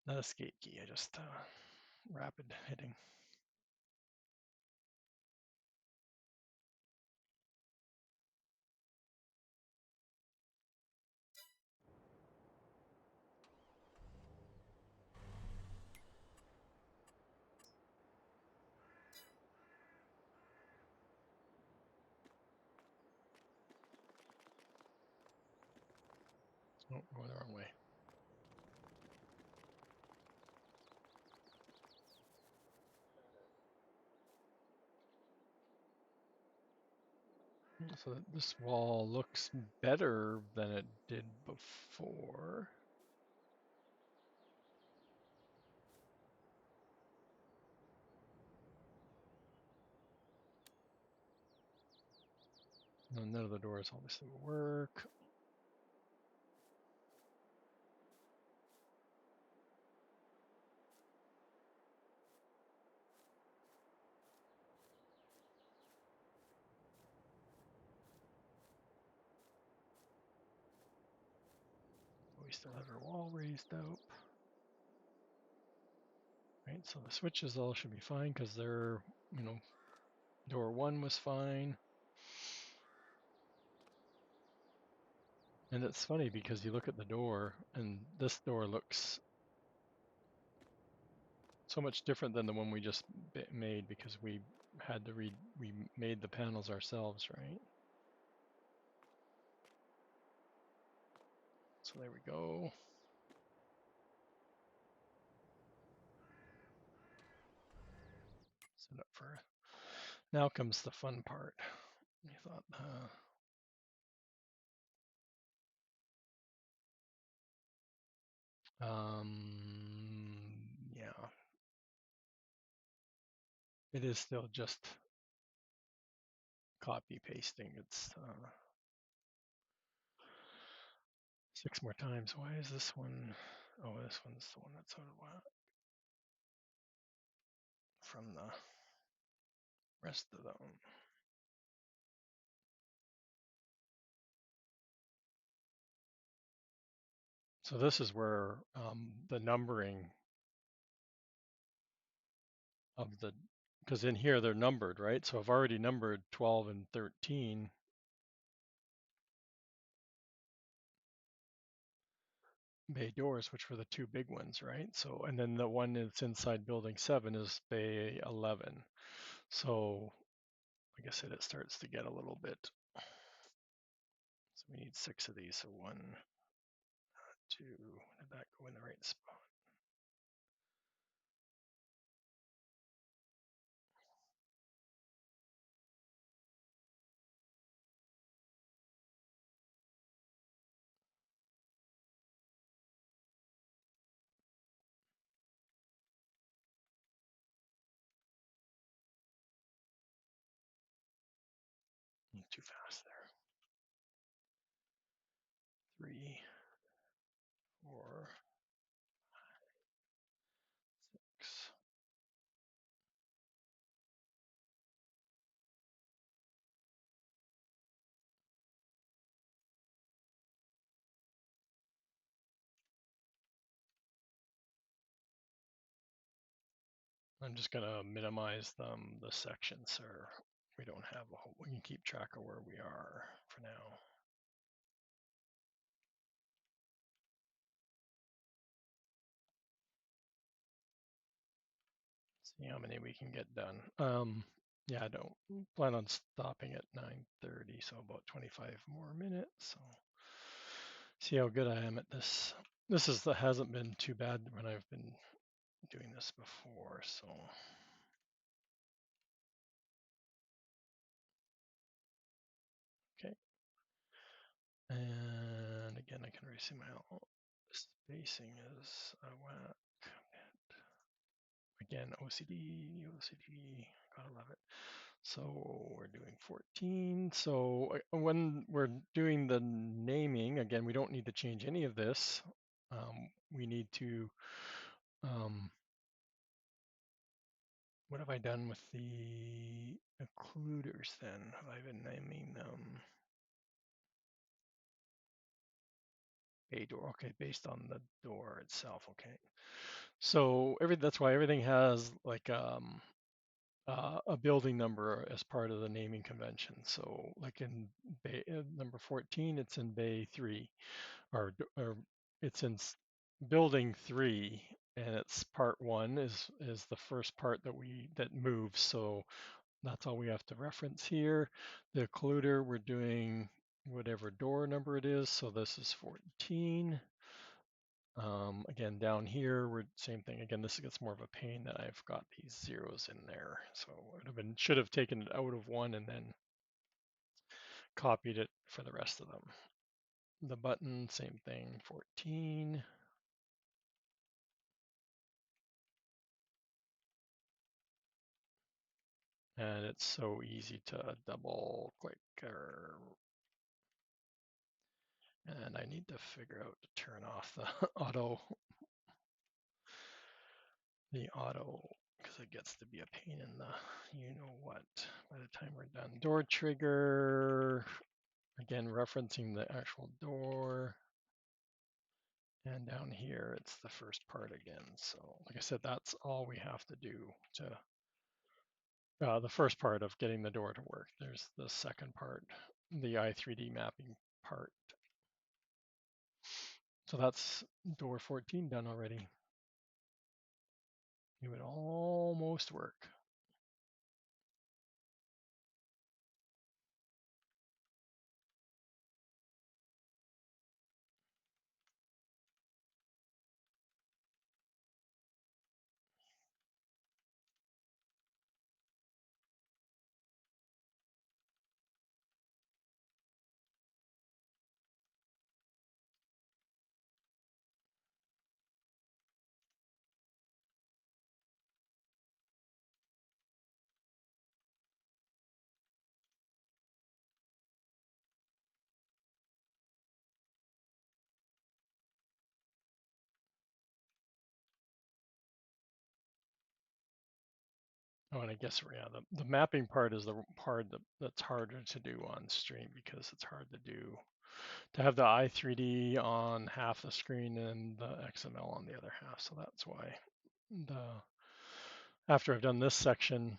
Not escape key, I just rapid hitting. Oh, going the wrong way. So this wall looks better than it did before. None of the doors obviously will work. We still have our wall raised up. Right, so the switches all should be fine because they're, door 1 was fine. And it's funny because you look at the door and this door looks so much different than the one we just made because we made the panels ourselves, right? So there we go. Set up for, now comes the fun part. You thought, yeah, it is still just copy pasting. It's 6 more times. Why is this one? Oh, this one's the one that's out of whack from the rest of them. So this is where the numbering of the, because in here they're numbered, right? So I've already numbered 12 and 13. Bay doors, which were the two big ones, right? So, and then the one that's inside building 7 is bay 11. So, like I said, it starts to get a little bit. So we need 6 of these. So 1, 2. Did that go in the right spot? Too fast there. 3, 4, 6. I'm just gonna minimize the sections so we don't have a whole, we can keep track of where we are for now. See how many we can get done. Yeah, I don't plan on stopping at 9:30, so about 25 more minutes. So see how good I am at this. This hasn't been too bad when I've been doing this before, so. Okay. And again, I can already see my spacing is whack. Again, OCD, gotta love it. So we're doing 14. So when we're doing the naming, again, we don't need to change any of this. We need to, what have I done with the occluders then? Have I been naming them? A door, okay, based on the door itself, okay. So that's why everything has like a building number as part of the naming convention. So like in bay, number 14, it's in bay 3, or it's in building 3, and it's part 1 is the first part that moves. So that's all we have to reference here. The occluder we're doing whatever door number it is. So this is 14. Again, down here, we're same thing. Again, this gets more of a pain that I've got these zeros in there. So should have taken it out of one and then copied it for the rest of them. The button, same thing, 14. And it's so easy to double click and I need to figure out to turn off the auto because it gets to be a pain in the you know what by the time we're done. Door trigger, again referencing the actual door. And down here, it's the first part again. So like I said, that's all we have to do to the first part of getting the door to work. There's the second part, the i3D mapping part. So that's door 14 done already. It would almost work. Oh, and I guess yeah, the mapping part is the part that's harder to do on stream because it's hard to do to have the i3D on half the screen and the XML on the other half. So that's why the after I've done this section,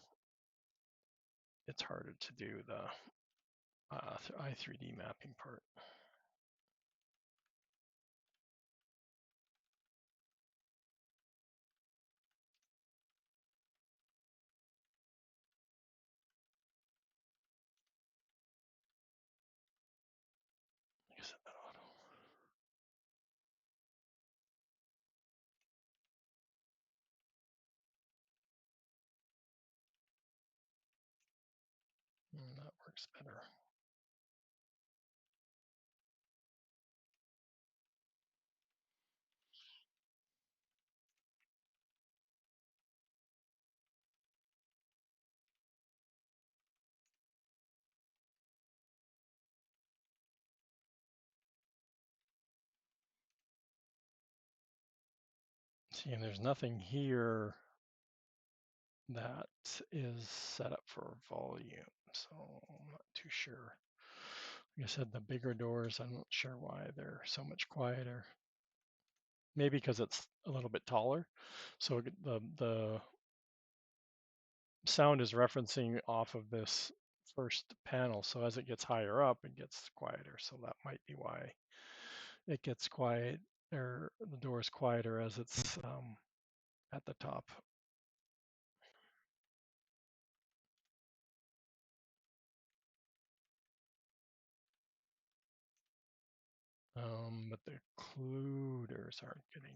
it's harder to do the i3D mapping part. Set that auto. That works better. See, and there's nothing here that is set up for volume, so I'm not too sure. Like I said, the bigger doors, I'm not sure why they're so much quieter. Maybe because it's a little bit taller, so the sound is referencing off of this first panel. So as it gets higher up, it gets quieter. So that might be why it gets quiet, or the door is quieter as it's at the top. But the occluders aren't getting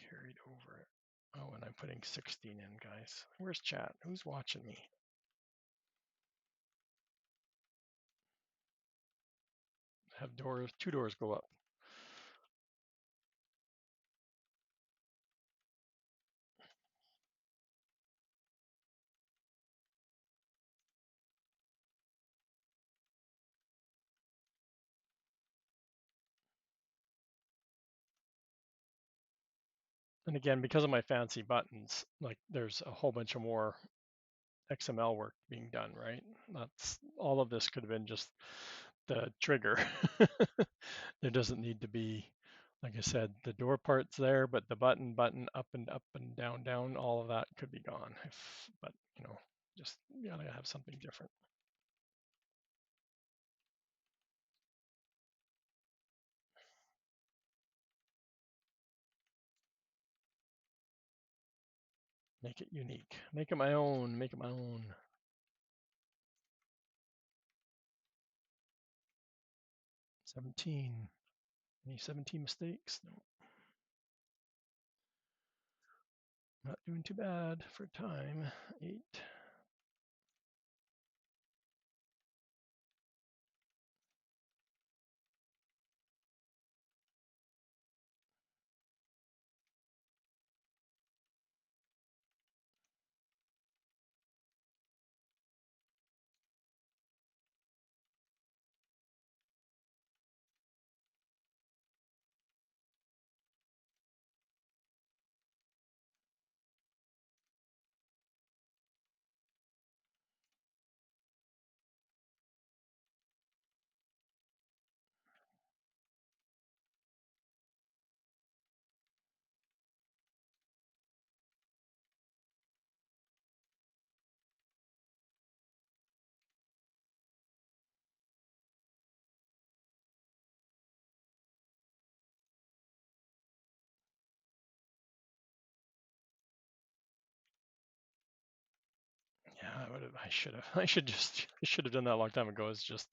carried over. Oh, and I'm putting 16 in, guys. Where's chat? Who's watching me? Have doors, two doors go up. And again, because of my fancy buttons, like there's a whole bunch of more XML work being done, right? That's all of this could have been just the trigger. There doesn't need to be, like I said, the door part's there, but the button, up and down, all of that could be gone. But you know, just you gotta have something different. Make it unique. Make it my own. Make it my own. 17. Any 17 mistakes? No. Not doing too bad for time. 8. Yeah, I should have done that a long time ago. Is just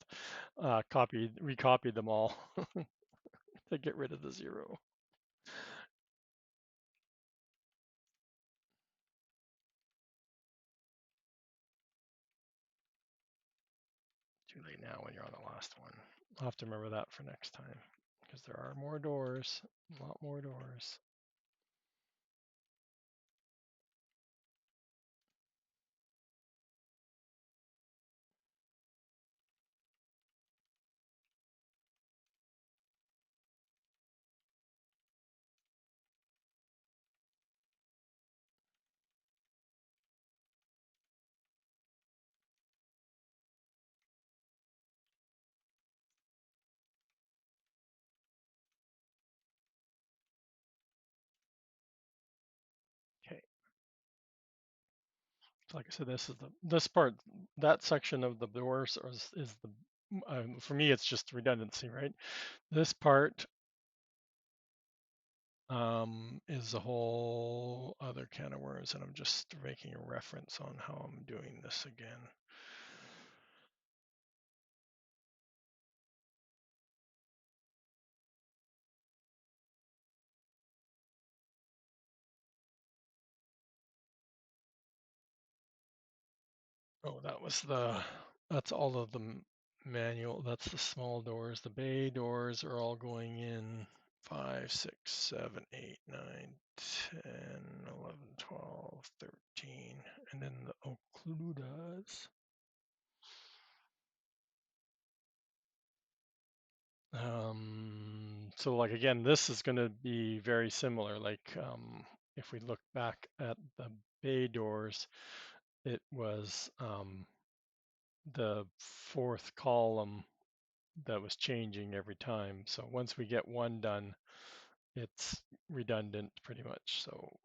recopied them all to get rid of the 0. Too late now when you're on the last one. I'll have to remember that for next time because there are more doors, a lot more doors. Okay. So like I said, this part, that section of the doors is the for me it's just redundancy, right? This part is a whole other can of worms, and I'm just making a reference on how I'm doing this again. Oh, that's all of the manual, that's the small doors. The bay doors are all going in 5, 6, 7, 8, 9, 10, 11, 12, 13, and then the occludas. So like again, this is going to be very similar. Like if we look back at the bay doors, it was the fourth column that was changing every time. So once we get one done, it's redundant pretty much. So,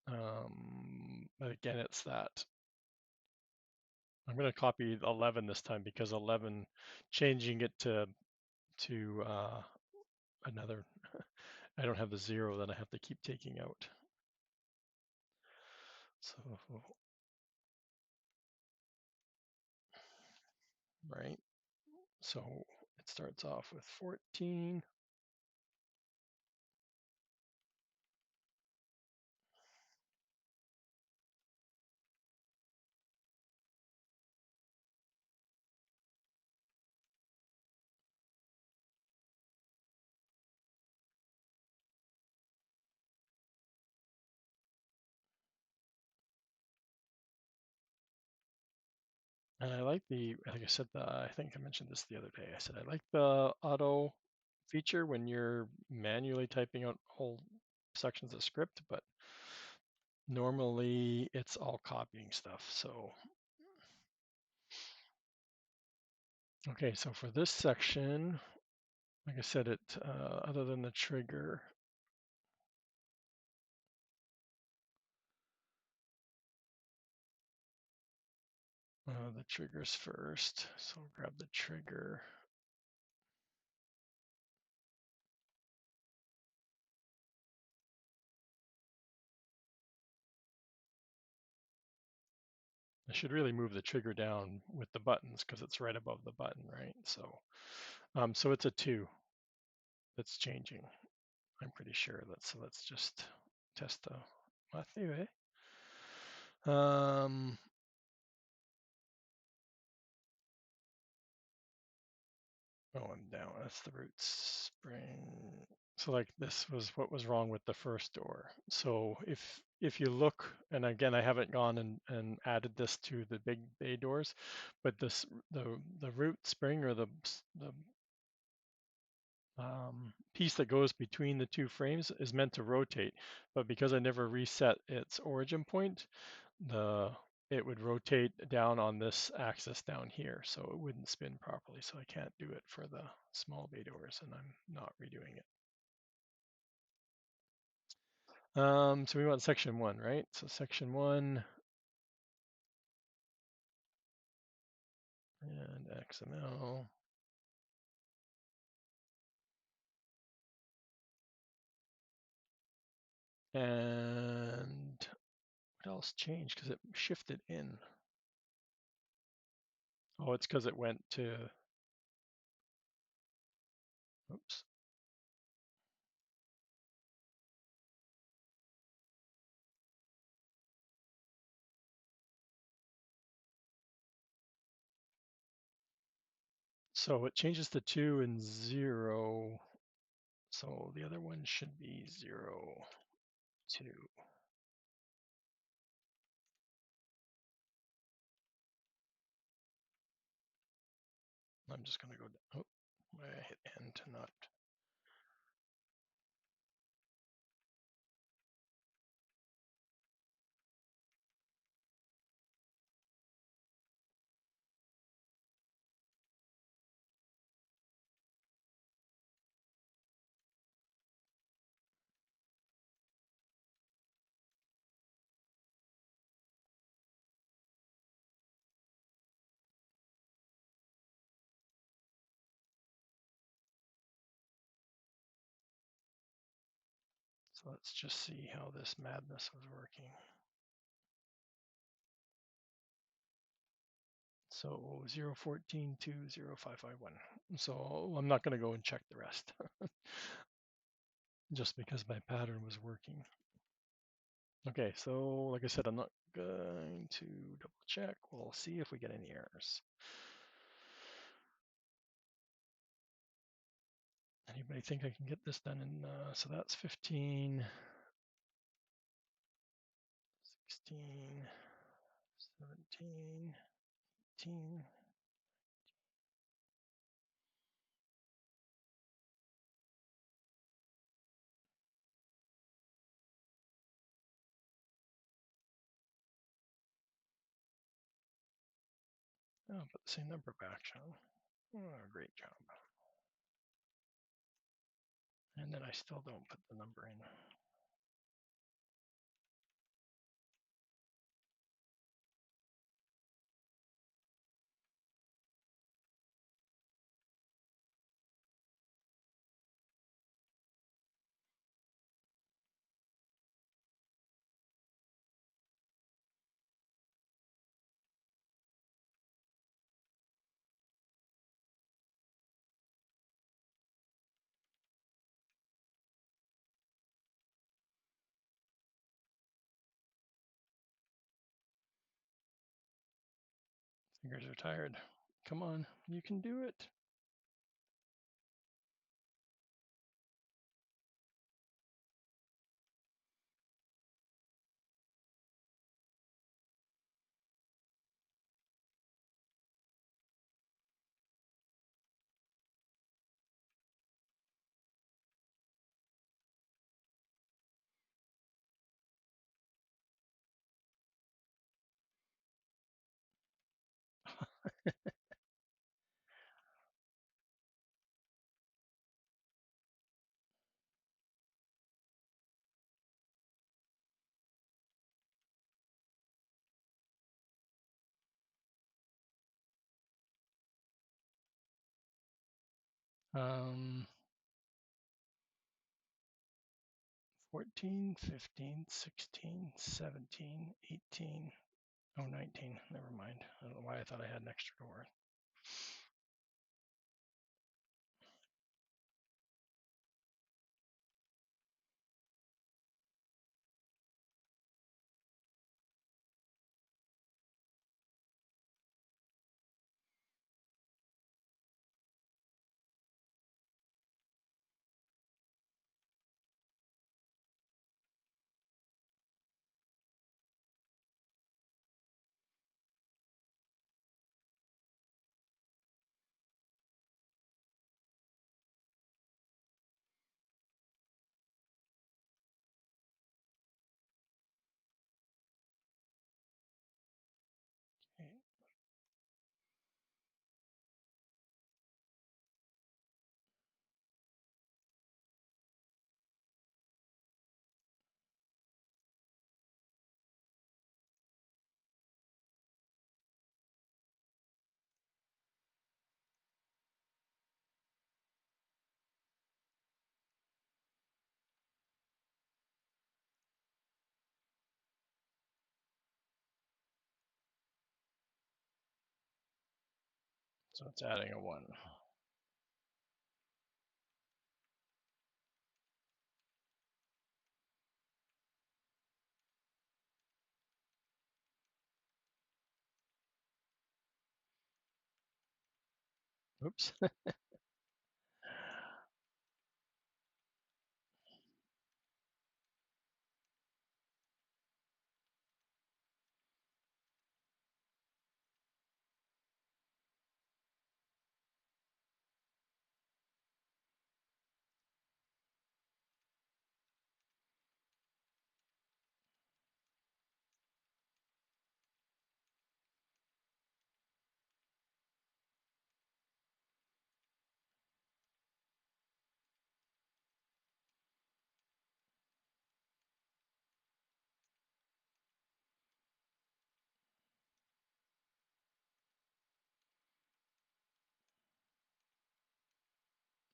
but again, it's that. I'm going to copy 11 this time because 11, changing it to another, I don't have the 0 that I have to keep taking out. So, right. So it starts off with 14. And I like like I said, I think I mentioned this the other day. I said I like the auto feature when you're manually typing out whole sections of script, but normally it's all copying stuff. So, okay, so for this section, like I said, other than the trigger, the triggers first. So grab the trigger. I should really move the trigger down with the buttons because it's right above the button, right? So it's a 2 that's changing. I'm pretty sure. Let's just test the Matthew, eh? Oh, I'm down. That's the root spring. So like this was what was wrong with the first door. So if you look, and again, I haven't gone and added this to the big bay doors, but the root spring or the piece that goes between the two frames is meant to rotate, but because I never reset its origin point, it would rotate down on this axis down here, so it wouldn't spin properly. So I can't do it for the small bay doors, and I'm not redoing it. So we want section 1, right? So section 1 and XML. And what else changed? Because it shifted in. Oh, it's because it went to, oops. So it changes to 2 and 0. So the other one should be 0, 2. I'm just going to go down. Oh, I hit N to not. So let's just see how this madness was working. So 014 to 0551. So I'm not going to go and check the rest just because my pattern was working. Okay, so like I said, I'm not going to double check. We'll see if we get any errors. Anybody think I can get this done in, so that's 15, 16, 17, 18. Oh, put the same number back, Sean. Oh, great job. And then I still don't put the number in. Fingers are tired. Come on, you can do it. Um, 14, 15, 16, 17, 18. Oh, 19. Never mind. I don't know why I thought I had an extra door. Okay. So it's adding a 1. Oops.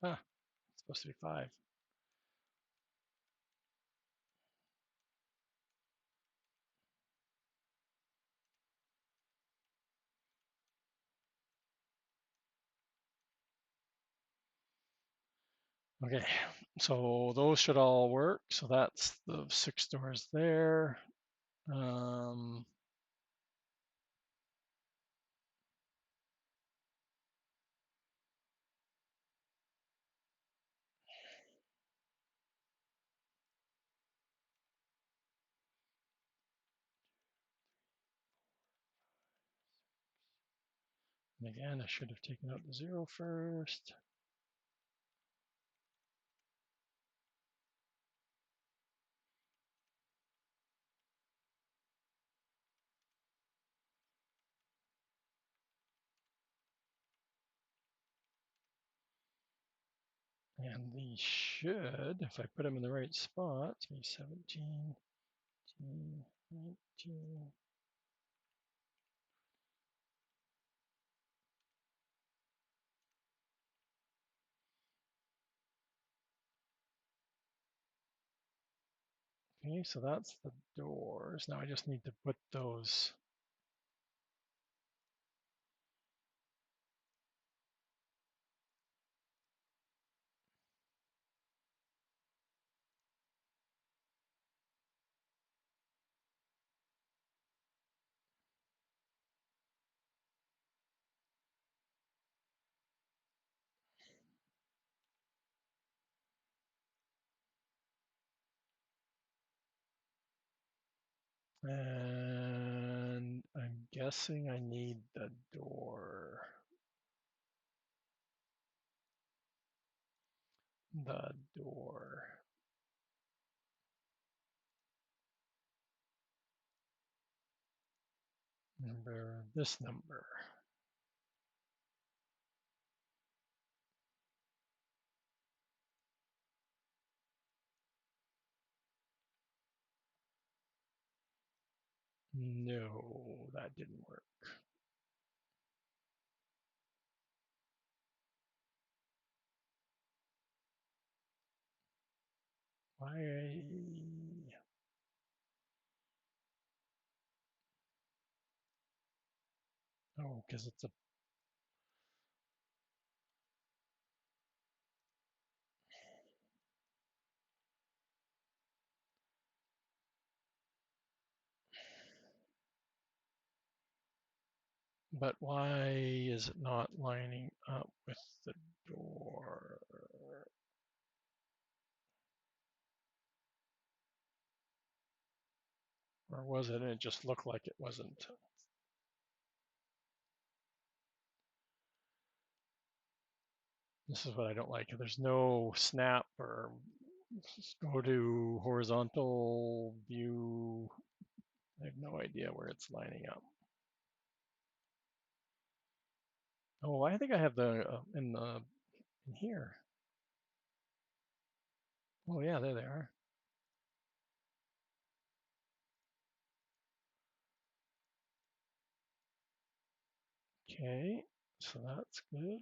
Ah, it's supposed to be 5. Okay, so those should all work. So that's the 6 doors there. And again, I should have taken out the 0 first. And these should, if I put them in the right spot, be 17, 18, 19. Okay, so that's the doors. Now I just need to put those. And I'm guessing I need the door. The door. Number, this number. No, that didn't work. Why? Oh, because it's a. But why is it not lining up with the door? Or was it? And it just looked like it wasn't. This is what I don't like. There's no snap or go to horizontal view. I have no idea where it's lining up. Oh, I think I have the in here. Oh yeah, there they are. Okay, so that's good.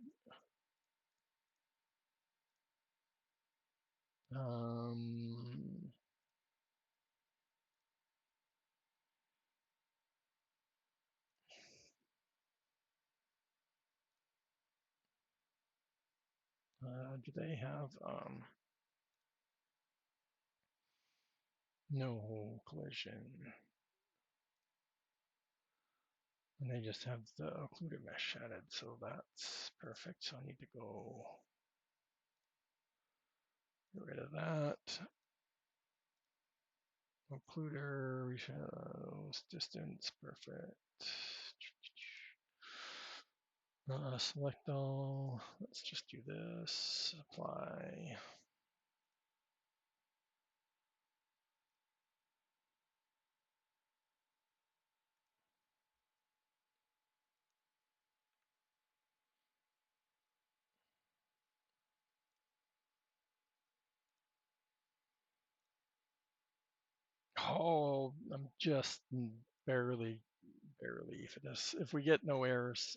Do they have no collision? And they just have the occluder mesh added, so that's perfect. So I need to go get rid of that. Occluder, reshadows, distance, perfect. Select all. Let's just do this. Apply. Oh, I'm just barely for this. If we get no errors,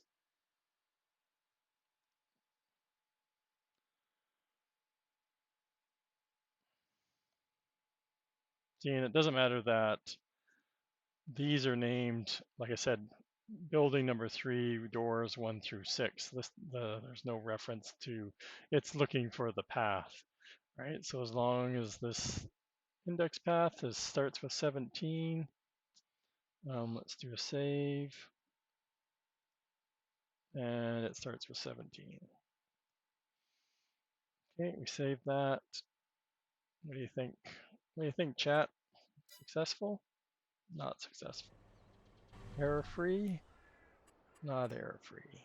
see, and it doesn't matter that these are named, like I said, building number 3, doors 1 through 6. There's no reference to, it's looking for the path, right? So as long as this index path starts with 17, let's do a save, and it starts with 17. Okay, we save that. What do you think? What do you think, chat? Successful? Not successful. Error-free? Not error-free.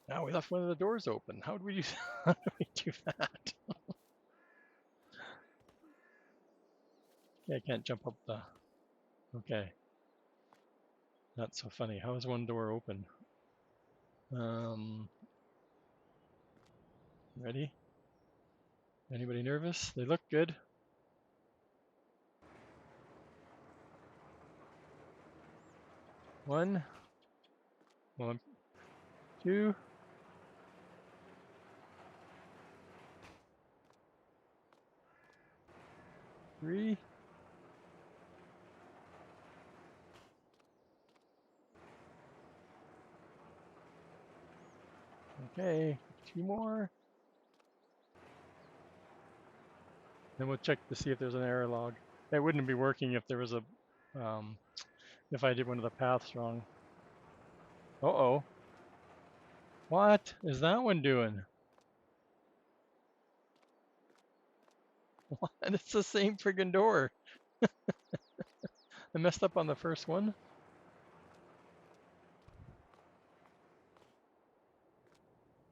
Now we left one of the doors open. How do we do, how do, we do that? Okay, I can't jump up the... Okay. That's so funny. How is one door open? Ready? Anybody nervous? They look good. 1, 2. Three. Okay, 2 more. Then we'll check to see if there's an error log. It wouldn't be working if there was a, if I did one of the paths wrong. Uh-oh. What is that one doing? What? It's the same friggin' door. I messed up on the first one.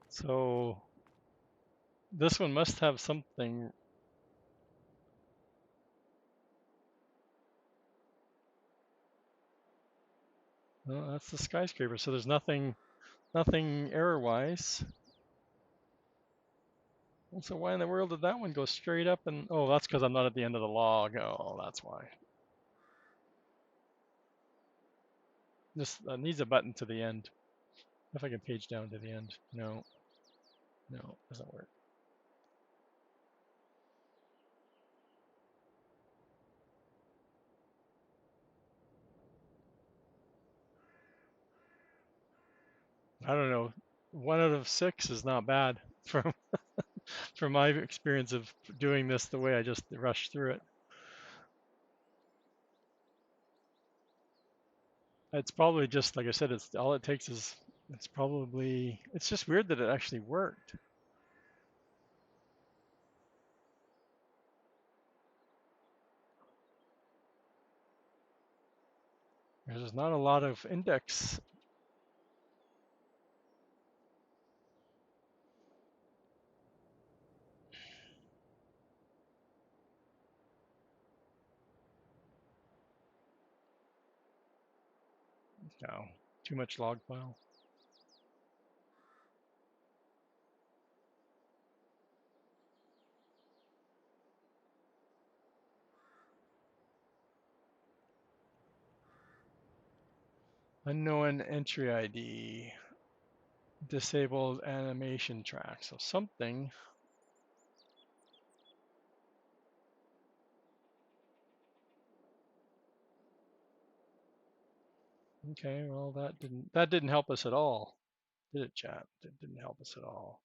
So this one must have something. Oh, that's the skyscraper. So there's nothing error-wise. So why in the world did that one go straight up and, oh, that's because I'm not at the end of the log. Oh, that's why. This needs a button to the end. If I can page down to the end. No. No, doesn't work. I don't know. 1 out of 6 is not bad from my experience of doing this the way I just rushed through it. It's probably just like I said. It's all it takes is it's just weird that it actually worked. There's not a lot of index. No, too much log file. Unknown entry ID. Disabled animation track. So something. Okay, well that didn't help us at all, did it, chat? It didn't help us at all.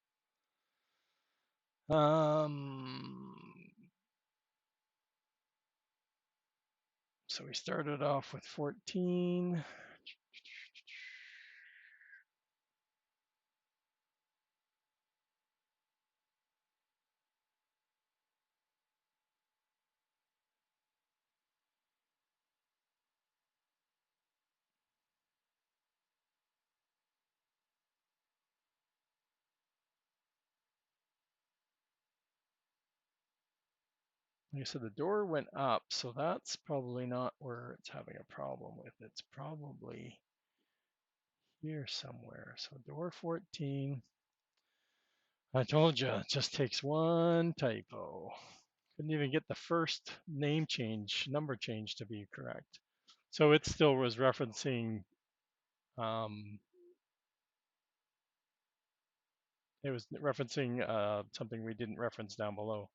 So we started off with 14. Like I said, the door went up, so that's probably not where it's having a problem with. It's probably here somewhere. So door 14. I told you, it just takes one typo. Couldn't even get the first number change to be correct. So it still was referencing, something we didn't reference down below.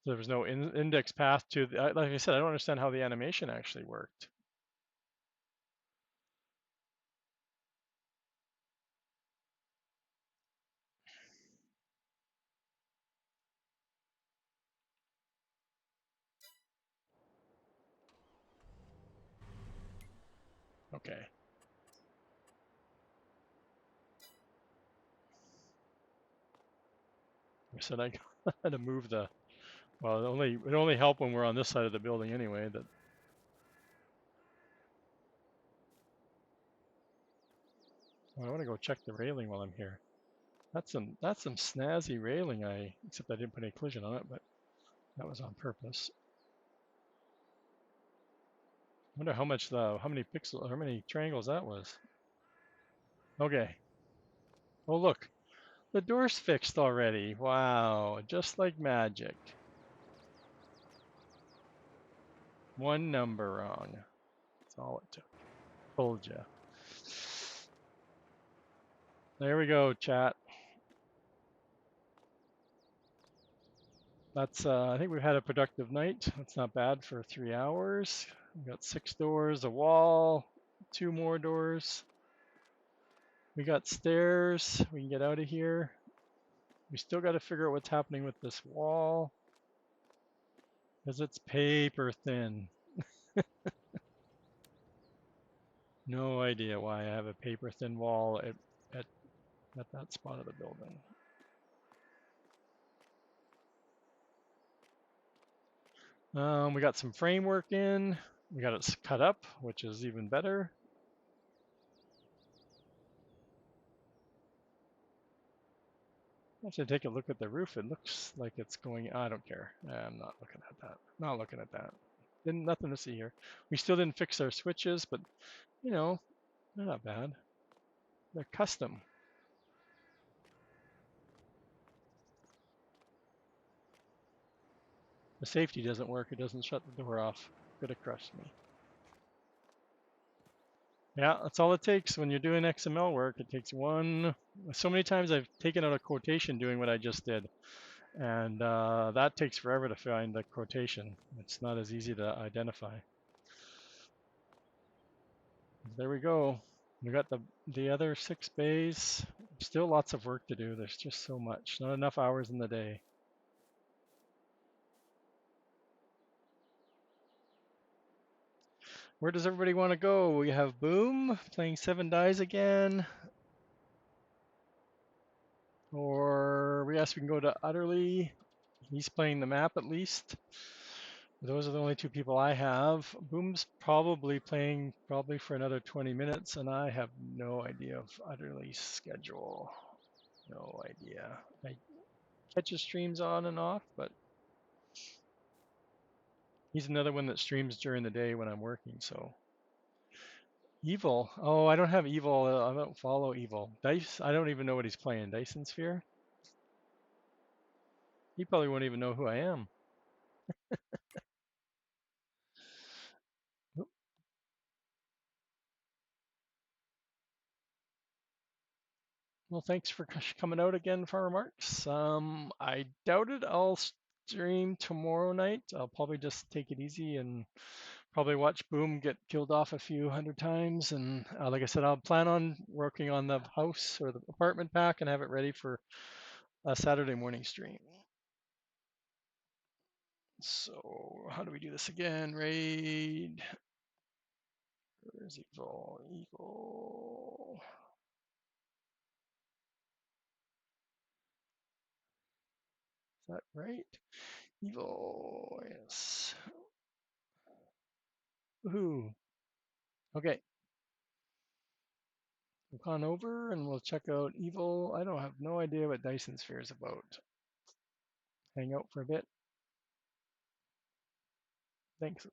So there was no index path to, like I said, I don't understand how the animation actually worked. Okay. I said I had to move well, it only helped when we're on this side of the building anyway. I want to go check the railing while I'm here. That's some snazzy railing. Except I didn't put any collision on it, but that was on purpose. I wonder how many triangles that was. Okay. Oh look, the door's fixed already. Wow, just like magic. One number wrong. That's all it took. Told you. There we go, chat. I think we've had a productive night. That's not bad for 3 hours. We got 6 doors, a wall, 2 more doors. We got stairs. We can get out of here. We still got to figure out what's happening with this wall because it's paper thin. No idea why I have a paper thin wall at that spot of the building. We got some framework in. We got it cut up, which is even better. Actually, take a look at the roof. It looks like it's going. I don't care. I'm not looking at that. Not looking at that. Nothing to see here. We still didn't fix our switches, but you know, they're not bad. They're custom. The safety doesn't work. It doesn't shut the door off. Could have crushed me. Yeah, that's all it takes when you're doing XML work. It takes one. So many times I've taken out a quotation doing what I just did, and that takes forever to find the quotation. It's not as easy to identify. There we go. We got the other 6 bays. Still lots of work to do. There's just so much. Not enough hours in the day. Where does everybody want to go? We have Boom playing 7 dies again. Or we asked we can go to Utterly. He's playing the map at least. Those are the only 2 people I have. Boom's probably playing for another 20 minutes, and I have no idea of Utterly's schedule. No idea. I catch his streams on and off, but he's another one that streams during the day when I'm working. So Evil. Oh, I don't have Evil. I don't follow Evil. Dice. I don't even know what he's playing. Dyson Sphere. He probably won't even know who I am. Well, thanks for coming out again, Farmer Marks. I doubt it. I'll stream tomorrow night. I'll probably just take it easy and probably watch Boom get killed off a few hundred times. And like I said, I'll plan on working on the house or the apartment pack and have it ready for a Saturday morning stream. So how do we do this again? Raid. Where's Evil? Evil. Is that right? Evil. Yes. Woohoo. Okay. We've gone over and we'll check out Evil. I don't have no idea what Dyson Sphere is about. Hang out for a bit. Thanks.